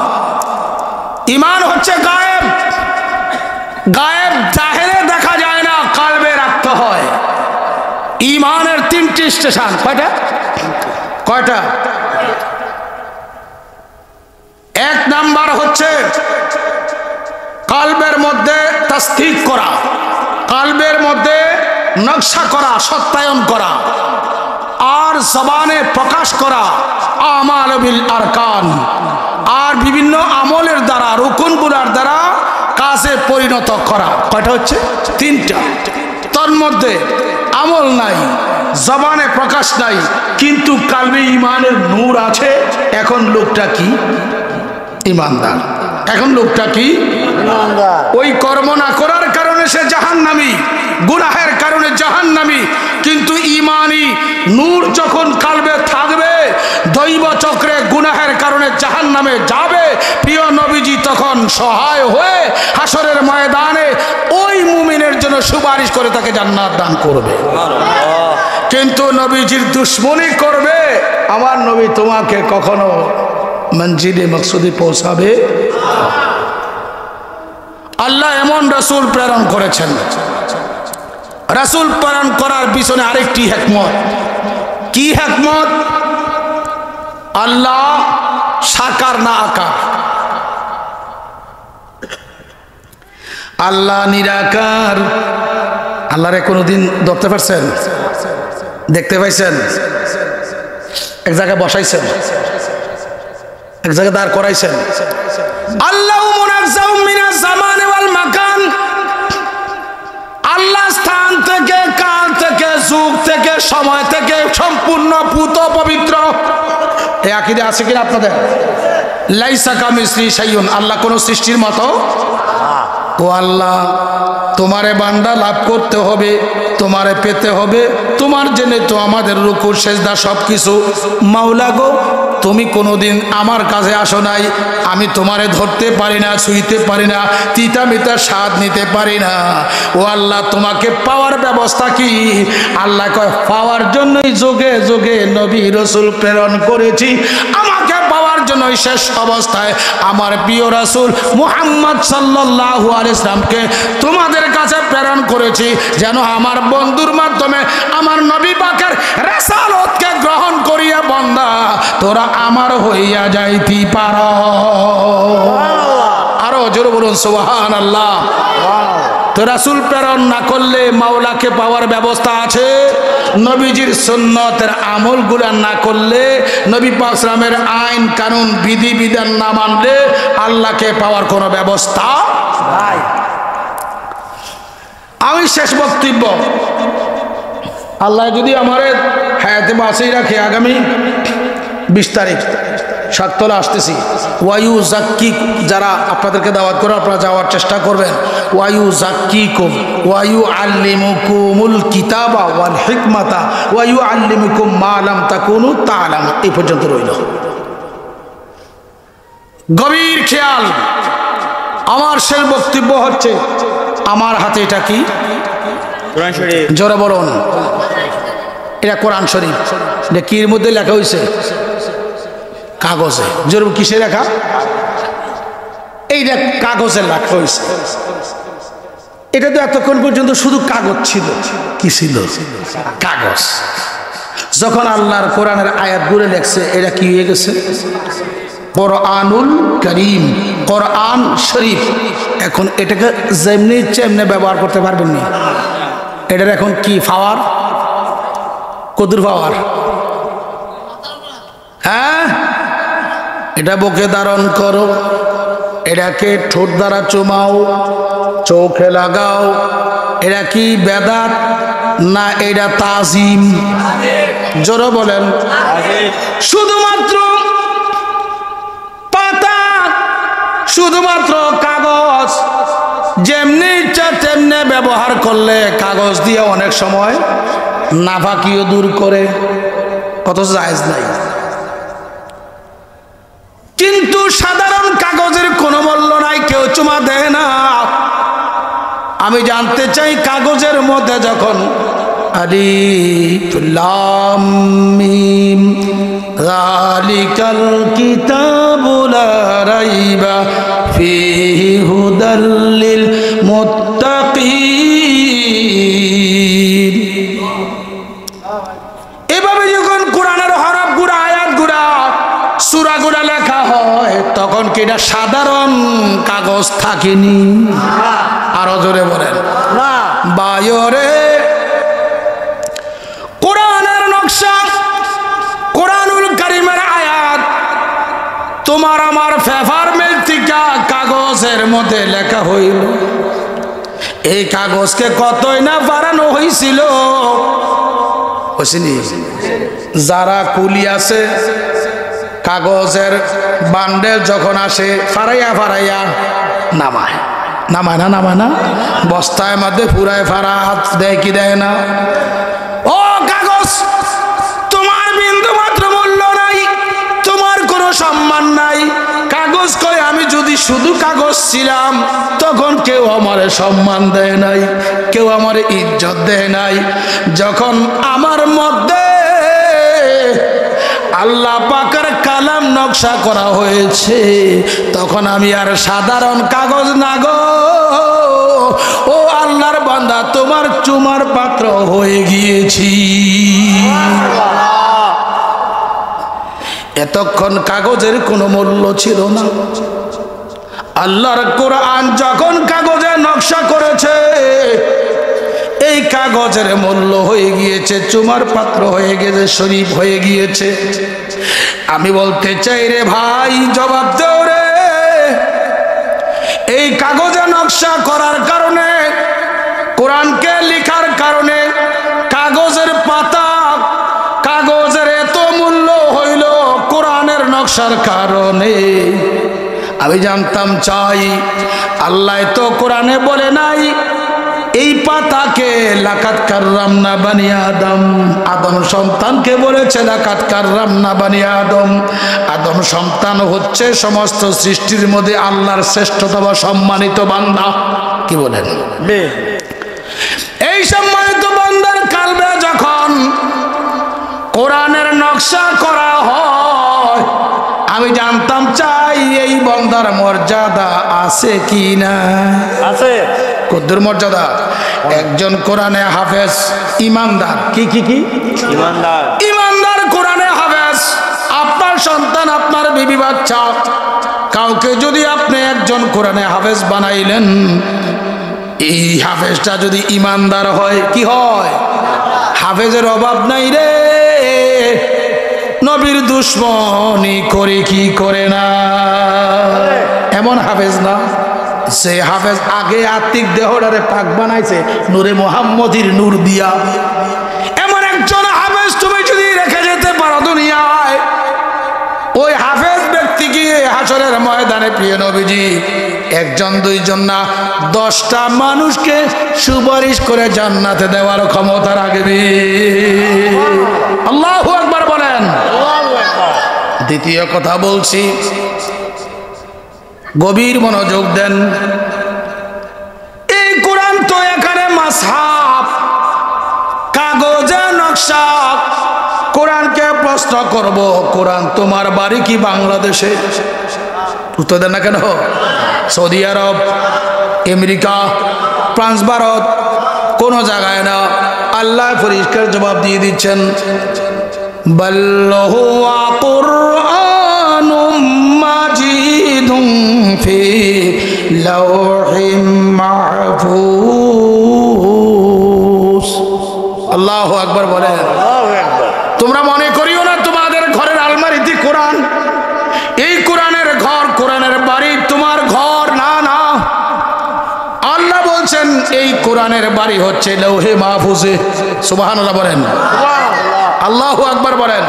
ঈমান হচ্ছে গায়েব। গায়েব জাহেরে দেখা যায় না, কালবে রাখতে হয়। ঈমানের তিনটি স্টেশন। কয়টা? কয়টা? এক নাম্বার হচ্ছে কালবের মধ্যে তাসদীক করা, কালবের মধ্যে নকশা করা, সত্যায়ন করা, আর জবানে প্রকাশ করা আমাল বিল আরকান, আর বিভিন্ন আমলের দ্বারা, রুকুনগুলোর দ্বারা কাজে পরিণত করা। কয়টা হচ্ছে? তিনটা। তার মধ্যে আমল নাই, জবানে প্রকাশ নাই, কিন্তু কালবে ইমানের নূর আছে। এখন লোকটা কি? ইমানদার। এখন লোকটা কি? ইমানদার। ওই কর্ম না করার কারণে সে জাহান্নামী, গুনাহের কারণে জাহান্নামী, কিন্তু ইমানি নূর যখন কালবে থাকবে, দৈব চক্রে গুনাহের কারণে জাহান্নামে যাবে, প্রিয় নবীজি তখন সহায় হয়ে হাসরের ময়দানে ওই মুমিনের জন্য সুপারিশ করে তাকে জান্নাত দান করবে। কিন্তু নবীজির দুশ্মনী করবে, আমার নবী তোমাকে কখনো মঞ্জিলে মকসুদে পৌঁছাবে। আল্লাহ এমন রাসূল প্রেরণ করেছেন। রাসূল প্রেরণ করার পিছনে আরেকটি হিকমত। কি হিকমত? আল্লাহ সাকার না আকার, আল্লাহ নিরাকার। আল্লাহরে কোনোদিন ধরতে পারছেন? দেখতে পাইছেন? এক জায়গায় বসাইছেন, এক জায়গায় দাঁড় করাইছেন। আল্লাহ মুনাজ্জাহুম মিনাজ জামানি ওয়াল মাকান। আল্লাহ স্থান থেকে, কাল থেকে, যুগ থেকে, সময় থেকে সম্পূর্ণ পুত পবিত্র। এই আকীদা আছে কিনা আপনাদের? লাইসা কামিসলি শাইউন। আল্লাহ কোন সৃষ্টির মতো। ও আল্লাহ, তোমারে বান্দা লাভ করতে হবে, তোমারে পেতে হবে, তোমার জন্য তো আমাদের রুকু সেজদা সবকিছু। মাওলা গো, তুমি কোনোদিন আমার কাছে আসো নাই, আমি তোমারে ধরতে পারি না, ছুঁইতে পারি না, তিতা মিতা স্বাদ নিতে পারি না। ও আল্লাহ, তোমাকে পাওয়ার ব্যবস্থা কি? আল্লাহ কয়, পাওয়ার জন্যই যুগে যুগে নবী রাসূল প্রেরণ করেছি। আমাকে পাওয়ার জন্যই শেষ অবস্থায় আমার প্রিয় রাসূল মুহাম্মদ সাল্লাল্লাহু আলাইহি সাল্লামকে তোমাদের কাছে প্রেরণ করেছি, যেন আমার বন্ধুর মাধ্যমে আমার নবী পাকের রিসালাতকে গ্রহণ করিয়া বান্দা তোরা আমার হইয়া যাইতি পার। আরো জোরে বলুন সুবহানাল্লাহ। তো রাসূল প্রেরণ না করলে মাওলাকে পাওয়ার ব্যবস্থা আছে? নবীজির সুন্নতের আমলগুলো না করলে, নবী পাক সাল্লামের আইন কানুন বিধি বিধান না মানলে আল্লাহকে পাওয়ার কোনো ব্যবস্থা নাই। আমি শেষ বক্তব্য, আল্লাহ যদি আমারে হায়াতে বাঁচিয়ে রাখে, আগামী 20 তারিখ সাততলা আসতেছি। ওয়ায়ু জাক্কি, যারা আপনাদেরকে দাওয়াত করে আপনারা যাওয়ার চেষ্টা করবেন। ওয়ায়ু জাক্কিকুম ওয়ায়ু আল্লিমুকুমুল কিতাবা ওয়াল হিকমাতা ওয়ায়ু আল্লিমুকুম মা লাম তাকুনু তা'লামুন। এই পর্যন্ত রইল। গভীর খেয়াল। আমার শেষ বক্তব্য হচ্ছে, আমার হাতে এটা কি? কোরআন শরীফ। জোরে বলুন। এটা কোরআন শরীফ। এটা কির মধ্যে লেখা হয়েছে? কাগজে। জোরে, কিসে লেখা? এইটা কাগজে লেখা হয়েছে। এটা তো এতক্ষণ পর্যন্ত শুধু কাগজ ছিল। কি ছিল? কাগজ। যখন আল্লাহর কোরআনের আয়াতগুলো লেখছে, এটা কি হয়ে গেছে? কোরআনুল করিম, কোরআন শরীফ। এখন এটাকে যেমনি ইচ্ছে এমনি ব্যবহার করতে পারবেন না। এটার এখন কি পাওয়ার? কদুর পাওয়ার। হ্যাঁ, এটা বুকে ধারণ করো, এটাকে ঠোঁট দ্বারা চুমাও, চোখে লাগাও। এটা কি বেদাত না এটা তাজিম? জোরে বলেন। শুধুমাত্র পাতা, শুধুমাত্র কাগজ, যেমনি ইচ্ছা তেমনি ব্যবহার করলে কাগজ দিয়ে অনেক সময় নাফাকিও দূর করে, কত জায়েজ নাই। কিন্তু সাধারণ কাগজের কোনো মূল্য নাই, কেউ চুমা দেয় না। আমি জানতে চাই, কাগজের মধ্যে যখন আলিফ লাম মিম যালিকাল কিতাবু লা রাইবা ফীহি হুদাল লিল মুত্তাকিন, এভাবে যখন কোরআনের হরফগুলো, আয়াতগুলো, সূরাগুলো লেখা হয়, তখন কি এটা সাধারণ কাগজ থাকেনি? আরো জোরে বলেন না। বায়রে কোরআনের নকশা, কোরআনুল কারীমের আয়াত তোমার আমার পেপার মিল থেকে কাগজের মধ্যে লেখা হইল। এই কাগজকে কতই না বাড়ানো হয়েছিল। কইছিনি যারা কুলি আছে কাগজের বান্ডেল যখন আসে ফারাইয়া ফারাইয়া নামায় নামায় না নামায় না বস্তায় মধ্যে পুরায় ফারা হাত দেয় কি দেয় না ও কাগজ তোমার বিন্দু মাত্র মূল্য নাই তোমার কোনো সম্মান নাই কাগজ কয় আমি যদি শুধু কাগজ ছিলাম তখন কেউ আমারে সম্মান দেয় নাই কেউ আমারে ইজ্জত দেয় নাই যখন আমার মধ্যে আল্লাহ পাকের কালাম নকশা করা হয়েছে তখন আমি আর সাধারণ কাগজ না গো ও আল্লাহর বান্দা তোমার চুমার পাত্র হয়ে গিয়েছি এতক্ষণ কাগজের কোনো মূল্য ছিল না আল্লাহর কোরআন যখন কাগজে নকশা করেছে এই কাগজের মূল্য হয়ে গিয়েছে চুমার পাত্র হয়ে গেছে শরীফ হয়ে গিয়েছে আমি বলতে চাই রে ভাই জবাব দেও রে এই কাগজে নকশা করার কারণে কোরআনকে লেখার কারণে কাগজের পাতা কাগজের এত মূল্য হইল কোরআনের নকশার কারণে আমি জানতাম চাই আল্লাহ তো কোরআনে বলে নাই এই পাতাকে লাকাত কাররামনা বানি আদম আদম সন্তানকে বলেছে লাকাত কাররামনা বানি আদম আদম সন্তান হচ্ছে সমস্ত সৃষ্টির মধ্যে আল্লাহর শ্রেষ্ঠতম সম্মানিত বান্দা কি বলেন এই সম্মানিত বান্দার কালবে যখন কোরআনের নকশা করা হয় আমি জানতাম চাই এই বান্দার মর্যাদা আছে কি না আছে কদ্দুর মর্যাদা একজন কোরআনে হাফেজ ইমানদার কি কি কি ইমানদার ইমানদার কোরআনে হাফেজ আপনার সন্তান আপনার বিবি বাচ্চা কাউকে যদি আপনি একজন কোরআনে হাফেজ বানাইলেন এই হাফেজটা যদি ইমানদার হয় কি হয় হাফেজের অভাব নাই রে নবীর দুশ্মনী করে কি করে না এমন হাফেজ না সে হাফেজ আগে আত্মিক দেহটারে পাক বানাইছে নূরে মুহাম্মদীর নূর দিয়া এমন একজন হাফেজ তুমি যদি রেখে যেতে পারো দুনিয়ায় ওই হাফেজ ব্যক্তিকে হাসরের ময়দানে প্রিয় নবীজি একজন দুইজন না 10টা মানুষকে সুপারিশ করে জান্নাতে দেওয়ার ক্ষমতা রাখবে আল্লাহু আকবার বলেন দ্বিতীয় কথা বলছি গভীর মনোযোগ দেন এই কোরআন তো এখানে মাসহাফ কাগজে নকশা কোরআনকে প্রশ্ন করব কোরআন তোমার বাড়ি কি বাংলাদেশে উত্তর দেন না কেন সৌদি আরব আমেরিকা ফ্রান্স ভারত কোন জায়গায় না আল্লাহ পরিষ্কার জবাব দিয়ে দিচ্ছেন বাল্লাহু কুরআনুম মাজিদুম ফি লাওহিম মাহফুজ আল্লাহু আকবার বলেন তোমরা মনে করিও না তোমাদের ঘরের আলমারিতে কোরআন এই কোরআনের ঘর কোরআনের বাড়ি তোমার ঘর না না আল্লাহ বলছেন এই কোরআনের বাড়ি হচ্ছে লৌহে মাহফুজে সুবহানাল্লাহ বলেন আল্লাহু আকবার বলেন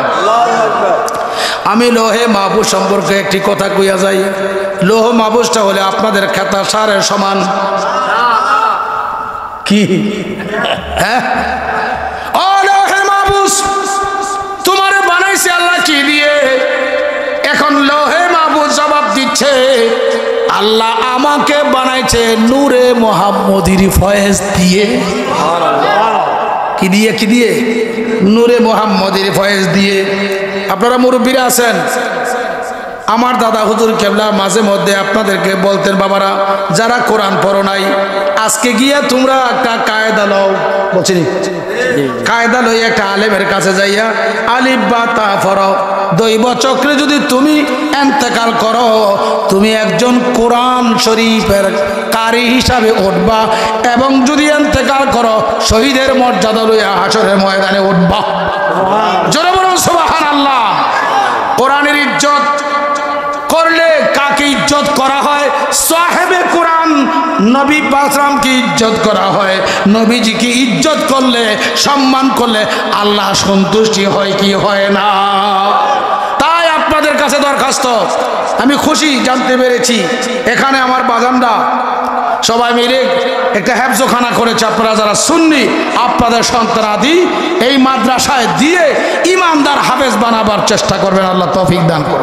আমি লৌহে মাহফুজ সম্পর্কে একটি কথা কইয়া যাই লৌহ মাহফুজটা হলে আপনাদের খেতা সারের সমান কি হ্যাঁ ও লৌহে মাহফুজ তোমার বানাইছে আল্লাহ কি দিয়ে এখন লৌহে মাহফুজ জবাব দিচ্ছে আল্লাহ আমাকে বানাইছে নূরে মুহাম্মদীর ফয়েজ দিয়ে কি দিয়ে কি দিয়ে নূরে মুহাম্মদীর ফয়েজ দিয়ে আপনারা মুরব্বীরা আছেন আমার দাদা হুজুর কেবলা মাঝে মধ্যে আপনাদেরকে বলতেন বাবারা যারা কোরআন পড়ো নাই আজকে গিয়া তোমরা একটা কায়দা লও বলছিনি কায়দা লই একটা আলেমের কাছে যাইয়া আলিফ বা তা পড়ো দৈব চক্রে যদি তুমি ইন্তেকাল করো তুমি একজন কোরআন শরীফের কারি হিসাবে উঠবা এবং যদি ইন্তেকাল করো শহীদের মর্যাদা লইয়া হাসরের ময়দানে উঠবা জোরে বলুন সুবহানাল্লাহ কোরআনের ইজ্জত করলে কাকে ইজ্জত করা হয় সাহেবে কোরআন নবী পাকরামকে ইজ্জত করা হয়। নবীজিকে ইজ্জত করলে, সম্মান করলে আল্লাহ সন্তুষ্টি হয় কি হয় না? তাই আপনাদের কাছে দরখাস্ত, আমি খুশি জানতে পেরেছি এখানে আমার বাজানরা সবাই মিলে একটা হেফজখানা করেছে। আপনারা যারা সুন্নি, আপনাদের সন্তানাদি এই মাদ্রাসায় দিয়ে ইমানদার হাফেজ বানাবার চেষ্টা করবেন। আল্লাহ তৌফিক দান করুন।